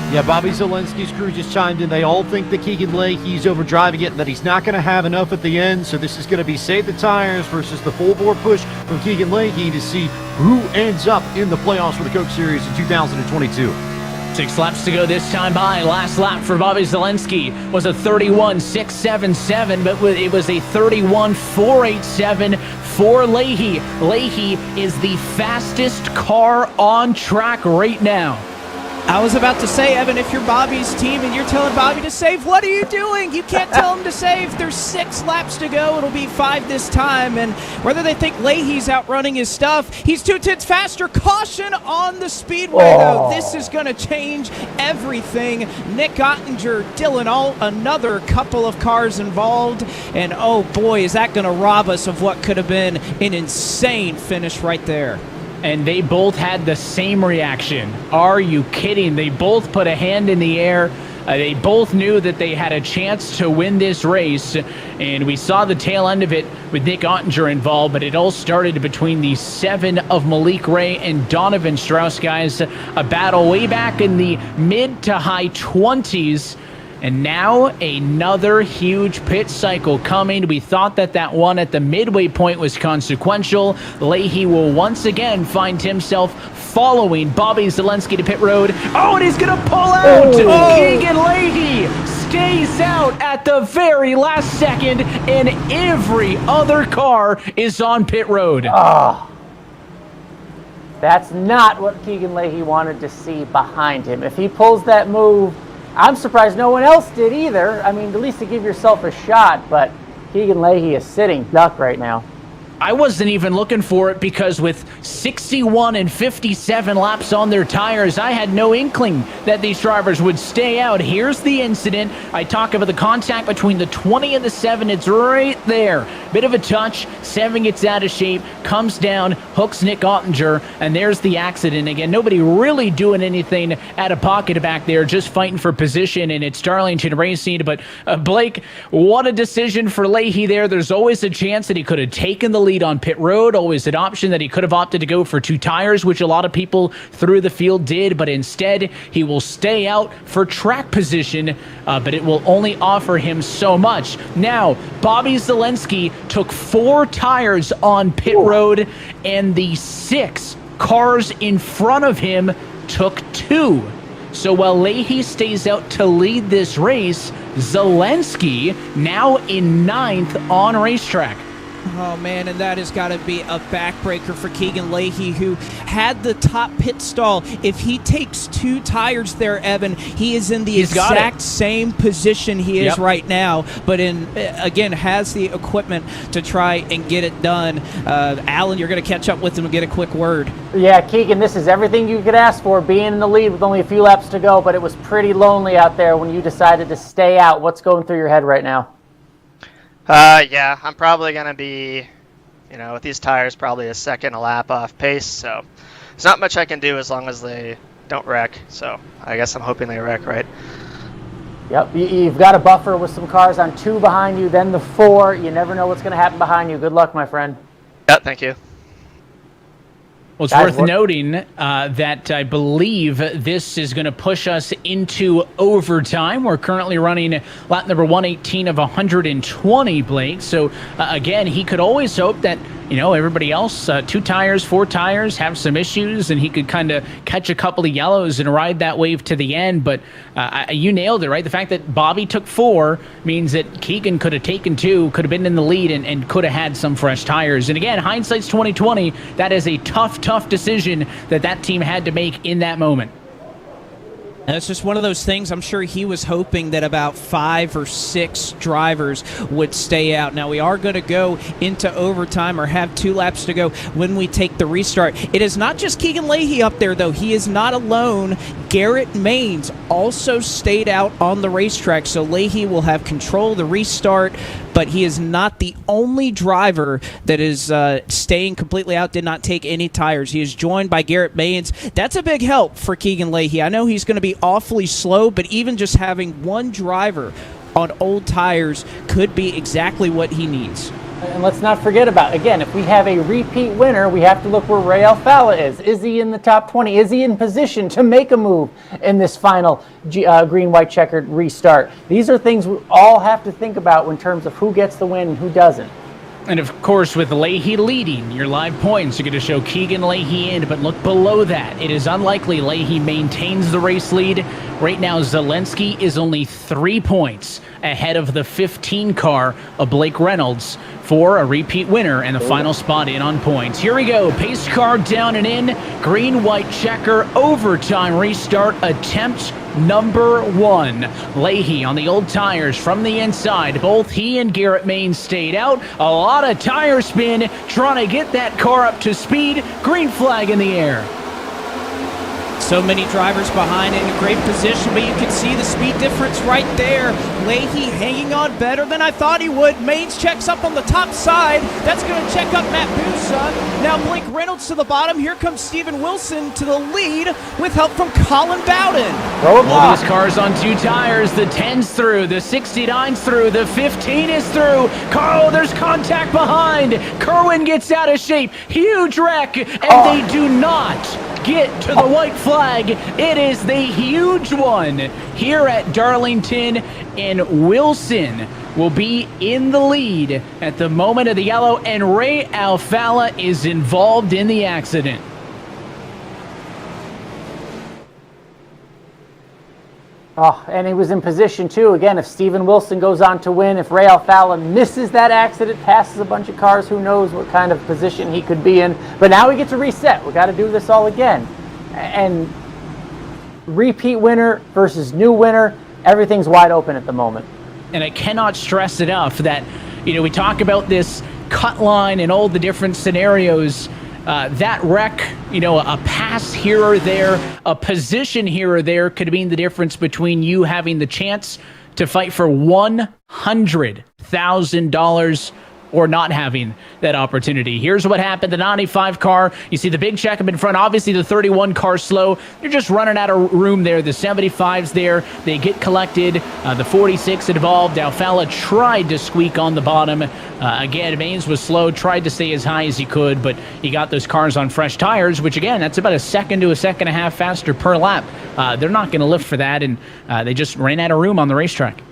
Speaker 19: Yeah, Bobby Zelensky's crew just chimed in. They all think that Keegan Leahy's overdriving it and that he's not going to have enough at the end. So this is going to be save the tires versus the full-bore push from Keegan Leahy to see who ends up in the playoffs for the Coke Series in 2022.
Speaker 5: 6 laps to go this time by. Last lap for Bobby Zalinski was a 31.677, but it was a 31.487 for Leahy. Leahy is the fastest car on track right now.
Speaker 6: I was about to say, Evan, if you're Bobby's team and you're telling Bobby to save, what are you doing? You can't tell him to save. There's 6 laps to go. It'll be 5 this time. And whether they think Leahy's outrunning his stuff, he's 2/10 faster. Caution on the speedway, though. This is going to change everything. Nick Ottinger, Dylan Alt, another couple of cars involved. And, oh, boy, is that going to rob us of what could have been an insane finish right there.
Speaker 5: And they both had the same reaction. Are you kidding? They both put a hand in the air. They both knew that they had a chance to win this race. And we saw the tail end of it with Nick Ottinger involved, but it all started between the 7 of Malik Ray and Donovan Strauss, guys. A battle way back in the mid to high 20s. And now another huge pit cycle coming. We thought that one at the midway point was consequential. Leahy will once again find himself following Bobby Zalenski to pit road. Oh, and he's going to pull out. Keegan Leahy stays out at the very last second, and every other car is on pit road.
Speaker 4: Oh, that's not what Keegan Leahy wanted to see behind him. If he pulls that move, I'm surprised no one else did either. I mean, at least to give yourself a shot, but Keegan Leahy is sitting duck right now.
Speaker 5: I wasn't even looking for it because with 61 and 57 laps on their tires, I had no inkling that these drivers would stay out. Here's the incident. I talk about the contact between the 20 and the 7. It's right there. Bit of a touch. 7 gets out of shape, comes down, hooks Nick Ottinger, and there's the accident. Again, nobody really doing anything out of pocket back there, just fighting for position, and it's Darlington Racing. But Blake, what a decision for Leahy there. There's always a chance that he could have taken the lead on pit road, always an option that he could have opted to go for 2 tires, which a lot of people through the field did, but instead he will stay out for track position, but it will only offer him so much. Now, Bobby Zalenski took 4 tires on pit road, and the 6 cars in front of him took 2. So while Leahy stays out to lead this race, Zalenski now in 9th on racetrack.
Speaker 6: Oh, man, and that has got to be a backbreaker for Keegan Leahy, who had the top pit stall. If he takes 2 tires there, Evan, he is in the exact same position he is right now, but again, has the equipment to try and get it done. Alan, you're going to catch up with him and get a quick word.
Speaker 4: Yeah, Keegan, this is everything you could ask for, being in the lead with only a few laps to go, but it was pretty lonely out there when you decided to stay out. What's going through your head right now?
Speaker 18: Yeah, I'm probably going to be, with these tires, probably a second a lap off pace. So there's not much I can do as long as they don't wreck. So I guess I'm hoping they wreck, right?
Speaker 4: Yep, you've got a buffer with some cars on 2 behind you, then the 4. You never know what's going to happen behind you. Good luck, my friend.
Speaker 18: Yeah, thank you.
Speaker 5: Well, it's worth noting that I believe this is going to push us into overtime. We're currently running lap number 118 of 120, Blake. So, again, he could always hope that, everybody else, 2 tires, 4 tires, have some issues, and he could kind of catch a couple of yellows and ride that wave to the end. But you nailed it, right? The fact that Bobby took 4 means that Keegan could have taken 2, could have been in the lead, and could have had some fresh tires. And again, hindsight's 2020. That is a tough decision that team had to make in that moment.
Speaker 6: And it's just one of those things. I'm sure he was hoping that about 5 or 6 drivers would stay out. Now, we are going to go into overtime or have 2 laps to go when we take the restart. It is not just Keegan Leahy up there, though. He is not alone. Garrett Maines also stayed out on the racetrack, so Leahy will have control of the restart, but he is not the only driver that is staying completely out, did not take any tires. He is joined by Garrett Maines. That's a big help for Keegan Leahy. I know he's going to be awfully slow, but even just having one driver on old tires could be exactly what he needs.
Speaker 4: And let's not forget about, again, if we have a repeat winner, we have to look where Ray Alfala is. Is he in the top 20? Is he in position to make a move in this final green-white checkered restart? These are things we all have to think about in terms of who gets the win and who doesn't.
Speaker 5: And of course, with Leahy leading, your live points are going to show Keegan Leahy in, but look below that. It is unlikely Leahy maintains the race lead. Right now, Zalenski is only 3 points ahead of the 15 car of Blake Reynolds for a repeat winner and the final spot in on points. Here we go. Pace car down and in. Green-white checker overtime restart attempt number 1. Leahy on the old tires from the inside. Both he and Garrett Maines stayed out. A lot of tire spin trying to get that car up to speed. Green flag in the air.
Speaker 6: So many drivers behind in a great position, but you can see the speed difference right there. Leahy hanging on better than I thought he would. Maines checks up on the top side. That's going to check up Matt Busa. Now Blake Reynolds to the bottom. Here comes Steven Wilson to the lead with help from Colin Bowden.
Speaker 5: All these cars on 2 tires. The 10's through. The 69's through. The 15 is through. Carl, there's contact behind. Kerwin gets out of shape. Huge wreck. And they do not get to the white flag. It is the huge one here at Darlington, and Wilson will be in the lead at the moment of the yellow, and Ray Alfalla is involved in the accident.
Speaker 4: Oh, and he was in position too. Again, if Steven Wilson goes on to win, if Ray Alfalla misses that accident, passes a bunch of cars, who knows what kind of position he could be in. But now we get to reset. We got to do this all again. And repeat winner versus new winner, everything's wide open at the moment.
Speaker 5: And I cannot stress enough that, we talk about this cut line and all the different scenarios. That wreck, a pass here or there, a position here or there could mean the difference between you having the chance to fight for $100,000 or not having that opportunity. Here's what happened. The 95 car, you see the big checkup in front. Obviously, the 31 car slow. You're just running out of room there. The 75's there. They get collected. The 46 involved. Alfalla tried to squeak on the bottom. Again, Maines was slow, tried to stay as high as he could, but he got those cars on fresh tires, which, again, that's about a second to a second and a half faster per lap. They're not going to lift for that, and they just ran out of room on the racetrack.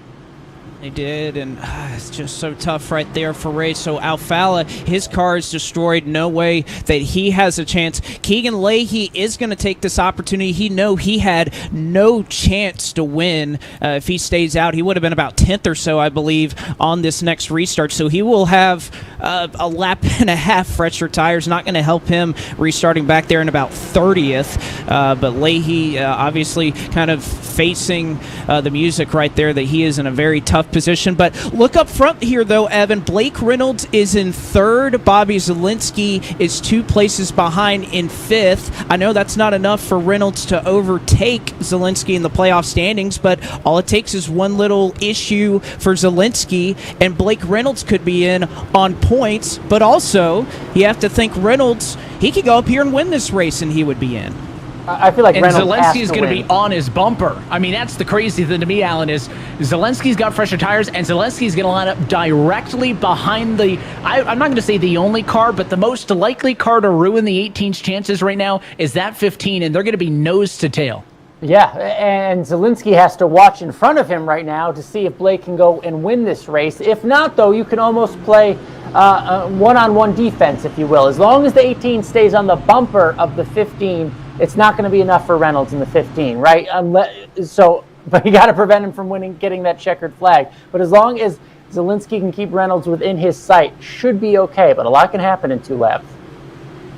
Speaker 6: They did, and it's just so tough right there for Ray. So Alfalla, his car is destroyed. No way that he has a chance. Keegan Leahy is going to take this opportunity. He had no chance to win if he stays out. He would have been about 10th or so, I believe, on this next restart. So he will have a lap and a half fresher tires. Not going to help him restarting back there in about 30th. But Leahy obviously kind of facing the music right there that he is in a very tough position. But look up front here, though, Evan. Blake Reynolds is in third. Bobby Zielinski is 2 places behind in 5th. I know that's not enough for Reynolds to overtake Zielinski in the playoff standings, but all it takes is one little issue for Zielinski, and Blake Reynolds could be in on points. But also, you have to think Reynolds, he could go up here and win this race, and he would be in.
Speaker 4: I feel like Reynolds
Speaker 5: Zielinski is going to
Speaker 4: win.
Speaker 5: be on his bumper. I mean, that's the crazy thing to me, Alan, is Zielinski's got fresher tires, and Zielinski's going to line up directly behind the, I'm not going to say the only car, but the most likely car to ruin the 18's chances right now is that 15, and they're going to be nose to tail.
Speaker 4: Yeah, and Zielinski has to watch in front of him right now to see if Blake can go and win this race. If not, though, you can almost play one-on-one defense, if you will. As long as the 18 stays on the bumper of the 15, it's not going to be enough for Reynolds in the 15, right? But you got to prevent him from getting that checkered flag. But as long as Zielinski can keep Reynolds within his sight, should be okay. But a lot can happen in 2 laps.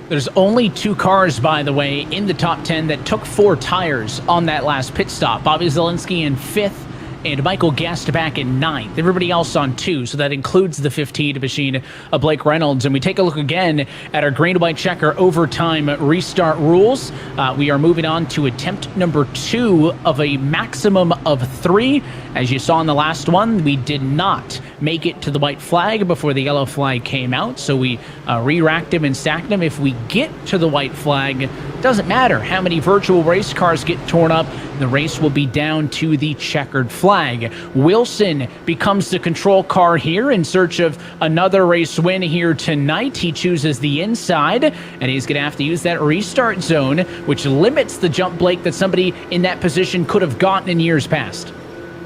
Speaker 5: There's only 2 cars, by the way, in the top 10 that took 4 tires on that last pit stop. Bobby Zielinski in 5th, and Michael Guest back in 9th. Everybody else on 2, so that includes the 15 machine of Blake Reynolds. And we take a look again at our green and white checker overtime restart rules. We are moving on to attempt number 2 of a maximum of 3. As you saw in the last one, we did not make it to the white flag before the yellow flag came out, so we re-racked him and stacked him. If we get to the white flag, it doesn't matter how many virtual race cars get torn up, the race will be down to the checkered flag. Wilson becomes the control car here in search of another race win here tonight. He chooses the inside, and he's going to have to use that restart zone, which limits the jump Blake that somebody in that position could have gotten in years past.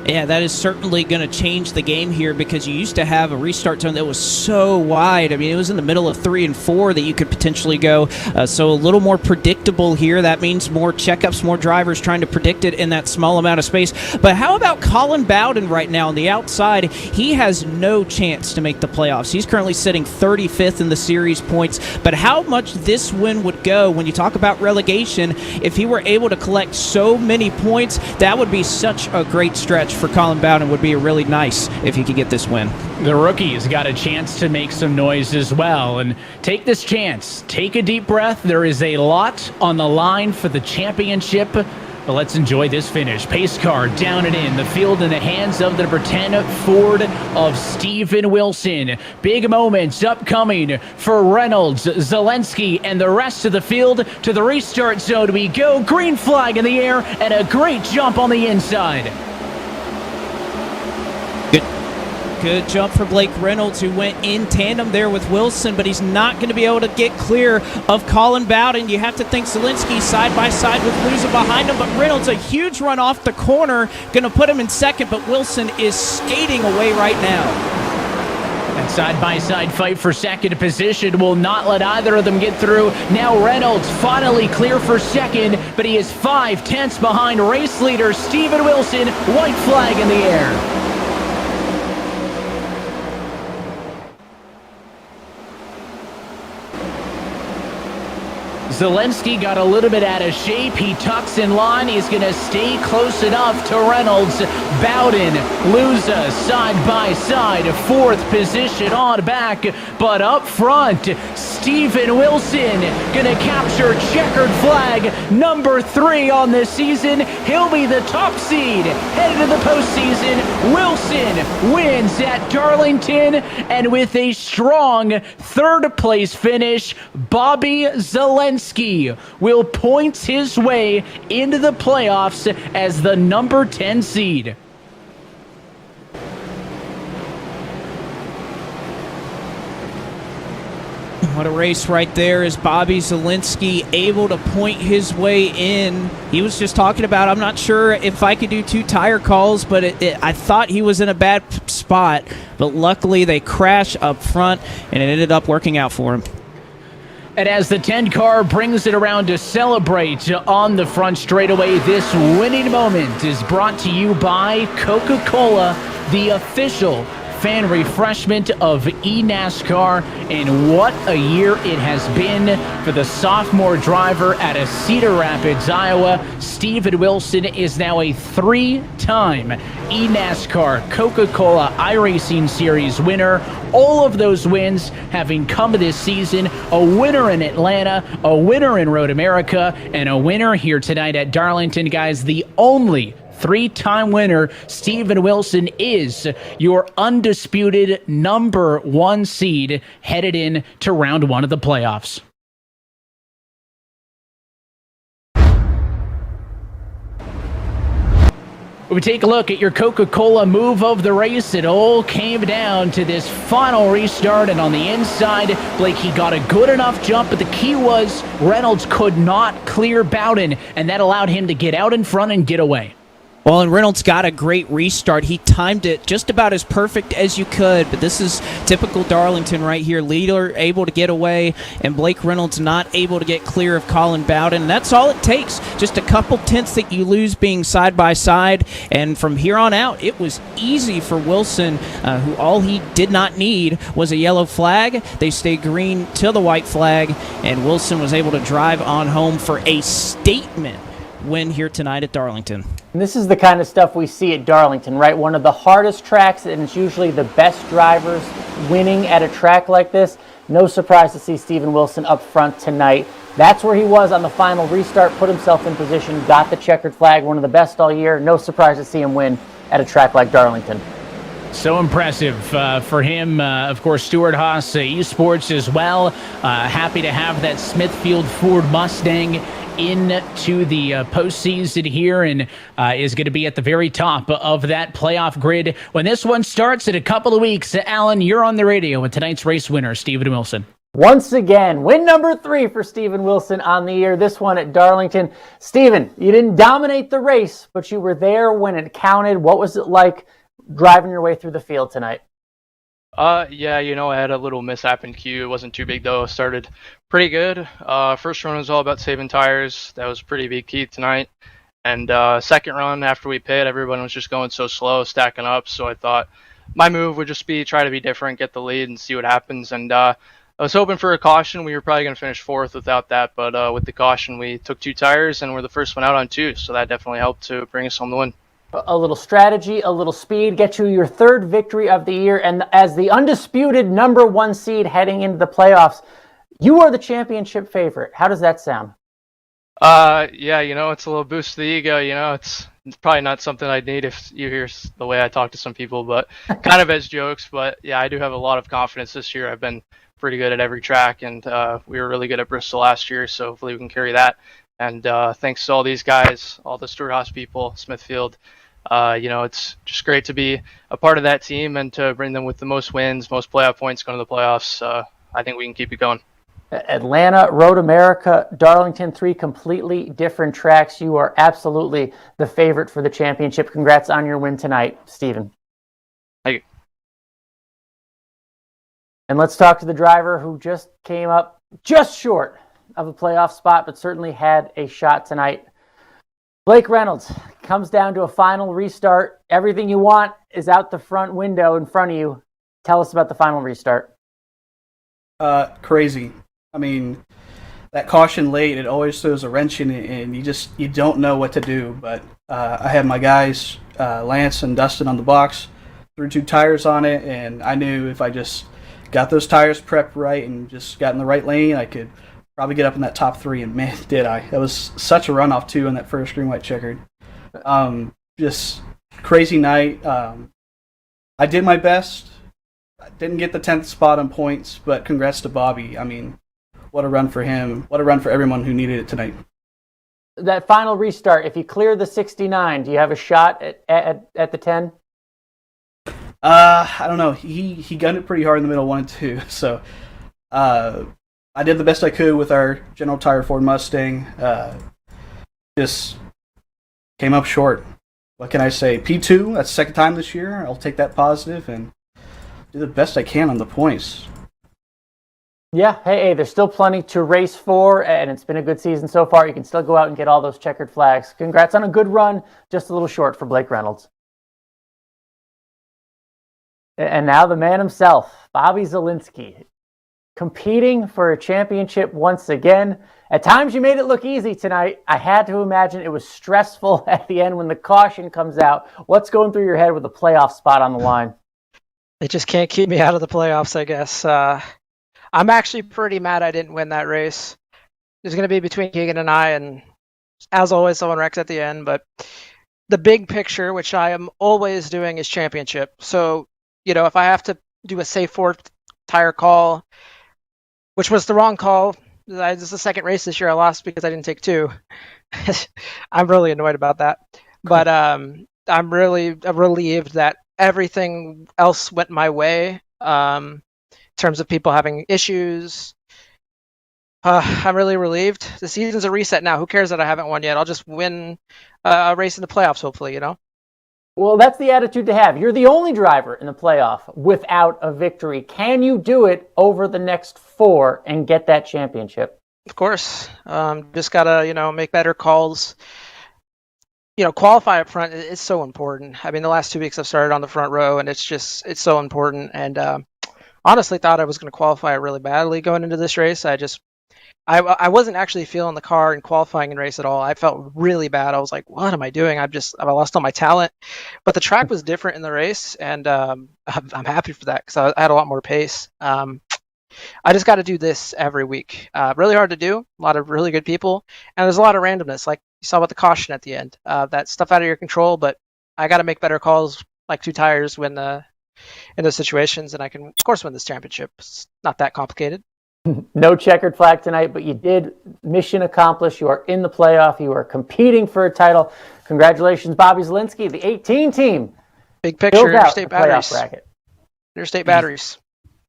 Speaker 6: Yeah, that is certainly going to change the game here, because you used to have a restart zone that was so wide. I mean, it was in the middle of 3 and 4 that you could potentially go. So a little more predictable here. That means more checkups, more drivers trying to predict it in that small amount of space. But how about Colin Bowden right now on the outside? He has no chance to make the playoffs. He's currently sitting 35th in the series points. But how much this win would go when you talk about relegation, if he were able to collect so many points, that would be such a great stretch for Colin Bowden. Would be really nice if he could get this win.
Speaker 5: The rookie's got a chance to make some noise as well, and take this chance. Take a deep breath. There is a lot on the line for the championship, but let's enjoy this finish. Pace car down and in. The field in the hands of the number 10 Ford of Steven Wilson. Big moments upcoming for Reynolds, Zielinski, and the rest of the field. To the restart zone we go. Green flag in the air and a great jump on the inside.
Speaker 6: Good jump for Blake Reynolds, who went in tandem there with Wilson, but he's not going to be able to get clear of Colin Bowden. You have to think Zielinski side by side with Luza behind him, but Reynolds, a huge run off the corner, going to put him in second, but Wilson is skating away right now.
Speaker 5: That side-by-side fight for second position will not let either of them get through. Now Reynolds finally clear for second, but he is 5/10 behind race leader Steven Wilson. White flag in the air. Zielinski got a little bit out of shape. He tucks in line. He's going to stay close enough to Reynolds. Bowden, Luza, side by side. Fourth position on back. But up front, Steven Wilson going to capture checkered flag number 3 on this season. He'll be the top seed headed to the postseason. Wilson wins at Darlington. And with a strong third place finish, Bobby Zielinski will point his way into the playoffs as the number 10 seed.
Speaker 6: What a race right there is Bobby Zielinski able to point his way in. He was just talking about, I'm not sure if I could do 2 tire calls, but I thought he was in a bad spot. But luckily they crash up front, and it ended up working out for him.
Speaker 5: And as the 10 car brings it around to celebrate on the front straightaway, this winning moment is brought to you by Coca-Cola, the official fan refreshment of eNASCAR. And what a year it has been for the sophomore driver out of Cedar Rapids, Iowa. Steven Wilson is now a 3-time eNASCAR Coca-Cola iRacing Series winner. All of those wins having come this season. A winner in Atlanta, a winner in Road America, and a winner here tonight at Darlington. Guys, the only 3-time winner, Steven Wilson, is your undisputed number 1 seed headed in to round 1 of the playoffs. We take a look at your Coca-Cola move of the race. It all came down to this final restart, and on the inside, Blake, he got a good enough jump, but the key was Reynolds could not clear Bowden, and that allowed him to get out in front and get away.
Speaker 6: Well, and Reynolds got a great restart. He timed it just about as perfect as you could, but this is typical Darlington right here. Leader able to get away, and Blake Reynolds not able to get clear of Colin Bowden. And that's all it takes. Just a couple tenths that you lose being side by side, and from here on out, it was easy for Wilson, who all he did not need was a yellow flag. They stayed green till the white flag, and Wilson was able to drive on home for a statement win here tonight at Darlington.
Speaker 2: And this is the kind of stuff we see at Darlington, right? One of the hardest tracks, and it's usually the best drivers winning at a track like this. No surprise to see Steven Wilson up front tonight. That's where he was on the final restart, put himself in position, got the checkered flag, one of the best all year. No surprise to see him win at a track like Darlington.
Speaker 5: So impressive for him. Of course, Stuart Haas Esports as well. Happy to have that Smithfield Ford Mustang into the postseason here, and is going to be at the very top of that playoff grid when this one starts in a couple of weeks. Alan, you're on the radio with tonight's race winner, Steven Wilson.
Speaker 2: Once again, win number 3 for Steven Wilson on the year, this one at Darlington. Steven, you didn't dominate the race, but you were there when it counted. What was it like driving your way through the field tonight?
Speaker 22: Yeah, I had a little mishap in Q. It wasn't too big though. Started pretty good. First run was all about saving tires. That was a pretty big key tonight. And second run after we pit, everyone was just going so slow, stacking up. So I thought my move would just be try to be different, get the lead, and see what happens. And I was hoping for a caution. We were probably going to finish 4th without that, but with the caution, we took 2 tires and we're the first one out on 2. So that definitely helped to bring us home the win.
Speaker 2: A little strategy, a little speed, get you your 3rd victory of the year, and as the undisputed number 1 seed heading into the playoffs, you are the championship favorite. How does that sound?
Speaker 22: Yeah, it's a little boost to the ego. It's probably not something I'd need if you hear the way I talk to some people, but kind of as jokes. But yeah, I do have a lot of confidence this year. I've been pretty good at every track, and we were really good at Bristol last year, so hopefully we can carry that. And thanks to all these guys, all the Stuart Haas people, Smithfield, It's just great to be a part of that team and to bring them with the most wins, most playoff points going to the playoffs. I think we can keep it going.
Speaker 2: Atlanta, Road America, Darlington, 3 completely different tracks. You are absolutely the favorite for the championship. Congrats on your win tonight, Steven.
Speaker 22: Thank you.
Speaker 2: And let's talk to the driver who just came up just short of a playoff spot, but certainly had a shot tonight. Blake Reynolds comes down to a final restart. Everything you want is out the front window in front of you. Tell us about the final restart.
Speaker 7: Crazy. I mean, that caution late, it always throws a wrench in it, and you don't know what to do. But I had my guys, Lance and Dustin, on the box, threw 2 tires on it, and I knew if I just got those tires prepped right and just got in the right lane, I could probably get up in that top 3, and man, did I. It was such a runoff, too, in that first green, white checkered. Just crazy night. I did my best. I didn't get the 10th spot on points, but congrats to Bobby. I mean, what a run for him. What a run for everyone who needed it tonight.
Speaker 2: That final restart, if you clear the 69, do you have a shot at the 10?
Speaker 7: I don't know. He gunned it pretty hard in the middle, 1 and 2. So I did the best I could with our General Tire Ford Mustang. Just came up short. What can I say? P2, that's the second time this year. I'll take that positive and do the best I can on the points.
Speaker 2: Yeah, hey, there's still plenty to race for, and it's been a good season so far. You can still go out and get all those checkered flags. Congrats on a good run, just a little short for Blake Reynolds. And now the man himself, Bobby Zielinski, competing for a championship once again. At times you made it look easy tonight. I had to imagine it was stressful at the end when the caution comes out. What's going through your head with a playoff spot on the line?
Speaker 8: They just can't keep me out of the playoffs, I guess. I'm actually pretty mad I didn't win that race. It's going to be between Keegan and I, and as always, someone wrecks at the end. But the big picture, which I am always doing, is championship. So, if I have to do a safe 4th tire call, which was the wrong call, this is the second race this year I lost because I didn't take 2. I'm really annoyed about that. But I'm really relieved that everything else went my way. In terms of people having issues, I'm really relieved. The season's a reset now. Who cares that I haven't won yet? I'll just win a race in the playoffs, hopefully,
Speaker 2: Well, that's the attitude to have. You're the only driver in the playoff without a victory. Can you do it over the next 4 and get that championship?
Speaker 8: Of course. Just got to, make better calls. Qualify up front is so important. I mean, the last 2 weeks I've started on the front row, and it's so important. And honestly thought I was going to qualify really badly going into this race. I wasn't actually feeling the car in qualifying and race at all. I felt really bad. I was like, what am I doing? I lost all my talent. But the track was different in the race, and I'm happy for that because I had a lot more pace. I just got to do this every week. Really hard to do. A lot of really good people, and there's a lot of randomness, like you saw with the caution at the end. That stuff out of your control, but I got to make better calls, like 2 tires when in those situations, and I can, of course, win this championship. It's not that complicated.
Speaker 2: No checkered flag tonight, but you did. Mission accomplished. You are in the playoff. You are competing for a title. Congratulations, Bobby Zielinski, the 18 team.
Speaker 8: Big picture, interstate batteries.
Speaker 2: Bracket.
Speaker 8: Interstate batteries.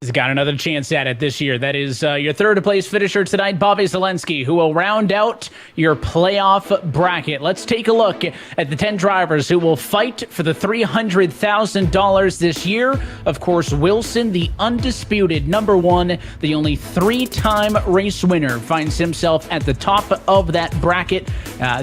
Speaker 5: He's got another chance at it this year. That is your 3rd place finisher tonight, Bobby Zielinski, who will round out your playoff bracket. Let's take a look at the 10 drivers who will fight for the $300,000 this year. Of course, Wilson, the undisputed number 1, the only 3-time race winner, finds himself at the top of that bracket,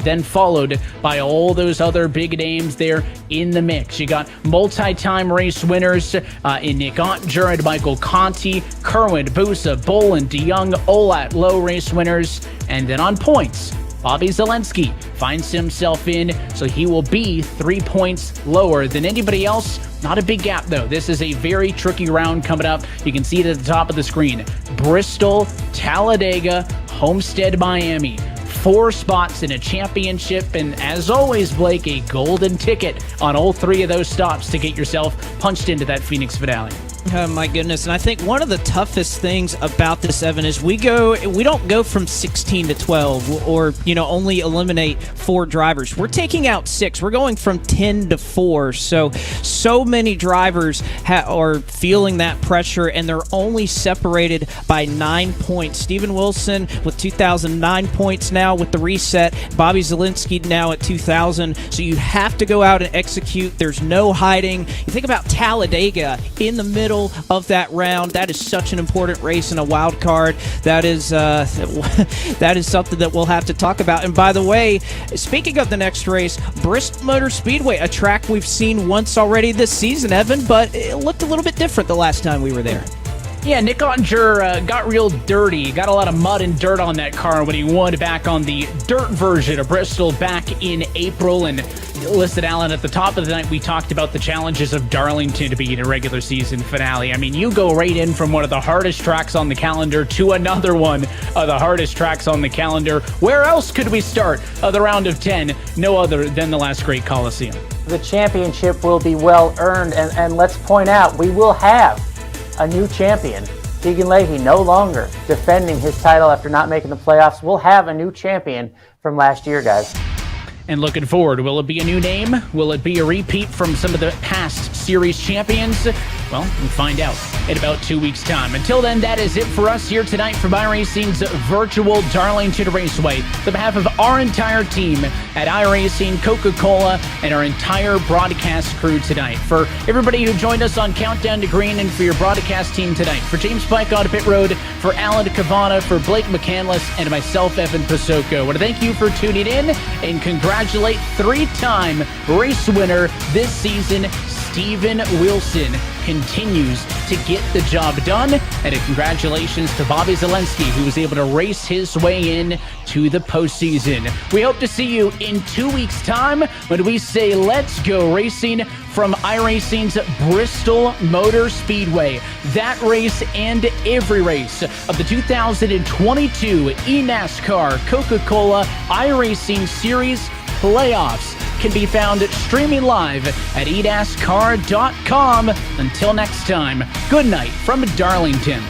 Speaker 5: then followed by all those other big names there in the mix. You got multi-time race winners in Nick Otger and Michael Conti, Kerwin, Busa, Boland, DeYoung, Olat, low race winners. And then on points, Bobby Zielinski finds himself in, so he will be 3 points lower than anybody else. Not a big gap, though. This is a very tricky round coming up. You can see it at the top of the screen. Bristol, Talladega, Homestead, Miami. 4 spots in a championship, and as always, Blake, a golden ticket on all 3 of those stops to get yourself punched into that Phoenix finale.
Speaker 6: Oh my goodness. And I think one of the toughest things about this, Evan, is we don't go from 16 to 12 or, only eliminate 4 drivers. We're taking out 6. We're going from 10 to 4. So many drivers are feeling that pressure, and they're only separated by 9 points. Steven Wilson with 2,009 points now with the reset. Bobby Zielinski now at 2,000. So you have to go out and execute. There's no hiding. You think about Talladega in the middle of that round. That is such an important race in a wild card. That is something that we'll have to talk about. And by the way, speaking of the next race, Bristol Motor Speedway, a track we've seen once already this season, Evan, but it looked a little bit different the last time we were there.
Speaker 5: Yeah, Nick Ottinger got real dirty, got a lot of mud and dirt on that car when he won back on the dirt version of Bristol back in April. And listen, Alan, at the top of the night, we talked about the challenges of Darlington to be in a regular season finale. I mean, you go right in from one of the hardest tracks on the calendar to another one of the hardest tracks on the calendar. Where else could we start the round of 10? No other than the last great Coliseum.
Speaker 2: The championship will be well earned, and let's point out, we will have a new champion. Keegan Leahy no longer defending his title after not making the playoffs. We'll have a new champion from last year, guys.
Speaker 5: And looking forward, will it be a new name? Will it be a repeat from some of the past series champions? Well, we'll find out in about 2 weeks' time. Until then, that is it for us here tonight from iRacing's virtual Darlington Raceway. On behalf of our entire team at iRacing, Coca-Cola, and our entire broadcast crew tonight. For everybody who joined us on Countdown to Green and for your broadcast team tonight. For James Pike on Pit Road, for Alan Cavana, for Blake McCandless, and myself, Evan Pasoko. I want to thank you for tuning in and congratulate 3-time race winner this season, Steven Wilson. Continues to get the job done, and a congratulations to Bobby Zielinski, who was able to race his way in to the postseason. We hope to see you in 2 weeks' time when we say let's go racing from iRacing's Bristol Motor Speedway. That race and every race of the 2022 eNASCAR Coca-Cola iRacing Series playoffs can be found streaming live at eNASCAR.com. Until next time, good night from Darlington.